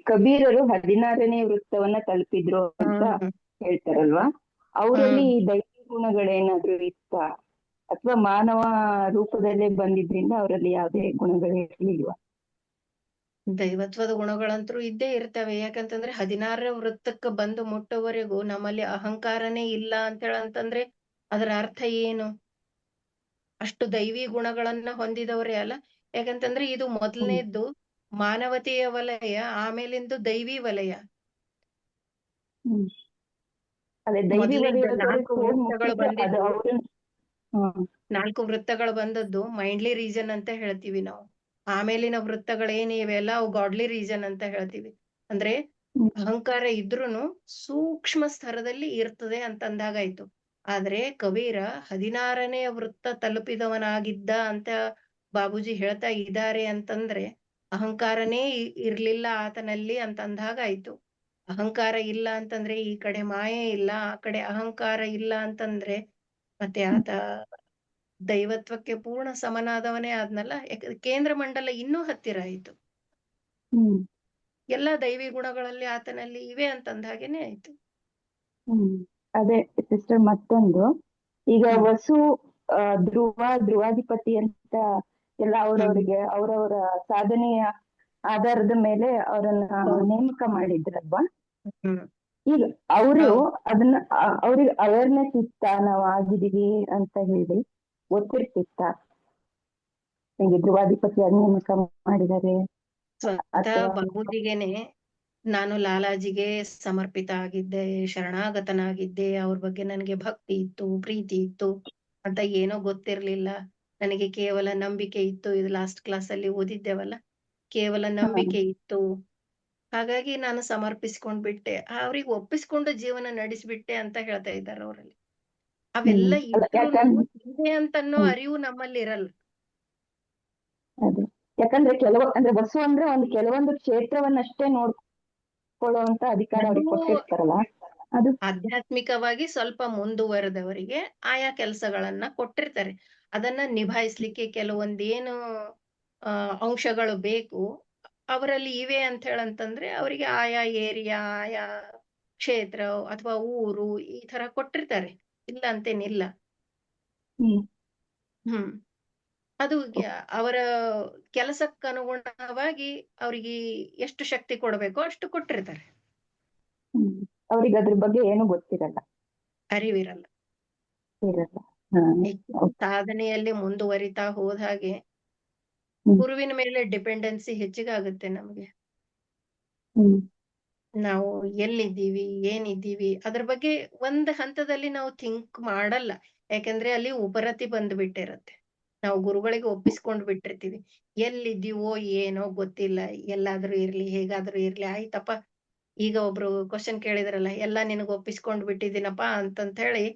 ಕಬೀರರು 16ನೇ ವೃತ್ತವನ್ನ ತಲುಪಿದ್ರು ಅಂತ ಹೇಳ್ತಾರಲ್ವಾ, ಅವರಲ್ಲಿ ದೈವಿ ಗುಣಗಳೇನಾದ್ರೂ ಇತ್ತ ಅಥವಾ ಮಾನವ ರೂಪದಲ್ಲೇ ಬಂದಿದ್ರಿಂದ ಅವರಲ್ಲಿ ಯಾವುದೇ ಗುಣಗಳು ಇರ್ಲಿಲ್ವಾ? ದೈವತ್ವದ ಗುಣಗಳಂತೂ ಇದ್ದೇ ಇರ್ತವೆ. ಯಾಕಂತಂದ್ರೆ 16ನೇ ವೃತ್ತಕ್ಕೆ ಬಂದು ಮುಟ್ಟುವರೆಗೂ ನಮ್ಮಲ್ಲಿ ಅಹಂಕಾರನೇ ಇಲ್ಲ ಅಂತಂದ್ರೆ ಅದರ ಅರ್ಥ ಏನು? ಅಷ್ಟು ದೈವಿ ಗುಣಗಳನ್ನ ಹೊಂದಿದವರೇ ಅಲ್ಲ. ಯಾಕಂತಂದ್ರೆ ಇದು ಮೊದಲನೇದ್ದು ಮಾನವತೆಯ ವಲಯ, ಆಮೇಲಿಂದು ದೈವಿ ವಲಯ. ಅದೇ ದೈವಿ ನಾಲ್ಕು ವೃತ್ತಗಳು ಬಂದದ್ದು ಮೈಂಡ್ಲಿ ರೀಸನ್ ಅಂತ ಹೇಳ್ತೀವಿ ನಾವು. ಆಮೇಲಿನ ವೃತ್ತಗಳೇನಿವೆಲ್ಲ ಅವು ಗಾಡ್ಲಿ ರೀಸನ್ ಅಂತ ಹೇಳ್ತೀವಿ. ಅಂದ್ರೆ ಅಹಂಕಾರ ಇದ್ರೂನು ಸೂಕ್ಷ್ಮ ಸ್ತರದಲ್ಲಿ ಇರ್ತದೆ ಅಂತಂದಾಗಾಯ್ತು. ಆದ್ರೆ ಕಬೀರ 16ನೇ ವೃತ್ತ ತಲುಪಿದವನಾಗಿದ್ದ ಅಂತ ಬಾಬೂಜಿ ಹೇಳ್ತಾ ಇದ್ದಾರೆ ಅಂತಂದ್ರೆ ಅಹಂಕಾರನೇ ಇರ್ಲಿಲ್ಲ ಆತನಲ್ಲಿ ಅಂತಂದಾಗಾಯ್ತು. ಅಹಂಕಾರ ಇಲ್ಲ ಅಂತಂದ್ರೆ ಈ ಕಡೆ ಮಾಯೆ ಇಲ್ಲ, ಆ ಕಡೆ ಅಹಂಕಾರ ಇಲ್ಲ ಅಂತಂದ್ರೆ ಮತ್ತೆ ಆತ ದೈವತ್ವಕ್ಕೆ ಪೂರ್ಣ ಸಮನಾದವನೇ ಆದ್ನಲ್ಲ. ಕೇಂದ್ರ ಮಂಡಲ ಇನ್ನೂ ಹತ್ತಿರ ಆಯ್ತು. ಎಲ್ಲ ದೈವಿ ಗುಣಗಳಲ್ಲಿ ಆತನಲ್ಲಿ ಇವೆ ಅಂತಂದ ಹಾಗೇನೆ ಆಯ್ತು. ಅದೇ ಸಿಸ್ಟರ್, ಮತ್ತೊಂದು ಈಗ ವಸು ಧ್ರುವಾಧಿಪತಿ ಅಂತ ಎಲ್ಲ ಅವರವರಿಗೆ ಅವರವರ ಸಾಧನೆಯ ಆಧಾರದ ಮೇಲೆ ಅವರನ್ನ ನೇಮಕ ಮಾಡಿದ್ರಲ್ವಾ. ಈಗ ಅವರು ಅದನ್ನ ಅವ್ರಿಗೆ ಅವೇರ್ನೆಸ್ ಇತ್ತ ನಾವು ಆಗಿದೀವಿ ಅಂತ ಹೇಳಿ ಗೊತ್ತಿರ್ತಿತ್ತ? ಹಿಂಗೆ ಧ್ರುವಾಧಿಪತಿಯಾಗಿ ನೇಮಕ ಮಾಡಿದ್ದಾರೆ. ಬಾಬೂಜಿಗೆನೆ ನಾನು ಲಾಲಾಜಿಗೆ ಸಮರ್ಪಿತ ಆಗಿದ್ದೆ, ಶರಣಾಗತನಾಗಿದ್ದೆ, ಅವ್ರ ಬಗ್ಗೆ ನನಗೆ ಭಕ್ತಿ ಇತ್ತು, ಪ್ರೀತಿ ಇತ್ತು ಅಂತ ಏನೋ ಗೊತ್ತಿರ್ಲಿಲ್ಲ. ನನಗೆ ಕೇವಲ ನಂಬಿಕೆ ಇತ್ತು. ಇದು ಲಾಸ್ಟ್ ಕ್ಲಾಸ್ ಅಲ್ಲಿ ಓದಿದ್ದೇವಲ್ಲ, ಕೇವಲ ನಂಬಿಕೆ ಇತ್ತು. ಹಾಗಾಗಿ ನಾನು ಸಮರ್ಪಿಸ್ಕೊಂಡ್ಬಿಟ್ಟೆ, ಅವ್ರಿಗೆ ಒಪ್ಪಿಸ್ಕೊಂಡು ಜೀವನ ನಡೆಸ್ಬಿಟ್ಟೆ ಅಂತ ಹೇಳ್ತಾ ಇದ್ದಾರೆ ಅವರಲ್ಲಿ. ಅವೆಲ್ಲ ಇದೆ ಅಂತನ್ನೋ ಅರಿವು ನಮ್ಮಲ್ಲಿ ಇರಲ್ಲ. ಯಾಕಂದ್ರೆ ಅಂದ್ರೆ ವಸು ಅಂದ್ರೆ ಒಂದು ಕೆಲವೊಂದು ಕ್ಷೇತ್ರವನ್ನಷ್ಟೇ ನೋಡ್ಕೊಳ್ಳುವಂತ ಅಧಿಕಾರ ಅವ್ರಿಗೆ ಕೊಟ್ಟಿರ್ತಾರಲ್ಲ. ಅದು ಆಧ್ಯಾತ್ಮಿಕವಾಗಿ ಸ್ವಲ್ಪ ಮುಂದುವರೆದವರಿಗೆ ಆಯಾ ಕೆಲಸಗಳನ್ನ ಕೊಟ್ಟಿರ್ತಾರೆ. ಅದನ್ನ ನಿಭಾಯಿಸ್ಲಿಕ್ಕೆ ಕೆಲವೊಂದೇನು ಅಂಶಗಳು ಬೇಕು ಅವರಲ್ಲಿ ಇವೆ ಅಂತ ಹೇಳಂತಂದ್ರೆ ಅವರಿಗೆ ಆಯಾ ಏರಿಯಾ, ಆಯಾ ಕ್ಷೇತ್ರ ಅಥವಾ ಊರು ಈ ತರ ಕೊಟ್ಟಿರ್ತಾರೆ, ಇಲ್ಲ ಅಂತೇನಿಲ್ಲ. ಅದು ಅವರ ಕೆಲಸಕ್ಕನುಗುಣವಾಗಿ ಅವರಿಗೆ ಎಷ್ಟು ಶಕ್ತಿ ಕೊಡಬೇಕೋ ಅಷ್ಟು ಕೊಟ್ಟಿರ್ತಾರೆ. ಅವ್ರಿಗೆ ಅದ್ರ ಬಗ್ಗೆ ಏನು ಗೊತ್ತಿರಲ್ಲ, ಅರಿವಿರಲ್ಲ. ಸಾಧನೆಯಲ್ಲಿ ಮುಂದುವರಿತಾ ಹೋದ ಹಾಗೆ ಗುರುವಿನ ಮೇಲೆ ಡಿಪೆಂಡೆನ್ಸಿ ಹೆಚ್ಚಿಗಾಗುತ್ತೆ ನಮಗೆ. ನಾವು ಎಲ್ಲಿದ್ದೀವಿ, ಏನಿದ್ದೀವಿ ಅದ್ರ ಬಗ್ಗೆ ಒಂದ್ ಹಂತದಲ್ಲಿ ನಾವು ಥಿಂಕ್ ಮಾಡಲ್ಲ. ಯಾಕಂದ್ರೆ ಅಲ್ಲಿ ಉಪರತಿ ಬಂದ್ಬಿಟ್ಟಿರತ್ತೆ. ನಾವು ಗುರುಗಳಿಗೆ ಒಪ್ಪಿಸ್ಕೊಂಡ್ ಬಿಟ್ಟಿರ್ತೀವಿ. ಎಲ್ಲಿದ್ದೀವೋ ಏನೋ ಗೊತ್ತಿಲ್ಲ, ಎಲ್ಲಾದ್ರೂ ಇರ್ಲಿ, ಹೇಗಾದ್ರೂ ಇರ್ಲಿ, ಆಯ್ತಪ್ಪ. ಈಗ ಒಬ್ರು ಕ್ವಶನ್ ಕೇಳಿದ್ರಲ್ಲ, ಎಲ್ಲ ನಿನಗ್ ಒಪ್ಪಿಸ್ಕೊಂಡ್ ಬಿಟ್ಟಿದ್ದೀನಪ್ಪಾ ಅಂತಂತ ಹೇಳಿ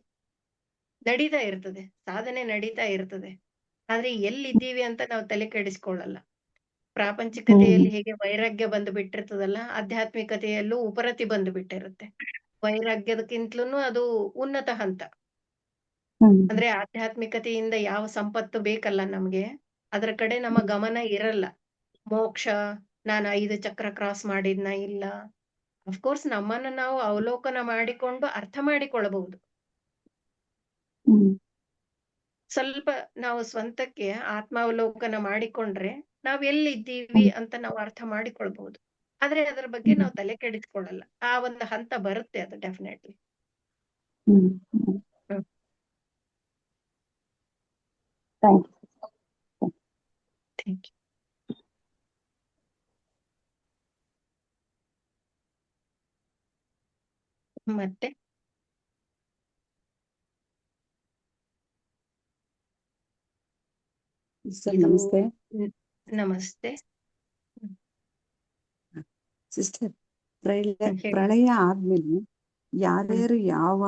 ನಡೀತಾ ಇರ್ತದೆ, ಸಾಧನೆ ನಡೀತಾ ಇರ್ತದೆ. ಆದ್ರೆ ಎಲ್ಲಿದ್ದೀವಿ ಅಂತ ನಾವು ತಲೆ ಕೆಡಿಸ್ಕೊಳ್ಳಲ್ಲ. ಪ್ರಾಪಂಚಿಕತೆಯಲ್ಲಿ ಹೇಗೆ ವೈರಾಗ್ಯ ಬಂದು ಬಿಟ್ಟಿರ್ತದಲ್ಲ, ಆಧ್ಯಾತ್ಮಿಕತೆಯಲ್ಲೂ ಉಪರತಿ ಬಂದು ಬಿಟ್ಟಿರುತ್ತೆ. ವೈರಾಗ್ಯದಕ್ಕಿಂತಲೂ ಅದು ಉನ್ನತ ಹಂತ. ಅಂದ್ರೆ ಆಧ್ಯಾತ್ಮಿಕತೆಯಿಂದ ಯಾವ ಸಂಪತ್ತು ಬೇಕಲ್ಲ ನಮ್ಗೆ, ಅದ್ರ ಕಡೆ ನಮ್ಮ ಗಮನ ಇರಲ್ಲ. ಮೋಕ್ಷ, ನಾನು 5 ಚಕ್ರ ಕ್ರಾಸ್ ಮಾಡಿದ್ನ ಇಲ್ಲ. ಅಫ್ಕೋರ್ಸ್ ನಮ್ಮನ್ನ ನಾವು ಅವಲೋಕನ ಮಾಡಿಕೊಂಡು ಅರ್ಥ ಮಾಡಿಕೊಳ್ಳಬಹುದು. ಸ್ವಲ್ಪ ನಾವು ಸ್ವಂತಕ್ಕೆ ಆತ್ಮಾವಲೋಕನ ಮಾಡಿಕೊಂಡ್ರೆ ನಾವ್ ಎಲ್ಲಿದ್ದೀವಿ ಅಂತ ನಾವು ಅರ್ಥ ಮಾಡಿಕೊಳ್ಬಹುದು. ಆದ್ರೆ ಅದರ ಬಗ್ಗೆ ನಾವು ತಲೆ ಕೆಡಿಸ್ಕೊಳ್ಳಲ್ಲ. ಆ ಒಂದು ಹಂತ ಬರುತ್ತೆ, ಅದು ಡೆಫಿನೆಟ್ಲಿ. Thank you. ಮತ್ತೆ ಸರ್ ಇದು ನಮಸ್ತೆ. ನಮಸ್ತೆ. ಸಿಸ್ಟರ್, ಹೇಳಿ. ಪ್ರಳಯ ಆದ್ಮೇಲೆ ಯಾರ್ಯಾರು ಯಾವ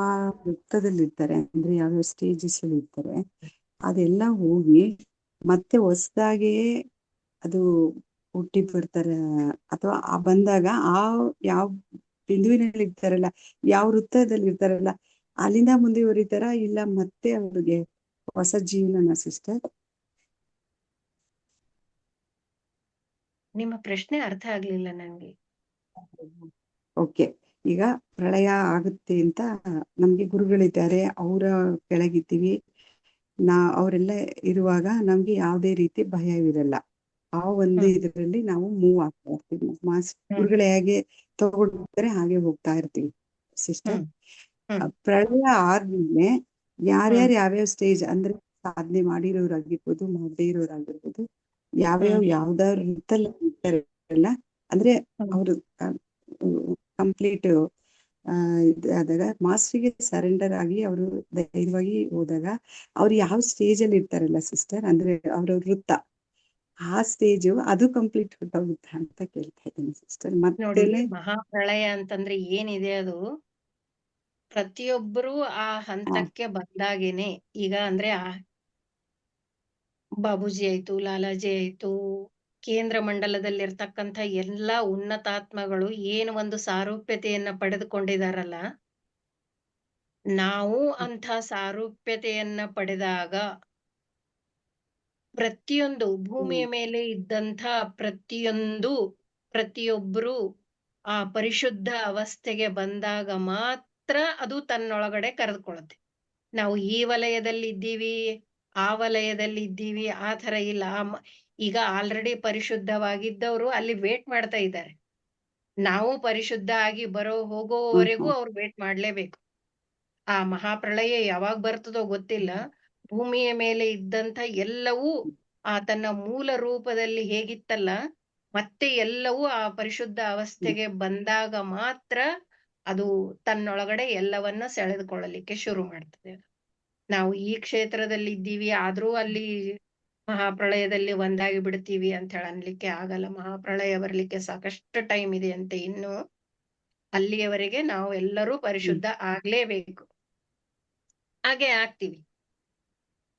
ವೃತ್ತದಲ್ಲಿರ್ತಾರೆ, ಅಂದ್ರೆ ಯಾವ ಸ್ಟೇಜಸ್ ಅಲ್ಲಿ ಇರ್ತಾರೆ, ಅದೆಲ್ಲ ಹೋಗಿ ಮತ್ತೆ ಹೊಸದಾಗಿ ಅದು ಹುಟ್ಟಿ ಬರ್ತಾರೆ, ಅಥವಾ ಬಂದಾಗ ಯಾವ ಬಿಂದುವಿನಲ್ಲಿ ಇರ್ತಾರಲ್ಲ, ಯಾವ ವೃತ್ತದಲ್ಲಿ ಇರ್ತಾರಲ್ಲ, ಅಲ್ಲಿಂದ ಮುಂದುವರಿತಾರ, ಇಲ್ಲ ಮತ್ತೆ ಅವ್ರಿಗೆ ಹೊಸ ಜೀವನನ ಸಿಸ್ಟರ್? ನಿಮ್ಮ ಪ್ರಶ್ನೆ ಅರ್ಥ ಆಗ್ಲಿಲ್ಲ ನಂಗೆ. ಓಕೆ, ಈಗ ಪ್ರಳಯ ಆಗುತ್ತೆ ಅಂತ ನಮ್ಗೆ ಗುರುಗಳಿದ್ದಾರೆ, ಅವರ ಕೆಳಗಿದ್ದೀವಿ, ಅವರೆಲ್ಲ ಇರುವಾಗ ನಮ್ಗೆ ಯಾವುದೇ ರೀತಿ ಭಯವಿರಲ್ಲ. ಆ ಒಂದು ಇದರಲ್ಲಿ ನಾವು ಮೂವ್ ಆಗ್ತಾ ಇರ್ತೀವಿ. ಗುರುಗಳು ಹೇಗೆ ತಗೊಂಡ್ರೆ ಹಾಗೆ ಹೋಗ್ತಾ ಇರ್ತೀವಿ ಸಿಸ್ಟರ್. ಪ್ರಳಯ ಆದ್ಮೇಲೆ ಯಾರ್ಯಾರು ಯಾವ್ಯಾವ ಸ್ಟೇಜ್, ಅಂದ್ರೆ ಸಾಧನೆ ಮಾಡಿರೋರಾಗಿರ್ಬೋದು, ಮಾಡದೇ ಇರೋರಾಗಿರ್ಬೋದು, ಯಾವ್ದಾದ್ರು ವೃತ್ತಲ್ಲಿ ಇರ್ತಾರಲ್ಲ, ಅಂದ್ರೆ ಅವರು ಕಂಪ್ಲೀಟ್ ಆದಾಗ ಮಾಸ್ಟರ್ಗೆ ಸರೆಂಡರ್ ಆಗಿ ಅವರು ಧೈರ್ಯವಾಗಿ ಹೋದಾಗ ಅವ್ರು ಯಾವ ಸ್ಟೇಜ್ ಅಲ್ಲಿ ಇರ್ತಾರಲ್ಲ ಸಿಸ್ಟರ್, ಅಂದ್ರೆ ಅವರ ವೃತ್ತ, ಆ ಸ್ಟೇಜು ಅದು ಕಂಪ್ಲೀಟ್ ಹೊರಟೋಗುತ್ತಾ ಅಂತ ಕೇಳ್ತಾ ಇದ್ದೀನಿ ಸಿಸ್ಟರ್. ನೋಡಿ, ಮತ್ತೆ ಮಹಾಪ್ರಳಯ ಅಂತಂದ್ರೆ ಏನಿದೆ, ಅದು ಪ್ರತಿಯೊಬ್ಬರು ಆ ಹಂತಕ್ಕೆ ಬಂದಾಗೇನೆ. ಈಗ ಅಂದ್ರೆ ಬಾಬೂಜಿ ಆಯ್ತು, ಲಾಲಾಜಿ ಆಯ್ತು, ಕೇಂದ್ರ ಮಂಡಲದಲ್ಲಿರ್ತಕ್ಕಂಥ ಎಲ್ಲಾ ಉನ್ನತಾತ್ಮಗಳು ಏನು ಒಂದು ಸಾರೂಪ್ಯತೆಯನ್ನ ಪಡೆದುಕೊಂಡಿದಾರಲ್ಲ, ನಾವು ಅಂಥ ಸಾರೂಪ್ಯತೆಯನ್ನ ಪಡೆದಾಗ ಪ್ರತಿಯೊಂದು ಭೂಮಿಯ ಮೇಲೆ ಇದ್ದಂಥ ಪ್ರತಿಯೊಬ್ರು ಆ ಪರಿಶುದ್ಧ ಅವಸ್ಥೆಗೆ ಬಂದಾಗ ಮಾತ್ರ ಅದು ತನ್ನೊಳಗಡೆ ಕರೆದುಕೊಳ್ಳುತ್ತೆ. ನಾವು ಈ ವಲಯದಲ್ಲಿ ಇದ್ದೀವಿ, ಆ ವಲಯದಲ್ಲಿ ಇದ್ದೀವಿ, ಆ ತರ ಇಲ್ಲ. ಈಗ ಆಲ್ರೆಡಿ ಪರಿಶುದ್ಧವಾಗಿದ್ದವರು ಅಲ್ಲಿ ವೇಟ್ ಮಾಡ್ತಾ ಇದ್ದಾರೆ. ನಾವು ಪರಿಶುದ್ಧ ಆಗಿ ಹೋಗೋವರೆಗೂ ಅವ್ರು ವೇಟ್ ಮಾಡ್ಲೇಬೇಕು. ಆ ಮಹಾಪ್ರಳಯ ಯಾವಾಗ ಬರ್ತದೋ ಗೊತ್ತಿಲ್ಲ. ಭೂಮಿಯ ಮೇಲೆ ಇದ್ದಂಥ ಎಲ್ಲವೂ ಆ ತನ್ನ ಮೂಲ ರೂಪದಲ್ಲಿ ಹೇಗಿತ್ತಲ್ಲ, ಮತ್ತೆ ಎಲ್ಲವೂ ಆ ಪರಿಶುದ್ಧ ಅವಸ್ಥೆಗೆ ಬಂದಾಗ ಮಾತ್ರ ಅದು ತನ್ನೊಳಗಡೆ ಎಲ್ಲವನ್ನ ಸೆಳೆದುಕೊಳ್ಳಲಿಕ್ಕೆ ಶುರು ಮಾಡ್ತದೆ. ನಾವು ಈ ಕ್ಷೇತ್ರದಲ್ಲಿ ಇದ್ದೀವಿ, ಆದ್ರೂ ಅಲ್ಲಿ ಮಹಾಪ್ರಳಯದಲ್ಲಿ ಒಂದಾಗಿ ಬಿಡ್ತೀವಿ ಅಂತ ಹೇಳಿ ಅನ್ಲಿಕ್ಕೆ ಆಗಲ್ಲ. ಮಹಾಪ್ರಳಯ ಬರ್ಲಿಕ್ಕೆ ಸಾಕಷ್ಟು ಟೈಮ್ ಇದೆ ಅಂತೆ ಇನ್ನು. ಅಲ್ಲಿಯವರೆಗೆ ನಾವು ಎಲ್ಲರೂ ಪರಿಶುದ್ಧ ಆಗ್ಲೇಬೇಕು. ಹಾಗೆ ಆಗ್ತೀವಿ.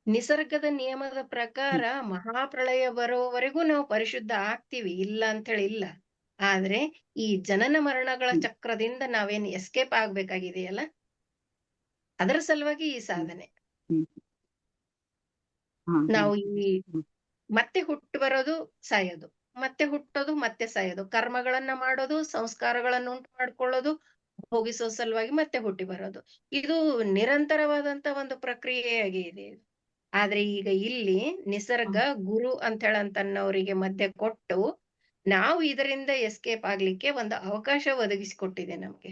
ನಿಸರ್ಗದ ನಿಯಮದ ಪ್ರಕಾರ ಮಹಾಪ್ರಳಯ ಬರೋವರೆಗೂ ನಾವು ಪರಿಶುದ್ಧ ಆಗ್ತೀವಿ, ಇಲ್ಲ ಅಂತ ಹೇಳಿ ಇಲ್ಲ. ಆದ್ರೆ ಈ ಜನನ ಮರಣಗಳ ಚಕ್ರದಿಂದ ನಾವೇನ್ ಎಸ್ಕೇಪ್ ಆಗ್ಬೇಕಾಗಿದೆಯಲ್ಲ, ಅದರ ಸಲುವಾಗಿ ಈ ಸಾಧನೆ. ನಾವು ಈ ಮತ್ತೆ ಹುಟ್ಟು ಬರೋದು, ಸಾಯೋದು, ಮತ್ತೆ ಹುಟ್ಟೋದು, ಮತ್ತೆ ಸಾಯೋದು, ಕರ್ಮಗಳನ್ನ ಮಾಡೋದು, ಸಂಸ್ಕಾರಗಳನ್ನ ಉಂಟು ಮಾಡ್ಕೊಳ್ಳೋದು, ಭೋಗಿಸೋ ಸಲುವಾಗಿ ಮತ್ತೆ ಹುಟ್ಟಿ ಬರೋದು, ಇದು ನಿರಂತರವಾದಂತ ಒಂದು ಪ್ರಕ್ರಿಯೆಯಾಗಿದೆ. ಆದ್ರೆ ಈಗ ಇಲ್ಲಿ ನಿಸರ್ಗ ಗುರು ಅಂತ ಹೇಳಂತನ್ನವರಿಗೆ ಮಧ್ಯೆ ಕೊಟ್ಟು ನಾವು ಇದರಿಂದ ಎಸ್ಕೇಪ್ ಆಗ್ಲಿಕ್ಕೆ ಒಂದು ಅವಕಾಶ ಒದಗಿಸಿಕೊಟ್ಟಿದೆ ನಮ್ಗೆ.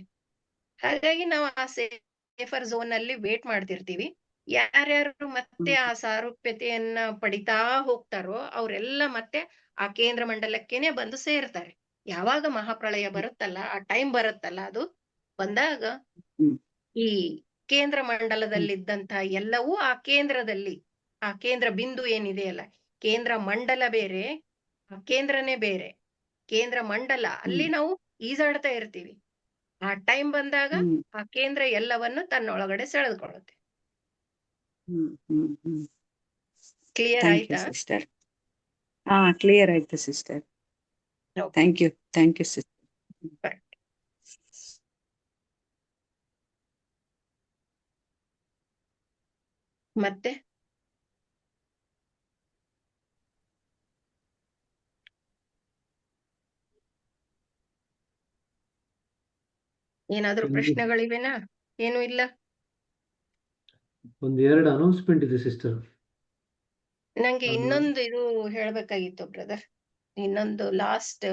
ಹಾಗಾಗಿ ನಾವು ಆ ಸೇಫರ್ ಝೋನ್ ಅಲ್ಲಿ ವೇಟ್ ಮಾಡ್ತಿರ್ತೀವಿ. ಯಾರ್ಯಾರು ಮತ್ತೆ ಆ ಸಾರೂಪ್ಯತೆಯನ್ನ ಪಡಿತಾ ಹೋಗ್ತಾರೋ ಅವರೆಲ್ಲ ಮತ್ತೆ ಆ ಕೇಂದ್ರ ಮಂಡಲಕ್ಕೇನೆ ಬಂದು ಸೇರ್ತಾರೆ. ಯಾವಾಗ ಮಹಾಪ್ರಳಯ ಬರುತ್ತಲ್ಲ, ಆ ಟೈಮ್ ಬರುತ್ತಲ್ಲ, ಅದು ಬಂದಾಗ ಈ ಕೇಂದ್ರ ಮಂಡಲದಲ್ಲಿದ್ದಂತ ಎಲ್ಲವೂ ಆ ಕೇಂದ್ರದಲ್ಲಿ, ಆ ಕೇಂದ್ರ ಬಿಂದು ಏನಿದೆಯಲ್ಲ, ಕೇಂದ್ರ ಮಂಡಲ ಬೇರೆ, ಆ ಕೇಂದ್ರನೇ ಬೇರೆ. ಕೇಂದ್ರ ಮಂಡಲ ಅಲ್ಲಿ ನಾವು ಈಜಾಡ್ತಾ ಇರ್ತೀವಿ. ಆ ಟೈಮ್ ಬಂದಾಗ ಆ ಕೇಂದ್ರ ಎಲ್ಲವನ್ನು ತನ್ನೊಳಗಡೆ ಸೆಳೆದುಕೊಳ್ಳುತ್ತೆ. ಕ್ಲಿಯರ್ ಆಯ್ತಾ ಸಿಸ್ಟರ್? ಕ್ಲಿಯರ್ ಆಯ್ತು ಸಿಸ್ಟರ್. Thank you sister. ಮತ್ತೆ ಏನಾದ್ರೂ ಪ್ರಶ್ನೆಗಳಿವೆನಾ? ಏನು ಇಲ್ಲ? ಒಂದೆರಡು ಅನೌನ್ಸ್ಮೆಂಟ್ ಇದೆ ಸಿಸ್ಟರ್. ನಂಗೆ ಇನ್ನೊಂದು ಇದು ಹೇಳ್ಬೇಕಾಗಿತ್ತು ಬ್ರದರ್. ಇನ್ನೊಂದು ಲಾಸ್ಟ್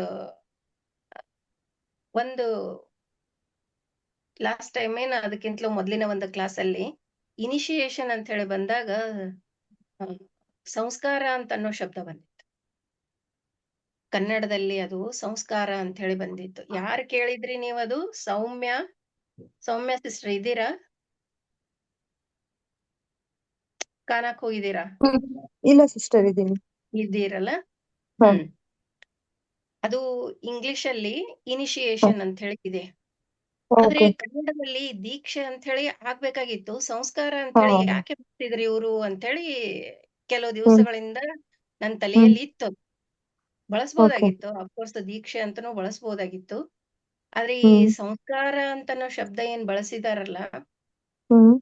ಟೈಮ್ ಏನು ಅದಕ್ಕಿಂತಲೂ ಮೊದಲಿನ ಒಂದು ಕ್ಲಾಸ್ ಅಲ್ಲಿ ಇನಿಷಿಯೇಷನ್ ಅಂತ ಹೇಳಿ ಬಂದಾಗ ಸಂಸ್ಕಾರ ಅಂತ ಅನ್ನೋ ಶಬ್ದ ಬಂದಿತ್ತು. ಕನ್ನಡದಲ್ಲಿ ಅದು ಸಂಸ್ಕಾರ ಅಂತ ಹೇಳಿ ಬಂದಿತ್ತು. ಯಾರು ಕೇಳಿದ್ರಿ ನೀವು? ಅದು ಸೌಮ್ಯ ಸಿಸ್ಟರ್ ಇದ್ದೀರಾ? ಕಾನಕ್ ಹೋಗಿದ್ದೀರಾ? ಇಲ್ಲ ಸಿಸ್ಟರ್ ಇದೀನಿ. ಇದ್ದೀರಲ್ಲ? ಹಾ. ಹ್ಮ್. ಅದು ಇಂಗ್ಲಿಷ್ ಅಲ್ಲಿ ಇನಿಶಿಯೇಷನ್ ಅಂತ ಹೇಳಿ ಇದೆ. ಆದ್ರೆ ಓಕೆ. ಕನ್ನಡದಲ್ಲಿ ದೀಕ್ಷೆ ಅಂತ ಹೇಳಿ ಆಗ್ಬೇಕಾಗಿತ್ತು. ಸಂಸ್ಕಾರ ಅಂತ ಹಾ. ಹೇಳಿ ಯಾಕೆ ಬರ್ತಿದ್ರಿ ಇವ್ರು ಅಂತ ಹೇಳಿ ಕೆಲವು ಹ್ಮ್. ದಿವಸಗಳಿಂದ ನನ್ನ ಹ್ಮ್. ತಲೆಯಲ್ಲಿ ಇತ್ತು. ಓಕೆ. ಬಳಸ್ಬೋದಾಗಿತ್ತು, ಅಫ್ಕೋರ್ಸ್ ದೀಕ್ಷೆ ಅಂತಾನೂ ಬಳಸ್ಬೋದಾಗಿತ್ತು. ಆದ್ರೆ ಈ ಹ್ಮ್. ಸಂಸ್ಕಾರ ಅಂತನೋ ಶಬ್ದ ಏನ್ ಬಳಸಿದಾರಲ್ಲ, ಹ್ಮ್.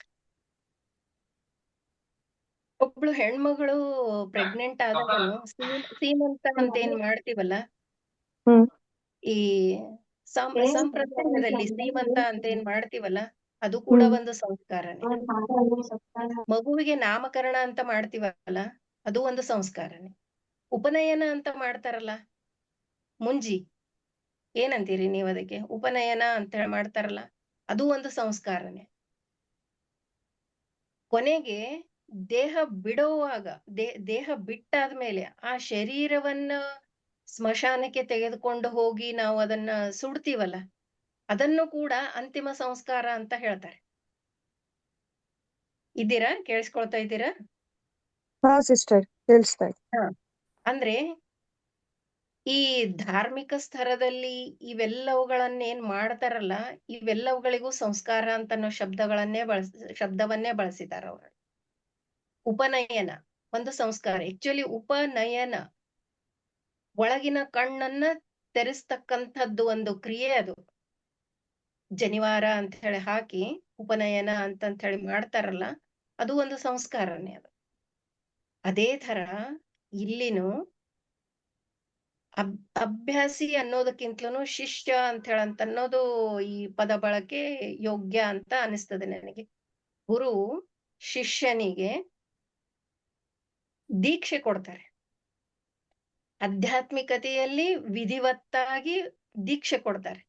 ಒಬ್ಳು ಹೆಣ್ಮಗಳು ಪ್ರೆಗ್ನೆಂಟ್ ಆದಾಗನು ಸೀಮಂತ ಅಂತ ಏನ್ ಮಾಡ್ತೀವಲ್ಲ, ಹ್ಮ್. ಈ ಸಂಪ್ರದಾಯದಲ್ಲಿ ಸೀಮಂತ ಅಂತ ಏನ್ ಮಾಡ್ತೀವಲ್ಲ, ಅದು ಕೂಡ ಹ್ಮ್. ಒಂದು ಸಂಸ್ಕಾರನೇ. ಮಗುವಿಗೆ ನಾಮಕರಣ ಅಂತ ಮಾಡ್ತೀವಲ್ಲ, ಅದು ಒಂದು ಸಂಸ್ಕಾರನೇ. ಉಪನಯನ ಅಂತ ಮಾಡ್ತಾರಲ್ಲ, ಮುಂಜಿ ಏನಂತೀರಿ ನೀವು ಅದಕ್ಕೆ? ಉಪನಯನ ಅಂತ ಹೇಳಿ ಮಾಡ್ತಾರಲ್ಲ, ಅದು ಒಂದು ಸಂಸ್ಕಾರನೇ. ಕೊನೆಗೆ ದೇಹ ಬಿಡುವಾಗ ದೇಹ ಬಿಟ್ಟಾದ್ಮೇಲೆ ಆ ಶರೀರವನ್ನ ಸ್ಮಶಾನಕ್ಕೆ ತೆಗೆದುಕೊಂಡು ಹೋಗಿ ನಾವು ಅದನ್ನ ಸುಡ್ತೀವಲ್ಲ, ಅದನ್ನು ಕೂಡ ಅಂತಿಮ ಸಂಸ್ಕಾರ ಅಂತ ಹೇಳ್ತಾರೆ. ಇದ್ದೀರಾ? ಕೇಳಿಸ್ಕೊಳ್ತಾ ಇದ್ದೀರಾ? ಹಾ ಸಿಸ್ಟರ್ ಕೇಳಿಸ್ತಾ ಇದೆ. ಹ. ಅಂದ್ರೆ ಈ ಧಾರ್ಮಿಕ ಸ್ತರದಲ್ಲಿ ಇವೆಲ್ಲವುಗಳನ್ನೇನ್ ಮಾಡ್ತಾರಲ್ಲ, ಇವೆಲ್ಲವುಗಳಿಗೂ ಸಂಸ್ಕಾರ ಅಂತನ್ನೋ ಶಬ್ದವನ್ನೇ ಬಳಸಿದಾರ ಅವರು. ಉಪನಯನ ಒಂದು ಸಂಸ್ಕಾರ. ಆಕ್ಚುಲಿ ಉಪನಯನ ಒಳಗಿನ ಕಣ್ಣನ್ನ ತೆರೆಸ್ತಕ್ಕಂಥದ್ದು ಒಂದು ಕ್ರಿಯೆ. ಅದು ಜನಿವಾರ ಅಂತ ಹೇಳಿ ಹಾಕಿ ಉಪನಯನ ಅಂತ ಹೇಳಿ ಮಾಡ್ತಾರಲ್ಲ, ಅದು ಒಂದು ಸಂಸ್ಕಾರನೇ. ಅದು ಅದೇ ತರ ಇಲ್ಲಿನೂ ಅಭ್ಯಾಸಿ ಅನ್ನೋದಕ್ಕಿಂತಲೂ ಶಿಷ್ಯ ಅಂತ ಹೇಳಂತ ಅನ್ನೋದು ಈ ಪದ ಬಳಕೆ ಯೋಗ್ಯ ಅಂತ ಅನಿಸ್ತದೆ ನನಗೆ. ಗುರು ಶಿಷ್ಯನಿಗೆ ದೀಕ್ಷೆ ಕೊಡ್ತಾರೆ. ಆಧ್ಯಾತ್ಮಿಕತೆಯಲ್ಲಿ ವಿಧಿವತ್ತಾಗಿ ದೀಕ್ಷೆ ಕೊಡ್ತಾರೆ.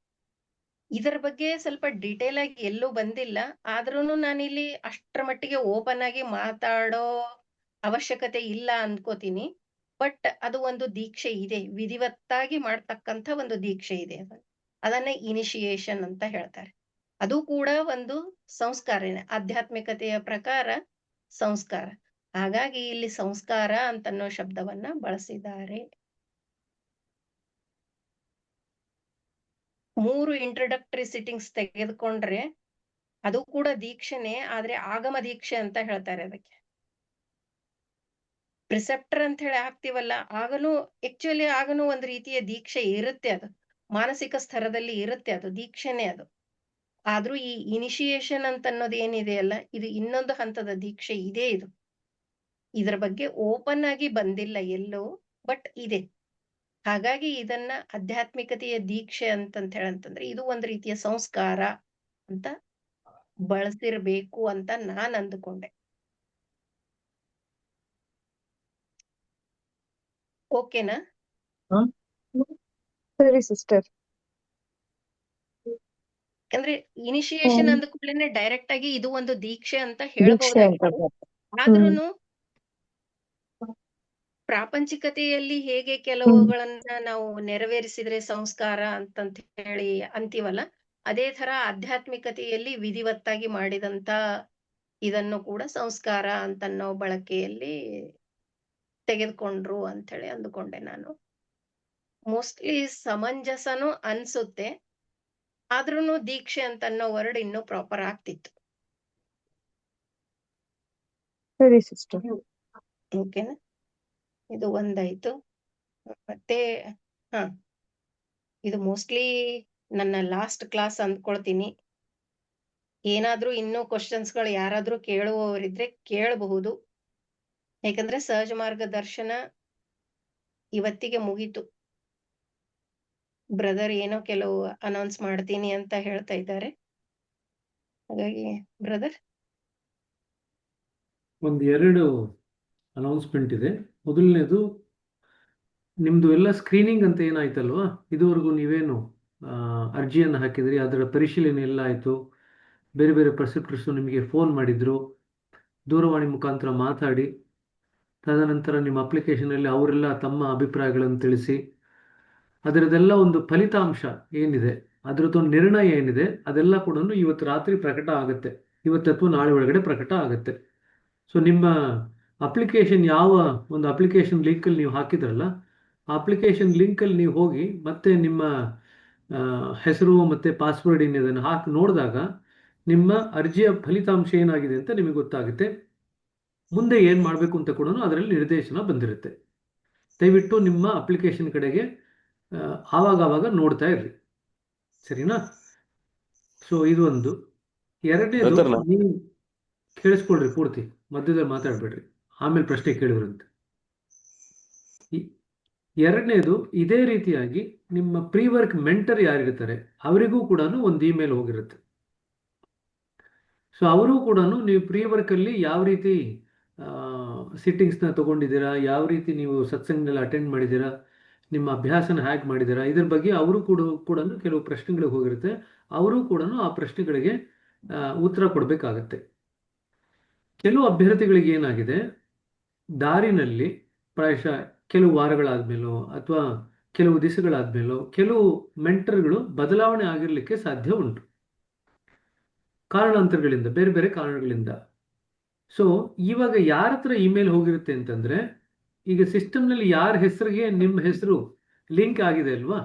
ಇದರ ಬಗ್ಗೆ ಸ್ವಲ್ಪ ಡೀಟೇಲ್ ಆಗಿ ಎಲ್ಲೂ ಬಂದಿಲ್ಲ. ಆದ್ರೂನು ನಾನಿಲ್ಲಿ ಅಷ್ಟರ ಮಟ್ಟಿಗೆ ಓಪನ್ ಆಗಿ ಮಾತಾಡೋ ಅವಶ್ಯಕತೆ ಇಲ್ಲ ಅನ್ಕೋತೀನಿ. ಬಟ್ ಅದು ಒಂದು ದೀಕ್ಷೆ ಇದೆ, ವಿಧಿವತ್ತಾಗಿ ಮಾಡ್ತಕ್ಕಂಥ ಒಂದು ದೀಕ್ಷೆ ಇದೆ. ಅದನ್ನ ಇನಿಶಿಯೇಷನ್ ಅಂತ ಹೇಳ್ತಾರೆ. ಅದು ಕೂಡ ಒಂದು ಸಂಸ್ಕಾರನೇ, ಆಧ್ಯಾತ್ಮಿಕತೆಯ ಪ್ರಕಾರ ಸಂಸ್ಕಾರ. ಹಾಗಾಗಿ ಇಲ್ಲಿ ಸಂಸ್ಕಾರ ಅಂತನ್ನೋ ಶಬ್ದವನ್ನ ಬಳಸಿದ್ದಾರೆ. 3 ಇಂಟ್ರೊಡಕ್ಟರಿ ಸಿಟ್ಟಿಂಗ್ಸ್ ತೆಗೆದುಕೊಂಡ್ರೆ ಅದು ಕೂಡ ದೀಕ್ಷೆನೆ, ಆದ್ರೆ ಆಗಮ ದೀಕ್ಷೆ ಅಂತ ಹೇಳ್ತಾರೆ ಅದಕ್ಕೆ. ಪ್ರಿಸೆಪ್ಟರ್ ಅಂತ ಹೇಳಿ ಹಾಕ್ತಿವಲ್ಲ, ಆಗನೂ ಒಂದು ರೀತಿಯ ದೀಕ್ಷೆ ಇರುತ್ತೆ. ಅದು ಮಾನಸಿಕ ಸ್ತರದಲ್ಲಿ ಇರುತ್ತೆ, ಅದು ದೀಕ್ಷೆನೆ ಅದು. ಆದ್ರೂ ಈ ಇನಿಶಿಯೇಷನ್ ಅಂತ ಅನ್ನೋದು ಏನಿದೆಯಲ್ಲ, ಇದು ಇನ್ನೊಂದು ಹಂತದ ದೀಕ್ಷೆ ಇದೆ. ಇದರ ಬಗ್ಗೆ ಓಪನ್ ಆಗಿ ಬಂದಿಲ್ಲ ಎಲ್ಲೂ, ಬಟ್ ಇದೆ. ಹಾಗಾಗಿ ಇದನ್ನ ಆಧ್ಯಾತ್ಮಿಕತೆಯ ದೀಕ್ಷೆ ಅಂತಂತ ಹೇಳಂತಂದ್ರೆ ಇದು ಒಂದು ರೀತಿಯ ಸಂಸ್ಕಾರ ಅಂತ ಬಳಸಿರ್ಬೇಕು ಅಂತ ನಾನ್ ಅಂದುಕೊಂಡೆ. ಓಕೆನಾ? ಸರಿ ಸಿಸ್ಟರ್. ಅಂದ್ರೆ ಇನಿಶಿಯೇಷನ್ ಅಂದ ಕೂಡಲೇ ಡೈರೆಕ್ಟ್ ಆಗಿ ಇದು ಒಂದು ದೀಕ್ಷೆ ಅಂತ ದೀಕ್ಷೆ ಅಂತ ಹೇಳ್ಬಹುದಾಗಿತ್ತು. ಆದ್ರೂನು ಪ್ರಾಪಂಚಿಕತೆಯಲ್ಲಿ ಹೇಗೆ ಕೆಲವುಗಳನ್ನ ನಾವು ನೆರವೇರಿಸಿದ್ರೆ ಸಂಸ್ಕಾರ ಅಂತಂತ ಹೇಳಿ ಅಂತೀವಲ್ಲ, ಅದೇ ತರ ಆಧ್ಯಾತ್ಮಿಕತೆಯಲ್ಲಿ ವಿಧಿವತ್ತಾಗಿ ಮಾಡಿದಂತ ಇದನ್ನು ಕೂಡ ಸಂಸ್ಕಾರ ಅಂತನ್ನೋ ಬಳಕೆಯಲ್ಲಿ ತೆಗೆದುಕೊಂಡ್ರು ಅಂತ ಹೇಳಿ ಅಂದುಕೊಂಡೆ ನಾನು. ಮೋಸ್ಟ್ಲಿ ಸಮಂಜಸನೂ ಅನ್ಸುತ್ತೆ, ಆದ್ರೂನು ದೀಕ್ಷೆ ಅಂತನ್ನೋ ವರ್ಡ್ ಇನ್ನೂ ಪ್ರಾಪರ್ ಆಗ್ತಿತ್ತು. ಸರಿ ಸಿಸ್ಟರ್. ಓಕೆನಾ? ಇದು ಒಂದಾಯ್ತು. ಮತ್ತೆ ಇದು ಮೋಸ್ಟ್ಲಿ ನನ್ನ ಲಾಸ್ಟ್ ಕ್ಲಾಸ್ ಅಂದ್ಕೊಳ್ತೀನಿ. ಏನಾದ್ರೂ ಇನ್ನೂ ಕ್ವಶನ್ಸ್ಗಳು ಯಾರಾದ್ರೂ ಕೇಳುವವರಿದ್ರೆ ಕೇಳಬಹುದು. ಯಾಕಂದ್ರೆ ಸಹಜ ಮಾರ್ಗದರ್ಶನ ಇವತ್ತಿಗೆ ಮುಗೀತು. ಬ್ರದರ್ ಏನೋ ಕೆಲವು ಅನೌನ್ಸ್ ಮಾಡ್ತೀನಿ ಅಂತ ಹೇಳ್ತಾ ಇದ್ದಾರೆ. ಹಾಗಾಗಿ ಬ್ರದರ್, 2 ಅನೌನ್ಸ್ಮೆಂಟ್ ಇದೆ. ಮೊದಲನೇದು, ನಿಮ್ದು ಎಲ್ಲ ಸ್ಕ್ರೀನಿಂಗ್ ಅಂತ ಏನಾಯ್ತಲ್ವಾ, ಇದುವರೆಗೂ ನೀವೇನು ಅರ್ಜಿಯನ್ನು ಹಾಕಿದ್ರಿ, ಅದರ ಪರಿಶೀಲನೆ ಎಲ್ಲ ಆಯಿತು. ಬೇರೆ ಬೇರೆ ಪ್ರೆಸ್ಕ್ರಿಪ್ಟರ್ಸು ನಿಮಗೆ ಫೋನ್ ಮಾಡಿದ್ರು, ದೂರವಾಣಿ ಮುಖಾಂತರ ಮಾತಾಡಿ, ತದನಂತರ ನಿಮ್ಮ ಅಪ್ಲಿಕೇಶನಲ್ಲಿ ಅವರೆಲ್ಲ ತಮ್ಮ ಅಭಿಪ್ರಾಯಗಳನ್ನು ತಿಳಿಸಿ, ಅದರದೆಲ್ಲ ಒಂದು ಫಲಿತಾಂಶ ಏನಿದೆ, ಅದರದ್ದೊಂದು ನಿರ್ಣಯ ಏನಿದೆ, ಅದೆಲ್ಲ ಕೂಡ ಇವತ್ತು ರಾತ್ರಿ ಪ್ರಕಟ ಆಗುತ್ತೆ. ಇವತ್ತು ಅಥವಾ ನಾಳೆ ಒಳಗಡೆ ಪ್ರಕಟ ಆಗುತ್ತೆ. ಸೊ ನಿಮ್ಮ ಅಪ್ಲಿಕೇಶನ್ ಯಾವ ಒಂದು ಅಪ್ಲಿಕೇಶನ್ ಲಿಂಕಲ್ಲಿ ನೀವು ಹಾಕಿದ್ರಲ್ಲ, ಆ ಅಪ್ಲಿಕೇಶನ್ ಲಿಂಕಲ್ಲಿ ನೀವು ಹೋಗಿ ಮತ್ತೆ ನಿಮ್ಮ ಹೆಸರು ಮತ್ತು ಪಾಸ್ವರ್ಡ್ ಇದನ್ನು ಹಾಕಿ ನೋಡಿದಾಗ ನಿಮ್ಮ ಅರ್ಜಿಯ ಫಲಿತಾಂಶ ಏನಾಗಿದೆ ಅಂತ ನಿಮಗೆ ಗೊತ್ತಾಗುತ್ತೆ. ಮುಂದೆ ಏನು ಮಾಡಬೇಕು ಅಂತ ಕೂಡ ಅದರಲ್ಲಿ ನಿರ್ದೇಶನ ಬಂದಿರುತ್ತೆ. ದಯವಿಟ್ಟು ನಿಮ್ಮ ಅಪ್ಲಿಕೇಶನ್ ಕಡೆಗೆ ಆವಾಗ ನೋಡ್ತಾ ಇರ್ರಿ, ಸರಿನಾ? ಸೊ ಇದು ಒಂದು. ಎರಡನೇದು, ಬ್ರದರ್ ನೀವು ಕೇಳಿಸ್ಕೊಳ್ರಿ ಪೂರ್ತಿ, ಮಧ್ಯದಲ್ಲಿ ಮಾತಾಡಬೇಡ್ರಿ, ಆಮೇಲೆ ಪ್ರಶ್ನೆ ಕೇಳಿದ್ರಂತ. ಎರಡನೇದು, ಇದೇ ರೀತಿಯಾಗಿ ನಿಮ್ಮ ಪ್ರೀ ವರ್ಕ್ ಮೆಂಟರ್ ಯಾರಿರ್ತಾರೆ ಅವರಿಗೂ ಕೂಡ ಒಂದು ಇಮೇಲ್ ಹೋಗಿರುತ್ತೆ. ಸೊ ಅವರು ಕೂಡ ನೀವು ಪ್ರೀ ವರ್ಕಲ್ಲಿ ಯಾವ ರೀತಿ ಸಿಟ್ಟಿಂಗ್ಸ್ನ ತೊಗೊಂಡಿದ್ದೀರಾ, ಯಾವ ರೀತಿ ನೀವು ಸತ್ಸಂಗದಲ್ಲಿ ಅಟೆಂಡ್ ಮಾಡಿದ್ದೀರಾ, ನಿಮ್ಮ ಅಭ್ಯಾಸನ ಹೇಗೆ ಮಾಡಿದ್ದೀರಾ, ಇದ್ರ ಬಗ್ಗೆ ಅವರು ಕೂಡ ಕೆಲವು ಪ್ರಶ್ನೆಗಳಿಗೆ ಹೋಗಿರುತ್ತೆ. ಅವರು ಕೂಡ ಆ ಪ್ರಶ್ನೆಗಳಿಗೆ ಉತ್ತರ ಕೊಡಬೇಕಾಗತ್ತೆ. ಕೆಲವು ಅಭ್ಯರ್ಥಿಗಳಿಗೆ ಏನಾಗಿದೆ, ದಾರಿನಲ್ಲಿ ಪ್ರಾಯಶಃ ಕೆಲವು ವಾರಗಳಾದ್ಮೇಲೋ ಅಥವಾ ಕೆಲವು ದಿವಸಗಳಾದ್ಮೇಲೋ ಕೆಲವು ಮೆಂಟರ್ಗಳು ಬದಲಾವಣೆ ಆಗಿರಲಿಕ್ಕೆ ಸಾಧ್ಯ ಉಂಟು, ಕಾರಣಾಂತರಗಳಿಂದ, ಬೇರೆ ಬೇರೆ ಕಾರಣಗಳಿಂದ. ಸೊ ಇವಾಗ ಯಾರ ಹತ್ರ ಇಮೇಲ್ ಹೋಗಿರುತ್ತೆ ಅಂತಂದ್ರೆ, ಈಗ ಸಿಸ್ಟಮ್ನಲ್ಲಿ ಯಾರ ಹೆಸರಿಗೆ ನಿಮ್ಮ ಹೆಸರು ಲಿಂಕ್ ಆಗಿದೆ ಅಲ್ವಾ,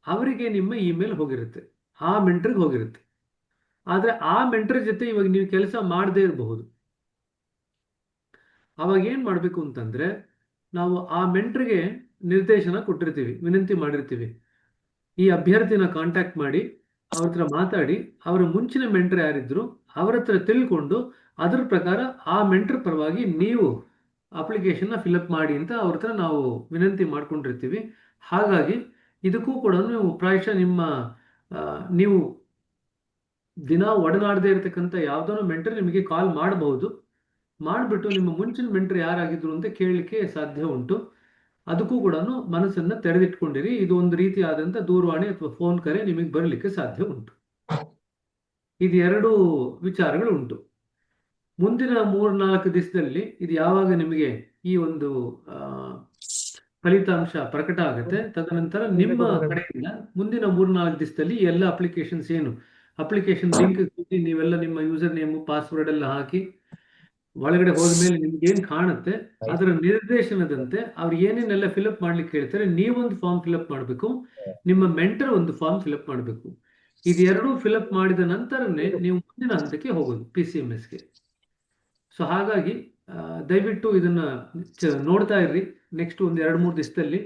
ಅವರಿಗೆ ನಿಮ್ಮ ಇಮೇಲ್ ಹೋಗಿರುತ್ತೆ, ಆ ಮೆಂಟರ್ಗೆ ಹೋಗಿರುತ್ತೆ. ಆದರೆ ಆ ಮೆಂಟರ್ ಜೊತೆ ಇವಾಗ ನೀವು ಕೆಲಸ ಮಾಡದೇ ಇರಬಹುದು. ಅವಾಗ ಏನು ಮಾಡಬೇಕು ಅಂತಂದ್ರೆ, ನಾವು ಆ ಮೆಂಟರ್ಗೆ ನಿರ್ದೇಶನ ಕೊಟ್ಟಿರ್ತೀವಿ, ವಿನಂತಿ ಮಾಡಿರ್ತೀವಿ, ಈ ಅಭ್ಯರ್ಥಿನ ಕಾಂಟ್ಯಾಕ್ಟ್ ಮಾಡಿ ಅವ್ರ ಹತ್ರ ಮಾತಾಡಿ, ಅವರ ಮುಂಚಿನ ಮೆಂಟರ್ ಯಾರಿದ್ರು ಅವರ ಹತ್ರ ತಿಳ್ಕೊಂಡು ಅದರ ಪ್ರಕಾರ ಆ ಮೆಂಟರ್ ಪರವಾಗಿ ನೀವು ಅಪ್ಲಿಕೇಶನ್ನ ಫಿಲಪ್ ಮಾಡಿ ಅಂತ ಅವ್ರ ಹತ್ರ ನಾವು ವಿನಂತಿ ಮಾಡ್ಕೊಂಡಿರ್ತೀವಿ. ಹಾಗಾಗಿ ಇದಕ್ಕೂ ಕೂಡ ನೀವು ಪ್ರಾಯಶಃ ನೀವು ದಿನ ಒಡನಾಡದೇ ಇರತಕ್ಕಂಥ ಯಾವುದೋ ಮೆಂಟರ್ ನಿಮಗೆ ಕಾಲ್ ಮಾಡಬಹುದು, ಮಾಡಿಬಿಟ್ಟು ನಿಮ್ಮ ಮುಂಚಿನ ಮೆಂಟರ್ ಯಾರಾಗಿದ್ರು ಅಂತ ಕೇಳಲಿಕ್ಕೆ ಸಾಧ್ಯ ಉಂಟು. ಅದಕ್ಕೂ ಕೂಡ ಮನಸ್ಸನ್ನು ತೆರೆದಿಟ್ಕೊಂಡಿರಿ. ಇದು ಒಂದು ರೀತಿಯಾದಂಥ ದೂರವಾಣಿ ಅಥವಾ ಫೋನ್ ಕರೆ ನಿಮಗೆ ಬರಲಿಕ್ಕೆ ಸಾಧ್ಯ ಉಂಟು. ಇದು ಎರಡು ವಿಚಾರಗಳು ಉಂಟು. ಮುಂದಿನ 3-4 ದಿವಸದಲ್ಲಿ ಇದು ಯಾವಾಗ ನಿಮಗೆ ಈ ಒಂದು ಫಲಿತಾಂಶ ಪ್ರಕಟ ಆಗುತ್ತೆ, ತದನಂತರ ನಿಮ್ಮ ಕಡೆಯಿಂದ ಮುಂದಿನ 3-4 ದಿವಸದಲ್ಲಿ ಎಲ್ಲ ಅಪ್ಲಿಕೇಶನ್ಸ್ ಏನು ಅಪ್ಲಿಕೇಶನ್ ಲಿಂಕ್ ನೀವೆಲ್ಲ ನಿಮ್ಮ ಯೂಸರ್ ನೇಮು ಪಾಸ್ವರ್ಡ್ ಎಲ್ಲ ಹಾಕಿ ಒಳಗಡೆ ಹೋದ್ಮೇಲೆ ನಿಮ್ಗೆ ಏನ್ ಕಾಣುತ್ತೆ ಅದರ ನಿರ್ದೇಶನದಂತೆ ಅವ್ರು ಏನೇನೆಲ್ಲ ಫಿಲಪ್ ಮಾಡ್ಲಿಕ್ಕೆ ಹೇಳ್ತಾರೆ, ನೀವೊಂದು ಫಾರ್ಮ್ ಫಿಲಪ್ ಮಾಡಬೇಕು, ನಿಮ್ಮ ಮೆಂಟರ್ ಒಂದು ಫಾರ್ಮ್ ಫಿಲಪ್ ಮಾಡಬೇಕು. ಇದೆರಡೂ ಫಿಲಪ್ ಮಾಡಿದ ನಂತರನೇ ನೀವು ಮುಂದಿನ ಹಂತಕ್ಕೆ ಹೋಗೋದು, PCMSಗೆ. ಸೊ ಹಾಗಾಗಿ ದಯವಿಟ್ಟು ಇದನ್ನ ನೋಡ್ತಾ ಇರ್ರಿ. ನೆಕ್ಸ್ಟ್ ಒಂದು 2-3 ದಿವಸದಲ್ಲಿ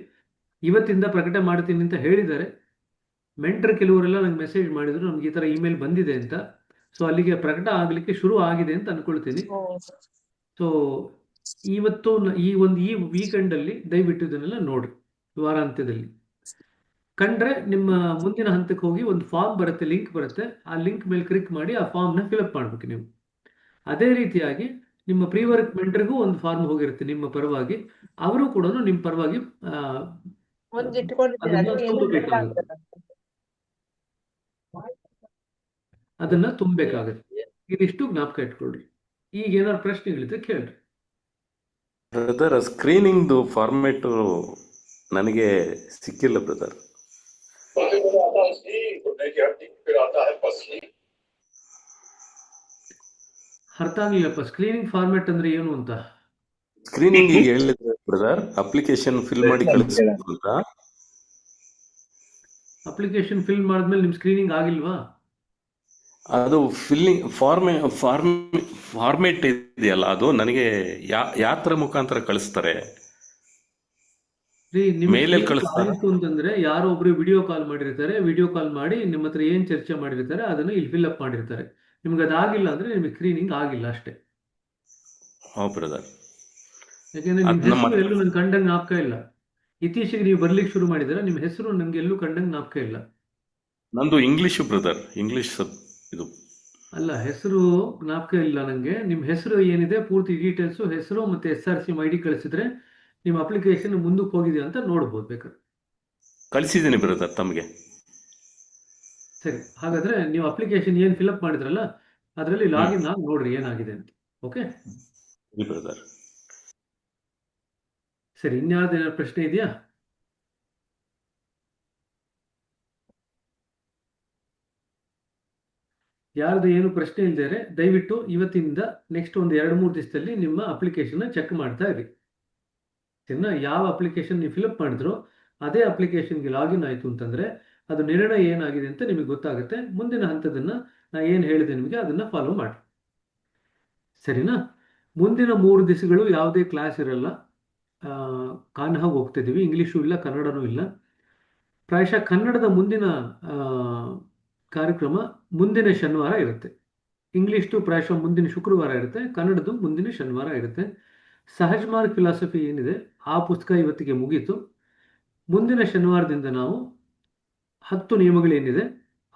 ಇವತ್ತಿಂದ ಪ್ರಕಟ ಮಾಡ್ತೀನಿ ಅಂತ ಹೇಳಿದ್ದಾರೆ. ಮೆಂಟರ್ ಕೆಲವರೆಲ್ಲ ನಂಗೆ ಮೆಸೇಜ್ ಮಾಡಿದ್ರು, ನಮ್ಗೆ ಈ ತರ ಇಮೇಲ್ ಬಂದಿದೆ ಅಂತ. ಸೊ ಅಲ್ಲಿಗೆ ಪ್ರಕಟ ಆಗ್ಲಿಕ್ಕೆ ಶುರು ಆಗಿದೆ ಅಂತ ಅನ್ಕೊಳ್ತೀನಿ. ಸೊ ಇವತ್ತು ಈ ವೀಕೆಂಡ್ ಅಲ್ಲಿ ದಯವಿಟ್ಟು ಇದನ್ನೆಲ್ಲ ನೋಡ್ರಿ. ವಾರಾಂತ್ಯದಲ್ಲಿ ಕಂಡ್ರೆ ನಿಮ್ಮ ಮುಂದಿನ ಹಂತಕ್ಕೆ ಹೋಗಿ ಒಂದು ಫಾರ್ಮ್ ಬರುತ್ತೆ, ಲಿಂಕ್ ಬರುತ್ತೆ, ಆ ಲಿಂಕ್ ಮೇಲೆ ಕ್ಲಿಕ್ ಮಾಡಿ ಆ ಫಾರ್ಮ್ನ ಫಿಲಪ್ ಮಾಡ್ಬೇಕು ನೀವು. ಅದೇ ರೀತಿಯಾಗಿ ನಿಮ್ಮ ಪ್ರೀ ವರ್ಕ್ ಮೆಂಟರ್ಗೂ ಒಂದು ಫಾರ್ಮ್ ಹೋಗಿರುತ್ತೆ ನಿಮ್ಮ ಪರವಾಗಿ, ಅವರು ಕೂಡ ನಿಮ್ಮ ಪರವಾಗಿ ಅದನ್ನ ತುಂಬಬೇಕಾಗುತ್ತೆ. ಇದಿಷ್ಟು ಜ್ಞಾಪಕ ಇಟ್ಕೊಳ್ರಿ. ಈಗ ಏನಾದ್ರು ಪ್ರಶ್ನೆಗಳಿದ್ರೆ ಕೇಳ್ರಿ. ಬ್ರದರ್, ಸ್ಕ್ರೀನಿಂಗ್ದು ಫಾರ್ಮೆಟ್ ನನಗೆ ಸಿಕ್ಕಿಲ್ಲ ಬ್ರದರ್. ಅರ್ಥ ಆಗ್ಲಿಲ್ಲಪ್ಪ, ಸ್ಕ್ರೀನಿಂಗ್ ಫಾರ್ಮೆಟ್ ಅಂದ್ರೆ ಏನು ಅಂತ. ಸ್ಕ್ರೀನಿಂಗ್ ಈಗ ಹೇಳಿದ್ರೆ ಬ್ರದರ್, ಅಪ್ಲಿಕೇಶನ್ ಫಿಲ್ ಮಾಡಿ ಕಳಿಸ್ಬೇಕು ಅಂತ. ಅಪ್ಲಿಕೇಶನ್ ಫಿಲ್ ಮಾಡಿದ್ಮೇಲೆ ನಿಮ್ ಸ್ಕ್ರೀನಿಂಗ್ ಆಗಿಲ್ವಾ? ಅದು ಫಿಲ್ಲಿಂಗ್ ಫಾರ್ಮೇಟ್ ಇದೆಯಲ್ಲ, ಅದು ನನಗೆ ಯಾತ್ರ ಮುಖಾಂತರ ಕಳಿಸ್ತಾರೆ, ಮೇಲಲ್ಲಿ ಕಳಿಸ್ತಾರೆ ಅಂತಂದ್ರೆ ಯಾರೋ ಒಬ್ರು ವಿಡಿಯೋ ಕಾಲ್ ಮಾಡಿರ್ತಾರೆ, ವಿಡಿಯೋ ಕಾಲ್ ಮಾಡಿ ನಿಮ್ಮ ಹತ್ರ ಏನ್ ಚರ್ಚೆ ಮಾಡಿರ್ತಾರೆ ಅದನ್ನ ಇಲ್ಲಿ ಫಿಲ್ ಅಪ್ ಮಾಡಿರ್ತಾರೆ. ನಿಮ್ಗೆ ಅದಾಗಿಲ್ಲ ಅಂದ್ರೆ ನಿಮಗೆ ಸ್ಕ್ರೀನಿಂಗ್ ಆಗಿಲ್ಲ ಅಷ್ಟೇ. ಬ್ರದರ್, ಯಾಕೆಂದ್ರೆ ನಿಮ್ಮ ಹೆಸರು ಎಲ್ಲೂ ನನ್ಗೆ ಕಂಡಂಗೆ ಜ್ಞಾಪಕ ಇಲ್ಲ. ಇತ್ತೀಚೆಗೆ ನೀವು ಬರ್ಲಿಕ್ಕೆ ಶುರು ಮಾಡಿದ್ರೆ ನಿಮ್ಮ ಹೆಸರು ನಮ್ಗೆ ಎಲ್ಲೂ ಕಂಡಂಗೆ ಜ್ಞಾಪಕ ಇಲ್ಲ. ನಂದು ಇಂಗ್ಲಿಷ್ ಬ್ರದರ್, ಇಂಗ್ಲಿಷ್ ಇದು ಅಲ್ಲ, ಹೆಸರು ಜ್ಞಾಪಕ ಇಲ್ಲ ನಂಗೆ. ನಿಮ್ಮ ಹೆಸರು ಏನಿದೆ ಪೂರ್ತಿ ಡೀಟೇಲ್ಸು, ಹೆಸರು ಮತ್ತೆ SRC ID ಕಳಿಸಿದ್ರೆ ನಿಮ್ಮ ಅಪ್ಲಿಕೇಶನ್ ಮುಂದಕ್ಕೆ ಹೋಗಿದೆ ಅಂತ ನೋಡ್ಬೋದು ಬೇಕಾದ್ರೆ. ಕಳಿಸಿದ್ದೀನಿ ಬ್ರದರ್ ತಮಗೆ. ಸರಿ, ಹಾಗಾದ್ರೆ ನೀವು ಅಪ್ಲಿಕೇಶನ್ ಏನ್ ಫಿಲಪ್ ಮಾಡಿದ್ರಲ್ಲ ಅದರಲ್ಲಿ ಲಾಗಿನ್ ಆಗಿ ನೋಡ್ರಿ ಏನಾಗಿದೆ ಅಂತ. Okay brother. ಸರಿ, ಇನ್ಯಾವ್ದೇನಾದ್ರು ಪ್ರಶ್ನೆ ಇದೆಯಾ? ಯಾರ್ದು ಏನು ಪ್ರಶ್ನೆ ಇಲ್ದೇರೆ ದಯವಿಟ್ಟು ಇವತ್ತಿಂದ ನೆಕ್ಸ್ಟ್ ಒಂದು 2-3 ದಿವಸದಲ್ಲಿ ನಿಮ್ಮ ಅಪ್ಲಿಕೇಶನ್ ಚೆಕ್ ಮಾಡ್ತಾ ಇರಿ. ಸರಿನಾ? ಯಾವ ಅಪ್ಲಿಕೇಶನ್ ನೀವು ಫಿಲಪ್ ಮಾಡಿದ್ರೋ ಅದೇ ಅಪ್ಲಿಕೇಶನ್ಗೆ ಲಾಗಿನ್ ಆಯಿತು ಅಂತಂದರೆ ಅದು ನಿರ್ಣಯ ಏನಾಗಿದೆ ಅಂತ ನಿಮಗೆ ಗೊತ್ತಾಗುತ್ತೆ. ಮುಂದಿನ ಹಂತದನ್ನು ನಾ ಏನು ಹೇಳಿದೆ ನಿಮಗೆ ಅದನ್ನು ಫಾಲೋ ಮಾಡಿ. ಸರಿನಾ? ಮುಂದಿನ 3 ದಿವಸಗಳು ಯಾವುದೇ ಕ್ಲಾಸ್ ಇರಲ್ಲ. ಕಾನ್ಹಾಗ್ ಹೋಗ್ತಿದ್ದೀವಿ. ಇಂಗ್ಲೀಷು ಇಲ್ಲ, ಕನ್ನಡನೂ ಇಲ್ಲ. ಪ್ರಾಯಶಃ ಕನ್ನಡದ ಮುಂದಿನ ಕಾರ್ಯಕ್ರಮ ಮುಂದಿನ ಶನಿವಾರ ಇರುತ್ತೆ. ಇಂಗ್ಲೀಷ್ದು ಪ್ರಾಯಶಃ ಮುಂದಿನ ಶುಕ್ರವಾರ ಇರುತ್ತೆ. ಕನ್ನಡದ್ದು ಮುಂದಿನ ಶನಿವಾರ ಇರುತ್ತೆ. ಸಹಜ ಮಾರ್ಗ ಫಿಲಾಸಫಿ ಏನಿದೆ ಆ ಪುಸ್ತಕ ಇವತ್ತಿಗೆ ಮುಗೀತು. ಮುಂದಿನ ಶನಿವಾರದಿಂದ ನಾವು 10 ನಿಯಮಗಳೇನಿದೆ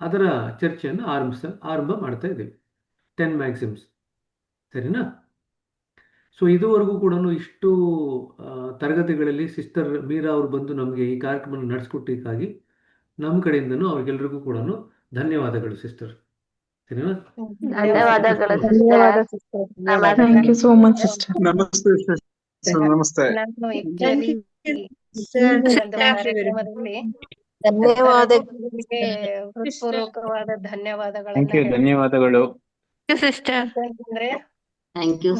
ಅದರ ಚರ್ಚೆಯನ್ನು ಆರಂಭ ಮಾಡ್ತಾ ಇದ್ದೀವಿ. 10 ಮ್ಯಾಕ್ಸಿಮ್ಸ್. ಸರಿನಾ? ಸೊ ಇದುವರೆಗೂ ಕೂಡ ಇಷ್ಟು ತರಗತಿಗಳಲ್ಲಿ ಸಿಸ್ಟರ್ ಮೀರಾ ಅವರು ಬಂದು ನಮಗೆ ಈ ಕಾರ್ಯಕ್ರಮ ನಡೆಸ್ಕೊಟ್ಟಿದ್ದಕ್ಕಾಗಿ ನಮ್ಮ ಕಡೆಯಿಂದನೂ ಅವ್ರಿಗೆಲ್ರಿಗೂ ಕೂಡ ಧನ್ಯವಾದಗಳು ಸಿಸ್ಟರ್. ಸರಿನಾ? ಧನ್ಯವಾದಗಳು ಧನ್ಯವಾದ sister. Sister. Thank you so much sister. ನಮಸ್ತೆ ಸರ್. ನಮಸ್ತೆ. ನಾನು actually ಒಂದು ಕಾರ್ಯಕ್ರಮದಲ್ಲಿ ಧನ್ಯವಾದಗಳಿಗೆ ಹೃತ್ಪೂರ್ವಕವಾದ ಧನ್ಯವಾದಗಳನ್ನ ಥ್ಯಾಂಕ್ ಯು. ಧನ್ಯವಾದಗಳು ಸಿಸ್ಟರ್. ಯಾಕಂತಂದ್ರೆ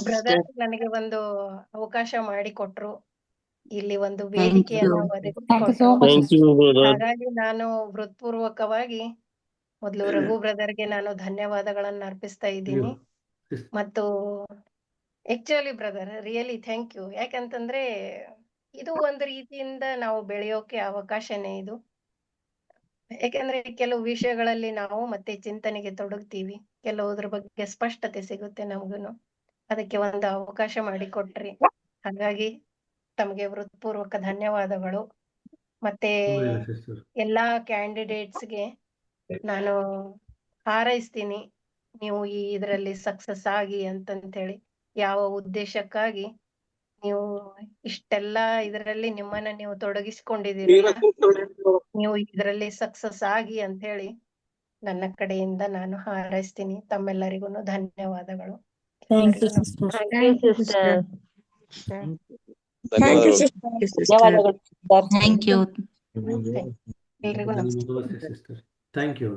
ಬ್ರದರ್ ನನಗೆ ಒಂದು ಅವಕಾಶ ಮಾಡಿಕೊಟ್ರು, ಇಲ್ಲಿ ಒಂದು ವೇದಿಕೆಯನ್ನು ಒದಗಿಸಿಕೊಟ್ರು. ಹಾಗಾಗಿ ನಾನು ಹೃತ್ಪೂರ್ವಕವಾಗಿ ಮೊದಲು ರಘು ಬ್ರದರ್ಗೆ ನಾನು ಧನ್ಯವಾದಗಳನ್ನ ಅರ್ಪಿಸ್ತಾ ಇದ್ದೀನಿ. ಮತ್ತು actually brother really thank you. ಯಾಕಂತಂದ್ರೆ ಇದು ಒಂದು ರೀತಿಯಿಂದ ನಾವು ಬೆಳೆಯೋಕೆ ಅವಕಾಶನೇ ಇದು. ಯಾಕಂದ್ರೆ ಕೆಲವು ವಿಷಯಗಳಲ್ಲಿ ನಾವು ಮತ್ತೆ ಚಿಂತನೆಗೆ ತೊಡಗ್ತೀವಿ, ಕೆಲವುದ್ರ ಬಗ್ಗೆ ಸ್ಪಷ್ಟತೆ ಸಿಗುತ್ತೆ ನಮಗೂನು. ಅದಕ್ಕೆ ಒಂದು ಅವಕಾಶ ಮಾಡಿಕೊಟ್ರಿ, ಹಾಗಾಗಿ ತಮಗೆ ಹೃತ್ಪೂರ್ವಕ ಧನ್ಯವಾದಗಳು. ಮತ್ತೆ ಎಲ್ಲಾ ಕ್ಯಾಂಡಿಡೇಟ್ಸ್ಗೆ ನಾನು ಹಾರೈಸ್ತೀನಿ, ನೀವು ಈ ಇದರಲ್ಲಿ ಸಕ್ಸಸ್ ಆಗಿ ಅಂತಂತೇಳಿ. ಯಾವ ಉದ್ದೇಶಕ್ಕಾಗಿ ನೀವು ಇಷ್ಟೆಲ್ಲ ಇದರಲ್ಲಿ ನಿಮ್ಮನ್ನ ನೀವು ತೊಡಗಿಸಿಕೊಂಡಿದ್ದೀರಲ್ಲ, ನೀವು ಇದರಲ್ಲಿ ಸಕ್ಸಸ್ ಆಗಿ ಅಂತ ಹೇಳಿ ನನ್ನ ಕಡೆಯಿಂದ ನಾನು ಹಾರೈಸ್ತೀನಿ. ತಮ್ಮೆಲ್ಲರಿಗೂ ಧನ್ಯವಾದಗಳು. Thank you. ಎಲ್ರಿಗೂ ನಮಸ್ತೆ. ಸಿಸ್ಟರ್. Thank you.